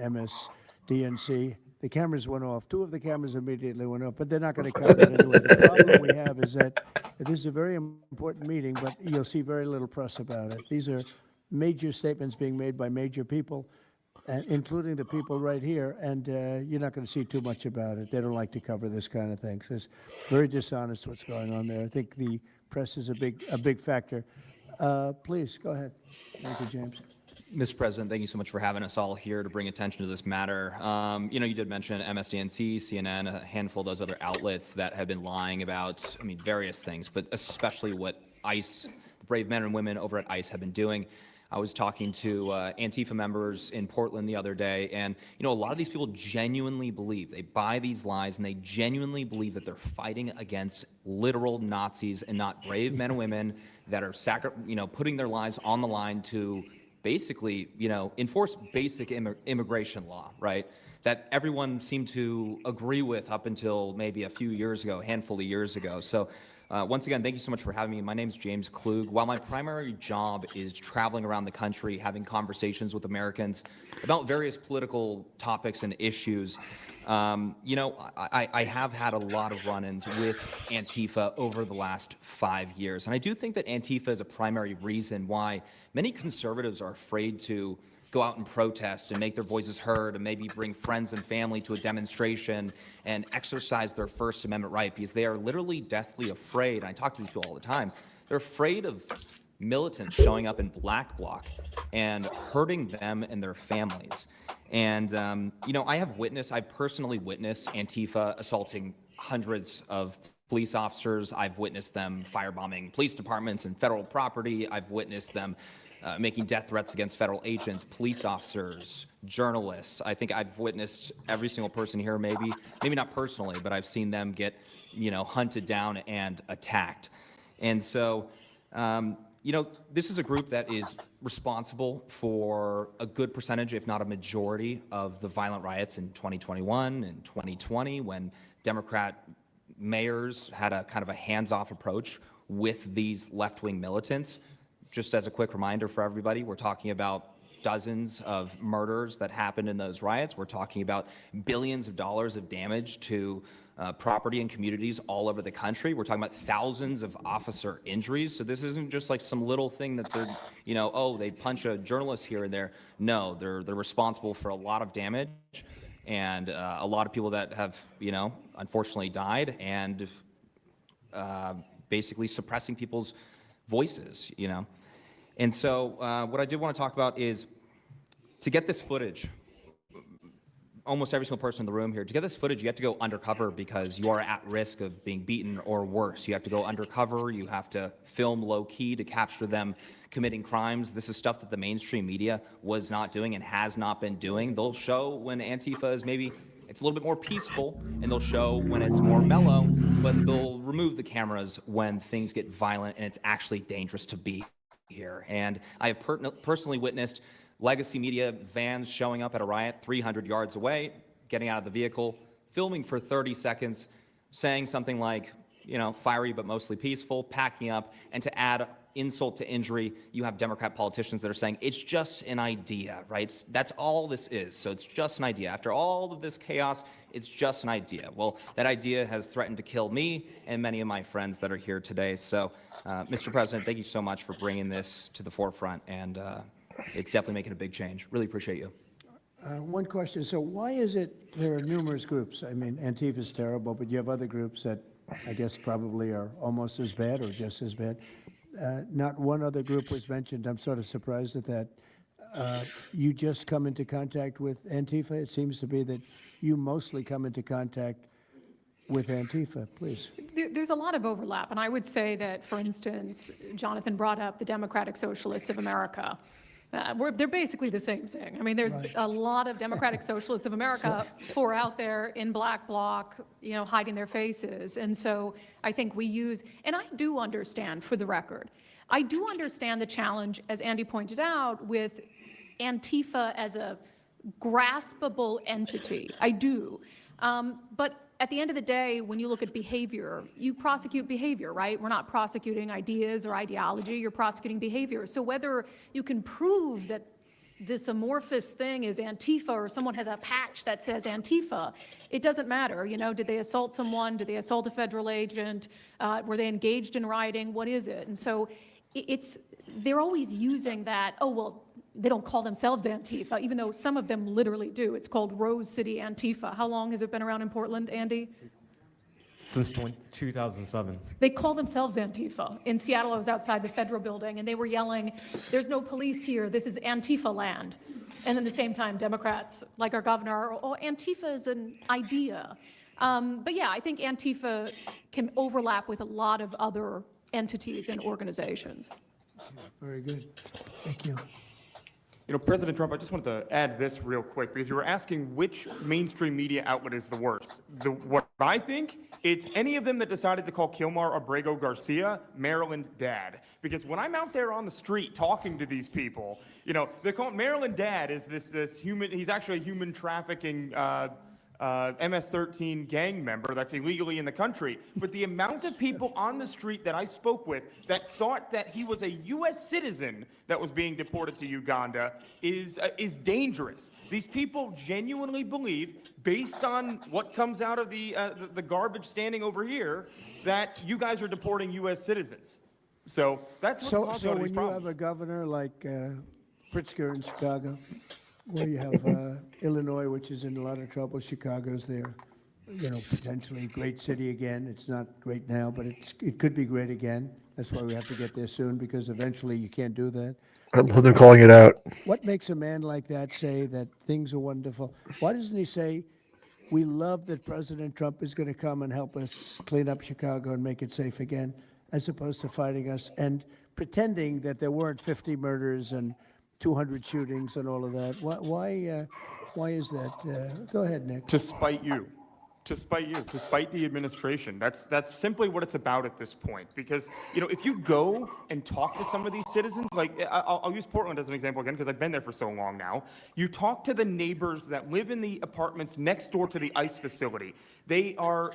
MSDNC, the cameras went off. 2 of the cameras immediately went off, but they're not going to cover it anyway. The problem we have is that this is a very important meeting, but you'll see very little press about it. These are major statements being made by major people, including the people right here, and you're not going to see too much about it. They don't like to cover this kind of thing. So it's very dishonest what's going on there. I think the press is a big factor. Please, go ahead. Thank you, James. Mr. President, thank you so much for having us all here to bring attention to this matter. You know, you did mention MSDNC, CNN, a handful of those other outlets that have been lying about, I mean, various things, but especially what ICE, the brave men and women over at ICE have been doing. I was talking to Antifa members in Portland the other day, and you know, a lot of these people genuinely believe, they buy these lies, and they genuinely believe that they're fighting against literal Nazis and not brave men and women that are putting their lives on the line to basically, you know, enforce basic immigration law, right? That everyone seemed to agree with up until maybe a few years ago, a handful of years ago. So once again, thank you so much for having me. My name is James Klug. While my primary job is traveling around the country, having conversations with Americans about various political topics and issues, you know, I have had a lot of run-ins with Antifa over the last 5 years. And I do think that Antifa is a primary reason why many conservatives are afraid to go out and protest and make their voices heard and maybe bring friends and family to a demonstration and exercise their First Amendment right, because they are literally deathly afraid. And I talk to these people all the time. They're afraid of militants showing up in Black Bloc and hurting them and their families. And, I've personally witnessed Antifa assaulting hundreds of police officers. I've witnessed them firebombing police departments and federal property. I've witnessed them making death threats against federal agents, police officers, journalists. I think I've witnessed every single person here, maybe not personally, but I've seen them get, hunted down and attacked. And so, this is a group that is responsible for a good percentage, if not a majority, of the violent riots in 2021 and 2020 when Democrat mayors had a kind of a hands-off approach with these left-wing militants. Just as a quick reminder for everybody, we're talking about dozens of murders that happened in those riots. We're talking about billions of dollars of damage to property and communities all over the country. We're talking about thousands of officer injuries. So this isn't just like some little thing that they're, they punch a journalist here and there. No, they're responsible for a lot of damage and a lot of people that have, unfortunately died and basically suppressing people's voices, And so what I did want to talk about is to get this footage, almost every single person in the room here, to get this footage, you have to go undercover because you are at risk of being beaten or worse. You have to go undercover. You have to film low key to capture them committing crimes. This is stuff that the mainstream media was not doing and has not been doing. They'll show when Antifa is maybe it's a little bit more peaceful, and they'll show when it's more mellow, but they'll remove the cameras when things get violent and it's actually dangerous to be here. And I have personally witnessed legacy media vans showing up at a riot 300 yards away, getting out of the vehicle, filming for 30 seconds, saying something like, fiery but mostly peaceful, packing up, and to add insult to injury, you have Democrat politicians that are saying, it's just an idea, right? That's all this is, so it's just an idea. After all of this chaos, it's just an idea. Well, that idea has threatened to kill me and many of my friends that are here today. So, Mr. President, thank you so much for bringing this to the forefront, and it's definitely making a big change. Really appreciate you. One question. So why is it there are numerous groups? I mean, Antifa is terrible, but you have other groups that I guess probably are almost as bad or just as bad. Not one other group was mentioned. I'm sort of surprised at that. You just come into contact with Antifa? It seems to be that you mostly come into contact with Antifa, please. There's a lot of overlap, and I would say that, for instance, Jonathan brought up the Democratic Socialists of America. They're basically the same thing. I mean, there's a lot of Democratic Socialists of America who are out there in Black Bloc, hiding their faces. And so I think we use, and I do understand, for the record, I do understand the challenge, as Andy pointed out, with Antifa as a graspable entity. I do. But at the end of the day, when you look at behavior, you prosecute behavior, right? We're not prosecuting ideas or ideology, you're prosecuting behavior. So whether you can prove that this amorphous thing is Antifa or someone has a patch that says Antifa, it doesn't matter. Did they assault someone? Did they assault a federal agent? Were they engaged in rioting? What is it? And so they're always using that, oh, well, they don't call themselves Antifa, even though some of them literally do. It's called Rose City Antifa. How long has it been around in Portland, Andy? Since 2007. They call themselves Antifa. In Seattle, I was outside the federal building, and they were yelling, there's no police here, this is Antifa land. And at the same time, Democrats, like our governor, oh, Antifa is an idea. But yeah, I think Antifa can overlap with a lot of other entities and organizations. Very good. Thank you. President Trump, I just wanted to add this real quick because you were asking which mainstream media outlet is the worst. What I think, it's any of them that decided to call Kilmar Abrego Garcia Maryland Dad. Because when I'm out there on the street talking to these people, they call Maryland Dad is this human, he's actually a human trafficking MS-13 gang member that's illegally in the country. But the amount of people on the street that I spoke with that thought that he was a U.S. citizen that was being deported to Uganda is dangerous. These people genuinely believe, based on what comes out of the garbage standing over here, that you guys are deporting U.S. citizens. So that's what's causing all these when problems. you have a governor like Pritzker in Chicago, where you have Illinois, which is in a lot of trouble, Chicago's there. potentially a great city again. It's not great now, but it could be great again. That's why we have to get there soon, because eventually you can't do that. I love them calling it out. What makes a man like that say that things are wonderful? Why doesn't he say, we love that President Trump is going to come and help us clean up Chicago and make it safe again, as opposed to fighting us and pretending that there weren't 50 murders and 200 shootings and all of that? Why is that? Go ahead, Nick. To spite you. To spite the administration. That's simply what it's about at this point. Because, if you go and talk to some of these citizens, like I'll use Portland as an example again, because I've been there for so long now. You talk to the neighbors that live in the apartments next door to the ICE facility. There are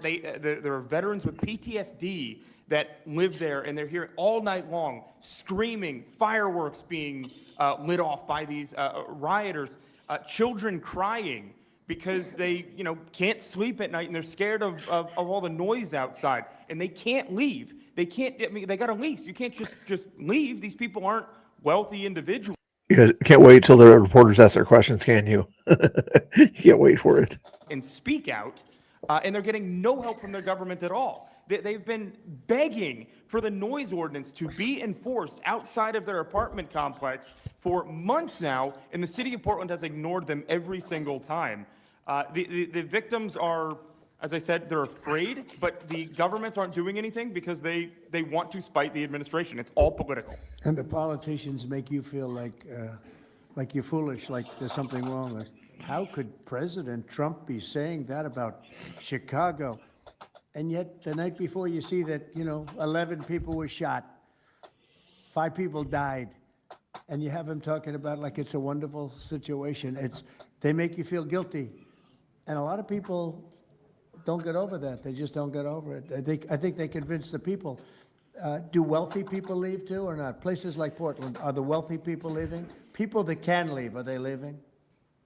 veterans with PTSD that live there, and they're here all night long, screaming, fireworks being lit off by these rioters, children crying, because they, can't sleep at night and they're scared of all the noise outside, and they can't leave. They can't. I mean, they got a lease. You can't just leave. These people aren't wealthy individuals. You guys can't wait till the reporters ask their questions, can you? You can't wait for it. And speak out, and they're getting no help from their government at all. They've been begging for the noise ordinance to be enforced outside of their apartment complex for months now, and the city of Portland has ignored them every single time. The victims are, as I said, they're afraid, but the governments aren't doing anything because they want to spite the administration. It's all political. And the politicians make you feel like you're foolish, like there's something wrong. How could President Trump be saying that about Chicago? And yet, the night before, you see that, 11 people were shot, 5 people died, and you have him talking about like it's a wonderful situation. They make you feel guilty. And a lot of people don't get over that. They just don't get over it. I think they convince the people. Do wealthy people leave too or not? Places like Portland, are the wealthy people leaving? People that can leave, are they leaving?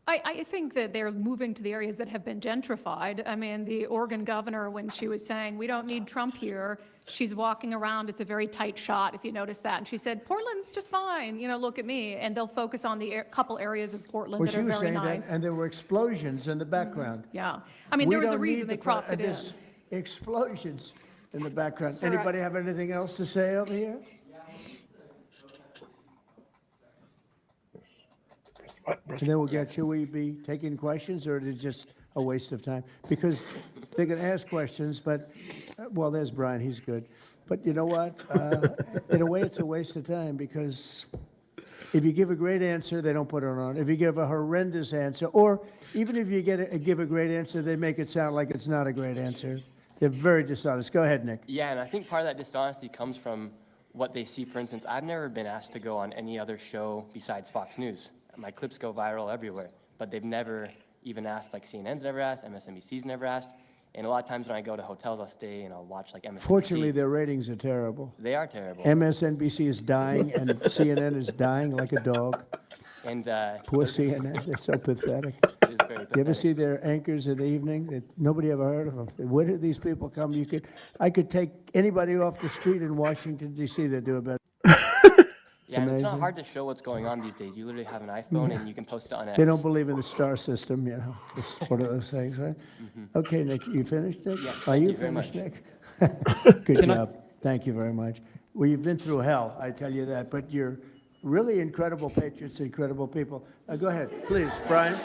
I think that they're moving to the areas that have been gentrified. I mean, the Oregon governor, when she was saying, we don't need Trump here, she's walking around, it's a very tight shot, if you notice that. And she said, Portland's just fine, look at me. And they'll focus on the couple areas of Portland Well, that she are was very saying nice. that, and there were explosions in the background. Yeah. I mean, there was a reason they cropped it in. Explosions in the background. Sir, Anybody have anything else to say over here? And then we'll get, should we be taking questions, or is it just a waste of time? Because they can ask questions, but, well, there's Brian, he's good. But you know what? In a way, it's a waste of time, because if you give a great answer, they don't put it on. If you give a horrendous answer, or even if you give a great answer, they make it sound like it's not a great answer. They're very dishonest. Go ahead, Nick. Yeah, and I think part of that dishonesty comes from what they see. For instance, I've never been asked to go on any other show besides Fox News. My clips go viral everywhere, but they've never even asked, like CNN's never asked, MSNBC's never asked. And a lot of times when I go to hotels, I'll stay and I'll watch like MSNBC. Fortunately, their ratings are terrible. They are terrible. MSNBC is dying, and CNN is dying like a dog. And Poor CNN, they're so pathetic. It is very You ever see their anchors in the evening? Nobody ever heard of them. Where did these people come? I could take anybody off the street in Washington, D.C. that do it better. Yeah, and it's not hard to show what's going on these days. You literally have an iPhone and you can post it on X. They don't believe in the star system, It's one of those things, right? Okay, Nick, you finished, Nick? Yeah, Are thank you you very finished, much. Nick? Good job. Thank you very much. Well, you've been through hell, I tell you that, but you're really incredible patriots, incredible people. Go ahead, please, Brian.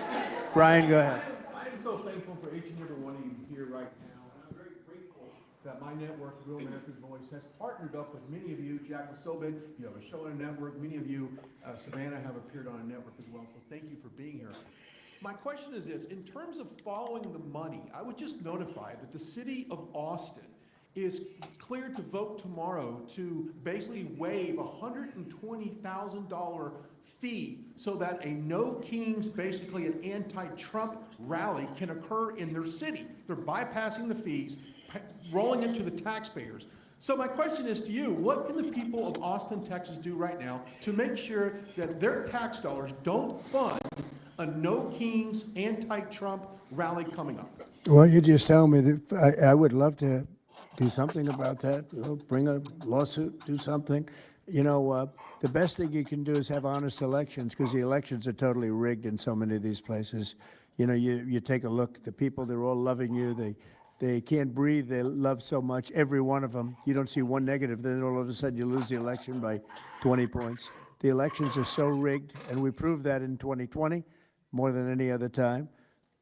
Brian, go ahead. I'm so thankful for each and every one of you here right now, and I'm very grateful that my network, Real American Voice, has partnered up with many of you. Jack Sobin, you have a show on a network. Many of you, Savannah, have appeared on a network as well, so thank you for being here. My question is this: in terms of following the money, I would just notify that the city of Austin is cleared to vote tomorrow to basically waive a $120,000 fee so that a No Kings, basically an anti-Trump rally, can occur in their city. They're bypassing the fees, rolling into the taxpayers. So my question is to you: what can the people of Austin, Texas do right now to make sure that their tax dollars don't fund a No Kings anti-Trump rally coming up? Well, you just tell me that I would love to do something about that. Bring a lawsuit, do something. The best thing you can do is have honest elections, because the elections are totally rigged in so many of these places. You know, you take a look, the people, they're all loving you. They can't breathe. They love so much, every one of them. You don't see one negative, then all of a sudden you lose the election by 20 points. The elections are so rigged, and we proved that in 2020 more than any other time.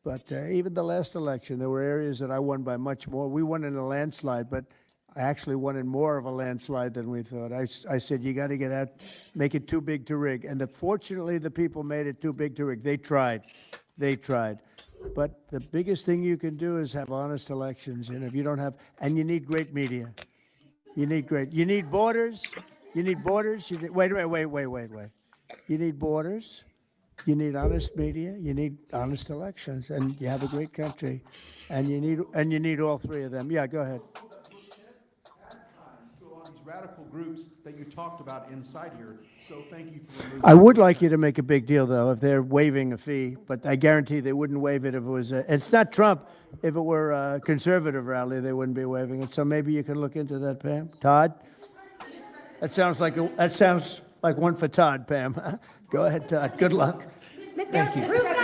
But even the last election, there were areas that I won by much more. We won in a landslide, but I actually won in more of a landslide than we thought. I said, you got to get out, make it too big to rig. And fortunately, the people made it too big to rig. They tried. They tried. But the biggest thing you can do is have honest elections. And if you don't have, and you need great media. You need borders. You need borders. Wait. You need borders. You need honest media. You need honest elections, and you have a great country, and you need all three of them. Yeah, go ahead. These radical groups that you talked about inside here. So thank you for removing. I would like you to make a big deal, though, if they're waiving a fee, but I guarantee they wouldn't waive it if it was. It's not Trump. If it were a conservative rally, they wouldn't be waiving it. So maybe you can look into that, Pam. Todd. That sounds like one for Todd, Pam. Go ahead, Todd. Good luck. Thank you. Proof that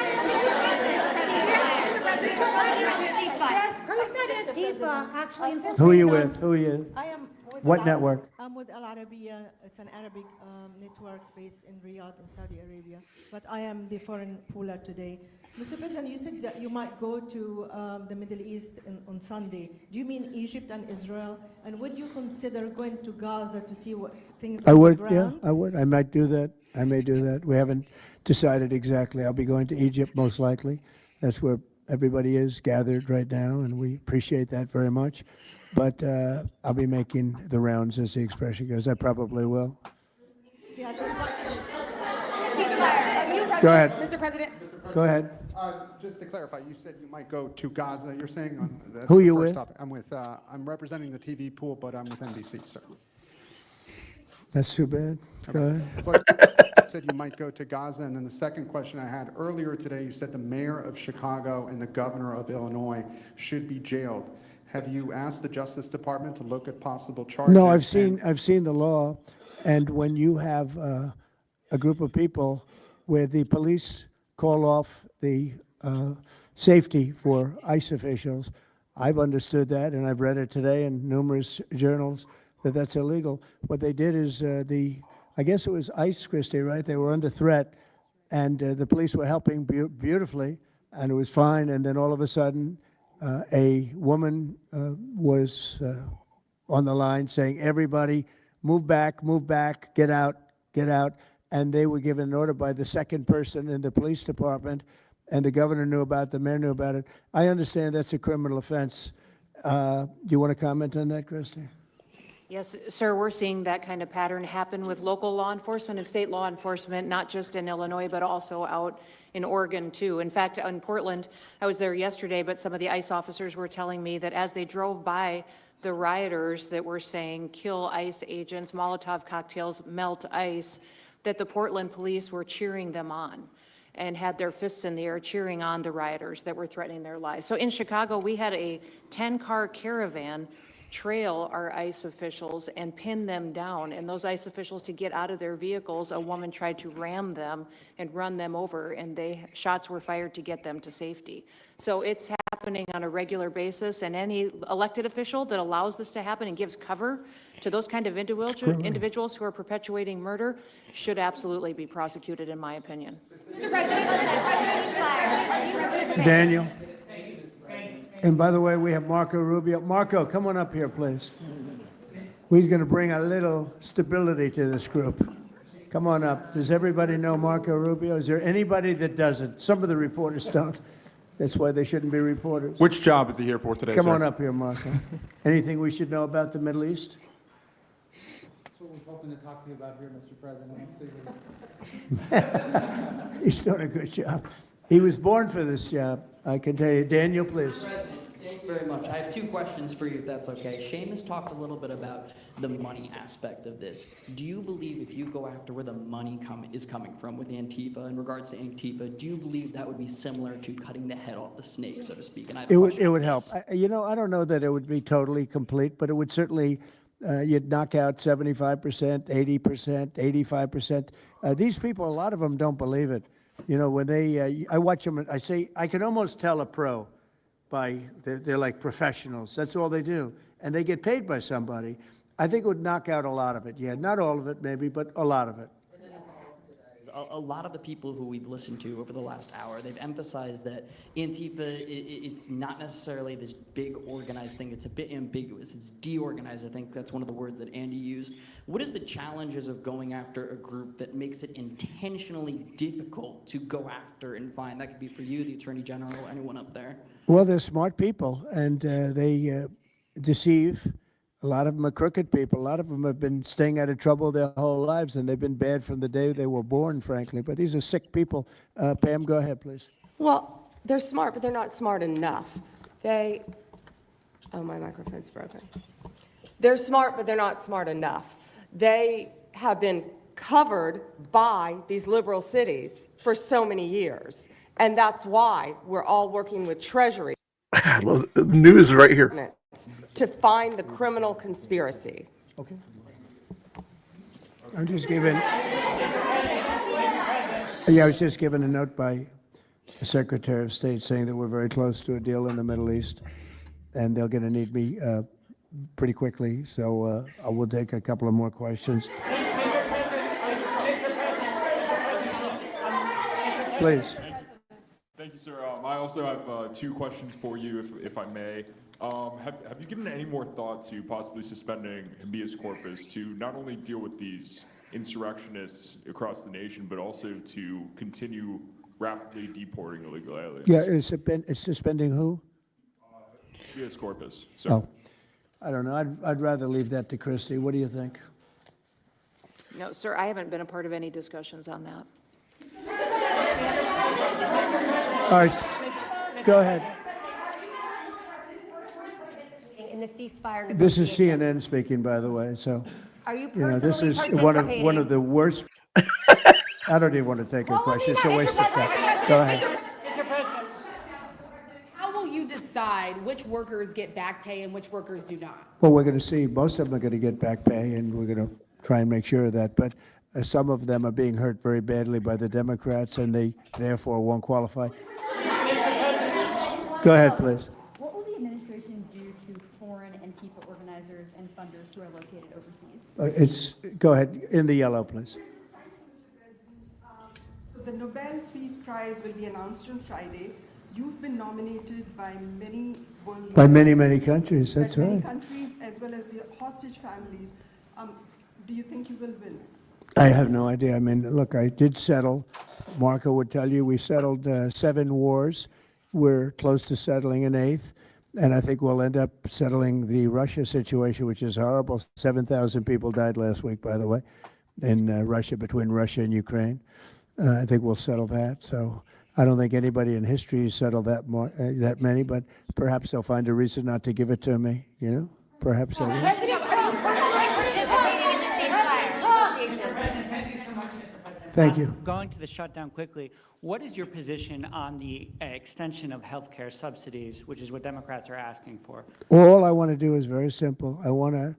Antifa actually infiltrated. Who are you with? Who are you? I am with What Al- network? I'm with Al Arabiya. It's an Arabic network based in Riyadh in Saudi Arabia. But I am the foreign pooler today. Mr. President, you said that you might go to the Middle East on Sunday. Do you mean Egypt and Israel? And would you consider going to Gaza to see what things I on the would, ground? yeah, I would. I might do that. I may do that. We haven't decided exactly. I'll be going to Egypt most likely. That's where everybody is gathered right now, and we appreciate that very much. But I'll be making the rounds, as the expression goes. I probably will. Go ahead. Mr. President. Go ahead. Just to clarify, you said you might go to Gaza. You're saying that's Who the you first with? topic. I'm representing the TV pool, but I'm with NBC, sir. That's too bad. Go ahead. But you said you might go to Gaza, and then the second question I had earlier today, you said the mayor of Chicago and the governor of Illinois should be jailed. Have you asked the Justice Department to look at possible charges? No, I've seen the law, and when you have a group of people where the police call off the safety for ICE officials, I've understood that, and I've read it today in numerous journals that that's illegal. What they did is I guess it was ICE, Christie, right? They were under threat, and the police were helping beautifully, and it was fine. And then all of a sudden, a woman was on the line saying, "Everybody, move back, get out, get out." And they were given an order by the second person in the police department, and the governor knew about it, the mayor knew about it. I understand that's a criminal offense. Do you want to comment on that, Christie? Yes, sir, we're seeing that kind of pattern happen with local law enforcement and state law enforcement, not just in Illinois, but also out in Oregon, too. In fact, in Portland, I was there yesterday, but some of the ICE officers were telling me that as they drove by the rioters that were saying, "Kill ICE agents, Molotov cocktails, melt ICE," that the Portland police were cheering them on and had their fists in the air cheering on the rioters that were threatening their lives. So in Chicago, we had a 10-car caravan trail our ICE officials and pin them down. And those ICE officials, to get out of their vehicles, a woman tried to ram them and run them over, and shots were fired to get them to safety. So it's happening on a regular basis, and any elected official that allows this to happen and gives cover to those kind of individuals who are perpetuating murder should absolutely be prosecuted, in my opinion. Daniel. And by the way, we have Marco Rubio. Marco, come on up here, please. He's going to bring a little stability to this group. Come on up. Does everybody know Marco Rubio? Is there anybody that doesn't? Some of the reporters don't. That's why they shouldn't be reporters. Which job is he here for today, Come sir? on up here, Marco. Anything we should know about the Middle East? That's what we're hoping to talk to you about here, Mr. President. He's doing a good job. He was born for this job, I can tell you. Daniel, please. President, thank you very much. I have two questions for you, if that's okay. Seamus talked a little bit about the money aspect of this. Do you believe if you go after where the money is coming from with Antifa, in regards to Antifa, do you believe that would be similar to cutting the head off the snake, so to speak? And I have a question It on would this. help. I don't know that it would be totally complete, but it would certainly, you'd knock out 75%, 80%, 85%. These people, a lot of them don't believe it. You know, when they, I watch them, I say, I can almost tell a pro by, they're like professionals. That's all they do. And they get paid by somebody. I think it would knock out a lot of it. Yeah, not all of it maybe, but a lot of it. A lot of the people who we've listened to over the last hour, they've emphasized that Antifa, it's not necessarily this big organized thing. It's a bit ambiguous. It's deorganized. I think that's one of the words that Andy used. What is the challenges of going after a group that makes it intentionally difficult to go after and find? That could be for you, the Attorney General, anyone up there. Well, they're smart people, and they deceive. A lot of them are crooked people. A lot of them have been staying out of trouble their whole lives, and they've been bad from the day they were born, frankly. But these are sick people. Pam, go ahead, please. Well, they're smart, but they're not smart enough. Oh, my microphone's broken. They're smart, but they're not smart enough. They have been covered by these liberal cities for so many years. And that's why we're all working with Treasury. I love the news right here. To find the criminal conspiracy. Okay. I'm just giving. Yeah, I was just given a note by the Secretary of State saying that we're very close to a deal in the Middle East, and they're going to need me pretty quickly. So I will take a couple of more questions. Please. Thank you, sir. I also have 2 questions for you, if I may. Have you given any more thought to possibly suspending habeas corpus to not only deal with these insurrectionists across the nation, but also to continue rapidly deporting illegal aliens? Yeah, it's suspending who? Habeas corpus, sir. Oh, I don't know. I'd rather leave that to Christie. What do you think? No, sir, I haven't been a part of any discussions on that. All right, go ahead. In the ceasefire This is negotiations. CNN speaking, by the way, so, Are you you know, this is personally one of the worst. I don't even want to take a question. It's a waste of time. Go ahead. Mr. President, how will you decide which workers get back pay and which workers do not? Well, we're going to see. Most of them are going to get back pay, and we're going to try and make sure of that. But some of them are being hurt very badly by the Democrats, and they therefore won't qualify. Go ahead, please. What will the administration do to foreign Antifa organizers and funders who are located overseas? Go ahead, in the yellow, please. So the Nobel Peace Prize will be announced on Friday. You've been nominated by many world leaders. By many, many countries, that's Many right. countries as well as the hostage families. Do you think you will win? I have no idea. I mean, look, I did settle. Marco would tell you we settled 7 wars. We're close to settling an 8th. And I think we'll end up settling the Russia situation, which is horrible. 7,000 people died last week, by the way, in Russia, between Russia and Ukraine. I think we'll settle that. So I don't think anybody in history has settled that many, but perhaps they'll find a reason not to give it to me, you know? Perhaps they will. President Trump participating in the ceasefire negotiations. Thank you. Going to the shutdown quickly, what is your position on the extension of health care subsidies, which is what Democrats are asking for? All I want to do is very simple. I want to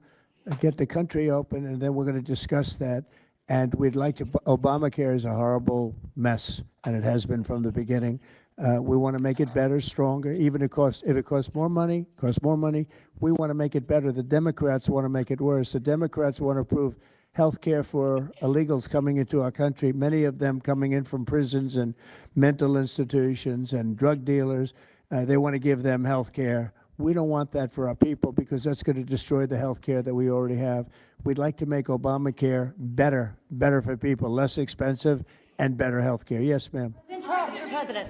get the country open, and then we're going to discuss that. And we'd like to, Obamacare is a horrible mess, and it has been from the beginning. We want to make it better, stronger, even if it costs more money, we want to make it better. The Democrats want to make it worse. The Democrats want to approve health care for illegals coming into our country, many of them coming in from prisons and mental institutions and drug dealers. They want to give them health care. We don't want that for our people because that's going to destroy the health care that we already have. We'd like to make Obamacare better for people, less expensive and better health care. Yes, ma'am. Mr. President,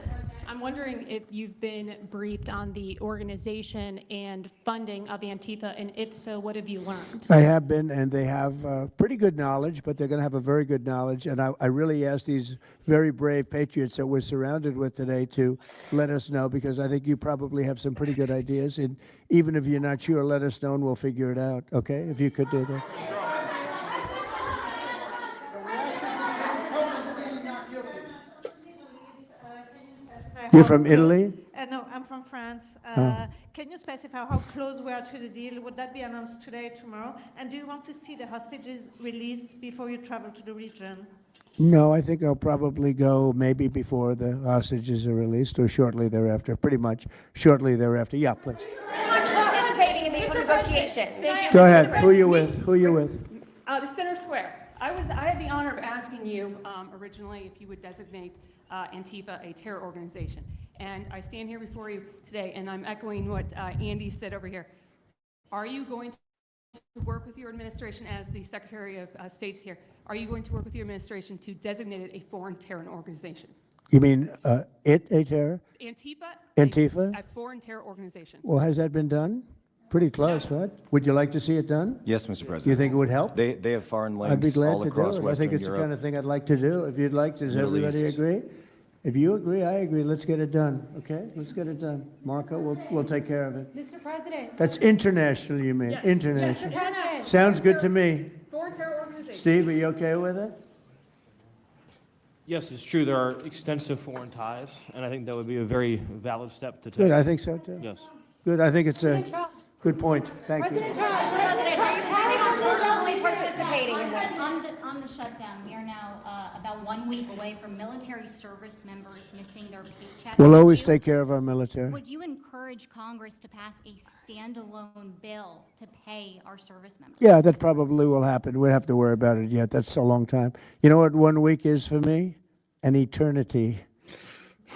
I'm wondering if you've been briefed on the organization and funding of Antifa, and if so, what have you learned? I have been, and they have pretty good knowledge, but they're going to have a very good knowledge. And I really ask these very brave patriots that we're surrounded with today to let us know, because I think you probably have some pretty good ideas. And even if you're not sure, let us know and we'll figure it out, okay? If you could do that. You're from Italy? No, I'm from France. Can you specify how close we are to the deal? Would that be announced today, tomorrow? And do you want to see the hostages released before you travel to the region? No, I think I'll probably go maybe before the hostages are released or shortly thereafter, pretty much shortly thereafter. Yeah, please. Participating in these negotiations. Thank you. Go ahead. Who you with? Who you with? The Center Square. I had the honor of asking you originally if you would designate Antifa a terror organization. And I stand here before you today, and I'm echoing what Andy said over here. Are you going to work with your administration as the Secretary of State's here? Are you going to work with your administration to designate it a foreign terror organization? You mean a terror? Antifa? A foreign terror organization. Well, has that been done? Pretty close, right? Would you like to see it done? Yes, Mr. President. You think it would help? They have foreign links I'd be glad all to across do it. I Western think it's the Europe. kind of thing I'd like to do. If you'd like, does Middle everybody East. agree? If you agree, I agree. Let's get it done, okay? Let's get it done. Marco, we'll take care of it. Mr. President. That's international, you mean? Yes. International. Mr. President. Sounds good to me. Foreign terror organization. Steve, are you okay with it? Yes, it's true. There are extensive foreign ties, and I think that would be a very valid step to take. Good, I think so too. Yes. Good, I think it's a good point. Thank you. President Trump, are you participating in this? On the shutdown, we are now about 1 week away from military service members missing their paychecks. We'll always take care of our military. Would you encourage Congress to pass a standalone bill to pay our service members? Yeah, that probably will happen. We don't have to worry about it yet. That's a long time. You know what 1 week is for me? An eternity.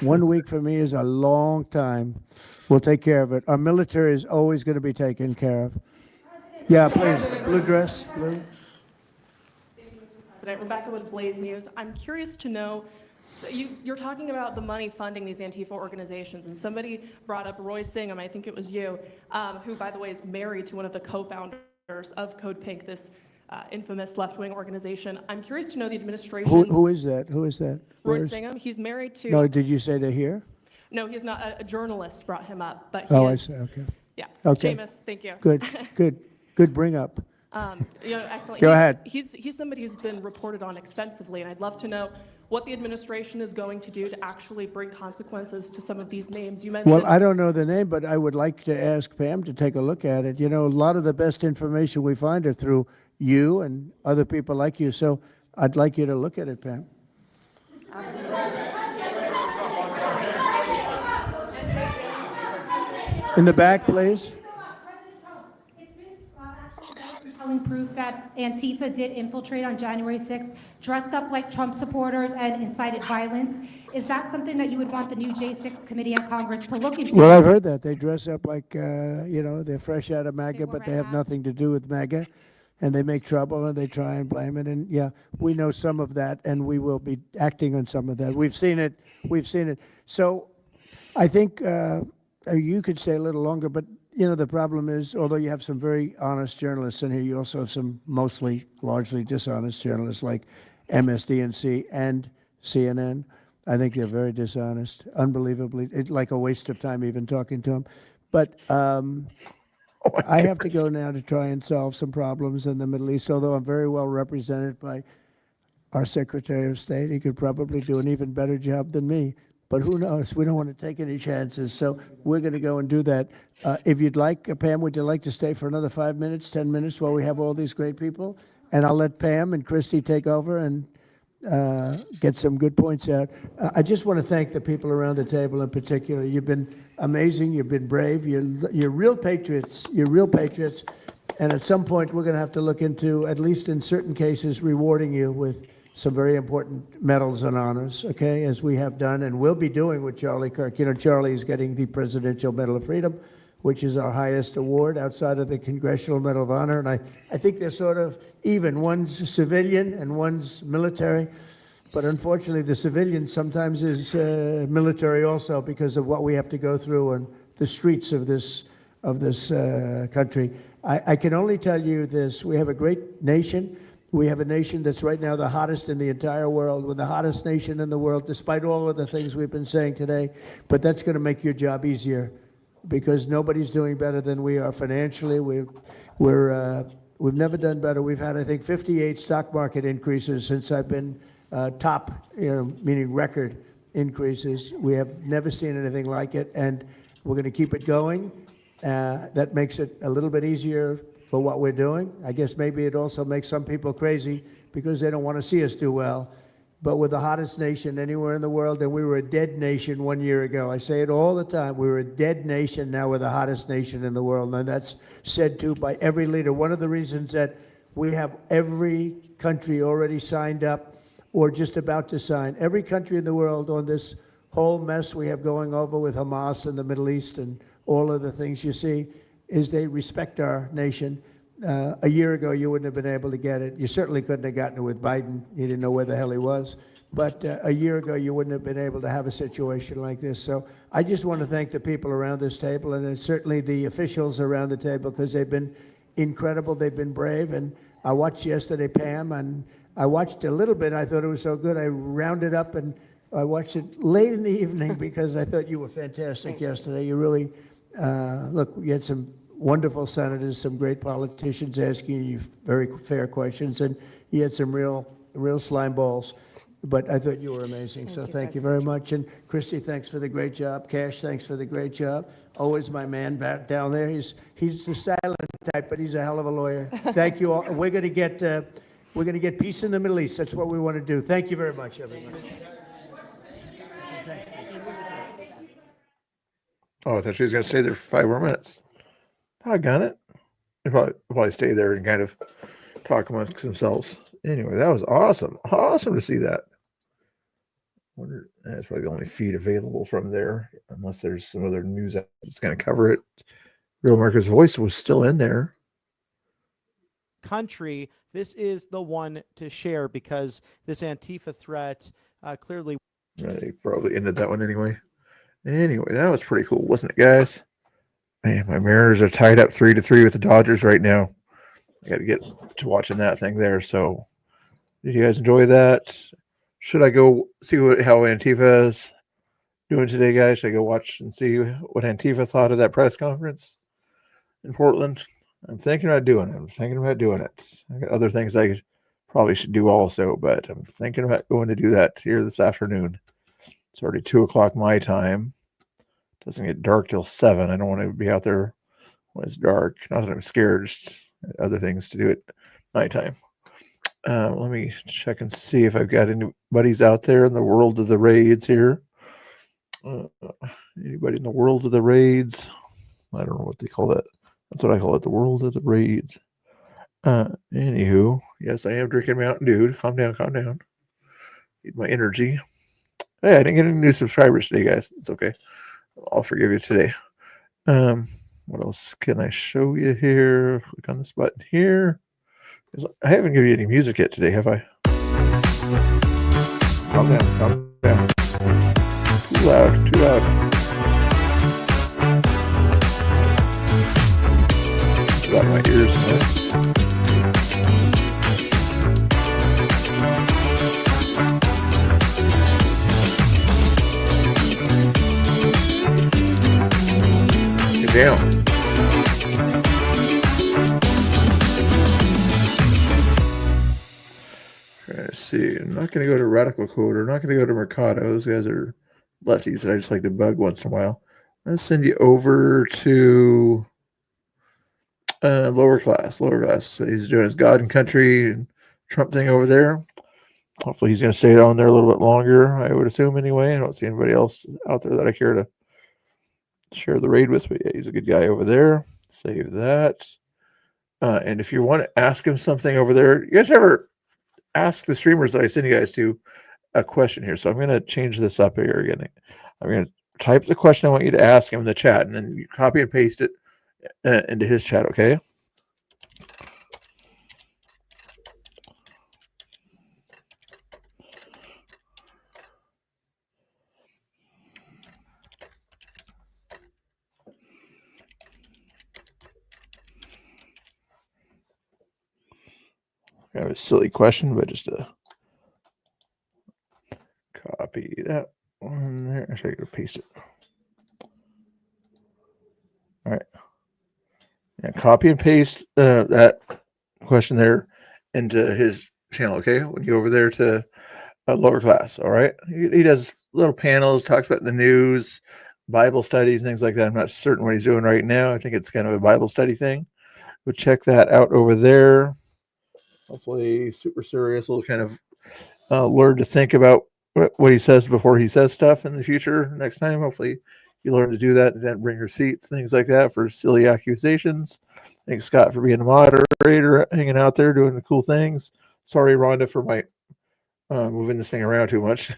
1 week for me is a long time. We'll take care of it. Our military is always going to be taken care of. Yeah, please. Blue dress, blue. President, Rebecca with Blaze News. I'm curious to know, so you're talking about the money funding these Antifa organizations, and somebody brought up Roy Singham, I think it was you, who, by the way, is married to one of the co-founders of Code Pink, this infamous left-wing organization. I'm curious to know the administration. Who is that? Who is that? Roy Singham. He's married to. No, did you say they're here? No, he's not. A journalist brought him up, but he Oh, I is, see. Okay. Yeah. Okay. Seamus, thank you. Good bring up. Excellent. Go ahead. He's somebody who's been reported on extensively, and I'd love to know what the administration is going to do to actually bring consequences to some of these names. You mentioned. Well, I don't know the name, but I would like to ask Pam to take a look at it. You know, a lot of the best information we find are through you and other people like you, so I'd like you to look at it, Pam. In the back, please. Compelling proof that Antifa did infiltrate on January 6th, dressed up like Trump supporters and incited violence. Is that something that you would want the new J6 committee at Congress to look into? Well, I've heard that. They dress up like, they're fresh out of MAGA, but they have nothing to do with MAGA. And they make trouble and they try and blame it. And yeah, we know some of that and we will be acting on some of that. We've seen it. So I think you could stay a little longer, but you know, the problem is, although you have some very honest journalists in here, you also have some mostly, largely dishonest journalists like MSDNC and CNN. I think they're very dishonest, unbelievably. It's like a waste of time even talking to them. But I have to go now to try and solve some problems in the Middle East, although I'm very well represented by our Secretary of State. He could probably do an even better job than me. But who knows? We don't want to take any chances. So we're going to go and do that. If you'd like, Pam, would you like to stay for another 5 minutes, 10 minutes while we have all these great people? And I'll let Pam and Christy take over and get some good points out. I just want to thank the people around the table in particular. You've been amazing. You've been brave. You're real patriots. You're real patriots. And at some point, we're going to have to look into, at least in certain cases, rewarding you with some very important medals and honors, okay, as we have done and will be doing with Charlie Kirk. You know, Charlie is getting the Presidential Medal of Freedom, which is our highest award outside of the Congressional Medal of Honor. And I think they're sort of even. One's civilian and one's military. But unfortunately, the civilian sometimes is military also because of what we have to go through on the streets of this country. I can only tell you this. We have a great nation. We have a nation that's right now the hottest in the entire world. We're the hottest nation in the world, despite all of the things we've been saying today. But that's going to make your job easier because nobody's doing better than we are financially. We've never done better. We've had, I think, 58 stock market increases since I've been top, meaning record increases. We have never seen anything like it, and we're going to keep it going. That makes it a little bit easier for what we're doing. I guess maybe it also makes some people crazy because they don't want to see us do well. but we're the hottest nation anywhere in the world, and we were a dead nation 1 year ago. I say it all the time. We were a dead nation. Now we're the hottest nation in the world, and that's said to by every leader. One of the reasons that we have every country already signed up or just about to sign, every country in the world on this whole mess we have going over with Hamas in the Middle East and all of the things you see, is they respect our nation. A year ago, you wouldn't have been able to get it. You certainly couldn't have gotten it with Biden. You didn't know where the hell he was. But a year ago, you wouldn't have been able to have a situation like this. So I just want to thank the people around this table, and then certainly the officials around the table, because they've been incredible. They've been brave. And I watched yesterday, Pam, and I watched a little bit. I thought it was so good. I rounded up, and I watched it late in the evening because I thought you were fantastic yesterday. You really, look, you had some wonderful senators, some great politicians asking you very fair questions, and you had some real slime balls. But I thought you were amazing, so thank you very much. And Christy, thanks for the great job. Cash, thanks for the great job. Always my man back down there. He's the silent type, but he's a hell of a lawyer. Thank you all. We're going to get peace in the Middle East. That's what we want to do. Thank you very much, everybody. Oh, I thought she was going to stay there for 5 more minutes. Doggone it. They'll probably stay there and kind of talk amongst themselves. Anyway, that was awesome. Awesome to see that. Wonder, that's probably the only feed available from there, unless there's some other news that's going to cover it. Real America's Voice was still in there. Country, this is the one to share because this Antifa threat clearly. They probably ended that one anyway. Anyway, that was pretty cool, wasn't it, guys? Man, my Mariners are tied up 3-3 with the Dodgers right now. I got to get to watching that thing there. So, did you guys enjoy that? Should I go see how Antifa is doing today, guys? Should I go watch and see what Antifa thought of that press conference in Portland? I'm thinking about doing it. I got other things I probably should do also, but I'm thinking about going to do that here this afternoon. It's already 2:00 my time. Doesn't get dark till 7. I don't want to be out there when it's dark. Not that I'm scared, just other things to do at nighttime. Let me check and see if I've got anybody's out there in the world of the raids here. Anybody in the world of the raids? I don't know what they call that. That's what I call it, the world of the raids. Anywho, yes, I am drinking Mountain Dew. Calm down. Need my energy. Hey, I didn't get any new subscribers today, guys. It's okay. I'll forgive you today. What else can I show you here? Click on this button here. I haven't given you any music yet today, have I? Calm down. Too loud. Get out of my ears. Get down. Let's see. I'm not going to go to Radical Code. Or not going to go to Mercado. Those guys are lefties that I just like to bug once in a while. I'll send you over to lower class. So he's doing his God and Country and Trump thing over there. Hopefully he's going to stay on there a little bit longer, I would assume anyway. I don't see anybody else out there that I care to share the raid with, but yeah, he's a good guy over there. Save that. And if you want to ask him something over there, you guys ever ask the streamers that I send you guys to a question here? So I'm going to change this up here again. I'm going to type the question I want you to ask him in the chat, and then you copy and paste it into his chat, okay? I have a silly question, but just to copy that one there. Actually, I gotta paste it. All right. Yeah, copy and paste that question there into his channel, okay? When you go over there to lower class, all right? He does little panels, talks about the news, Bible studies, things like that. I'm not certain what he's doing right now. I think it's kind of a Bible study thing. But check that out over there. Hopefully super serious, little kind of learn to think about what he says before he says stuff in the future. Next time, hopefully, you learn to do that and then bring receipts, things like that for silly accusations. Thanks, Scott, for being the moderator, hanging out there, doing the cool things. Sorry, Rhonda, for my moving this thing around too much.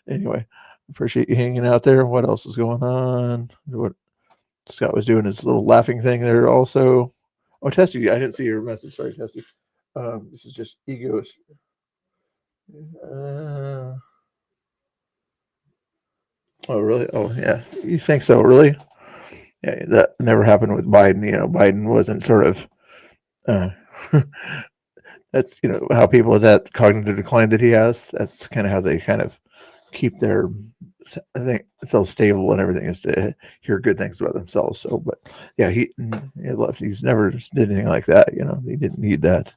Anyway, appreciate you hanging out there. What else is going on? What Scott was doing his little laughing thing there also. Oh, Tessie, I didn't see your message. Sorry, Tessie. This is just egos. Oh, really? Oh, yeah. You think so? Really? Yeah, that never happened with Biden. You know, Biden wasn't sort of. Uh, that's how people with that cognitive decline that he has. That's kind of how they kind of keep their, I think, so stable and everything is to hear good things about themselves. So, but yeah, he left. He's never did anything like that. He didn't need that.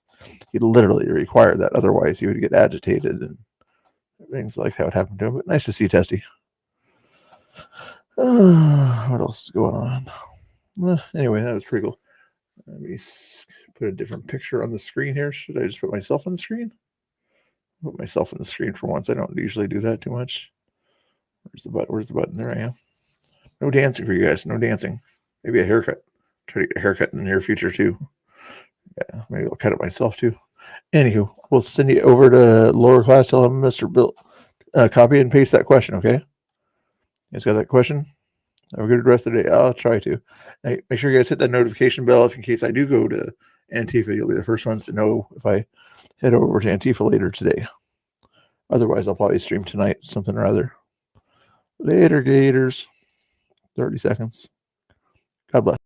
He literally required that. Otherwise, he would get agitated and things like that would happen to him. But nice to see Testy. What else is going on? Well, anyway, that was pretty cool. Let me put a different picture on the screen here. Should I just put myself on the screen? Put myself on the screen for once. I don't usually do that too much. Where's the button? Where's the button? There I am. No dancing for you guys. No dancing. Maybe a haircut. Try to get a haircut in the near future too. Yeah, maybe I'll cut it myself too. Anywho, we'll send you over to lower class. Tell him Mr. Bill, copy and paste that question. Okay. You guys got that question? Have a good rest of the day. I'll try to. Hey, make sure you guys hit that notification bell if in case I do go to Antifa. You'll be the first ones to know if I head over to Antifa later today. Otherwise, I'll probably stream tonight, something or other. Later, Gators. 30 seconds. God bless.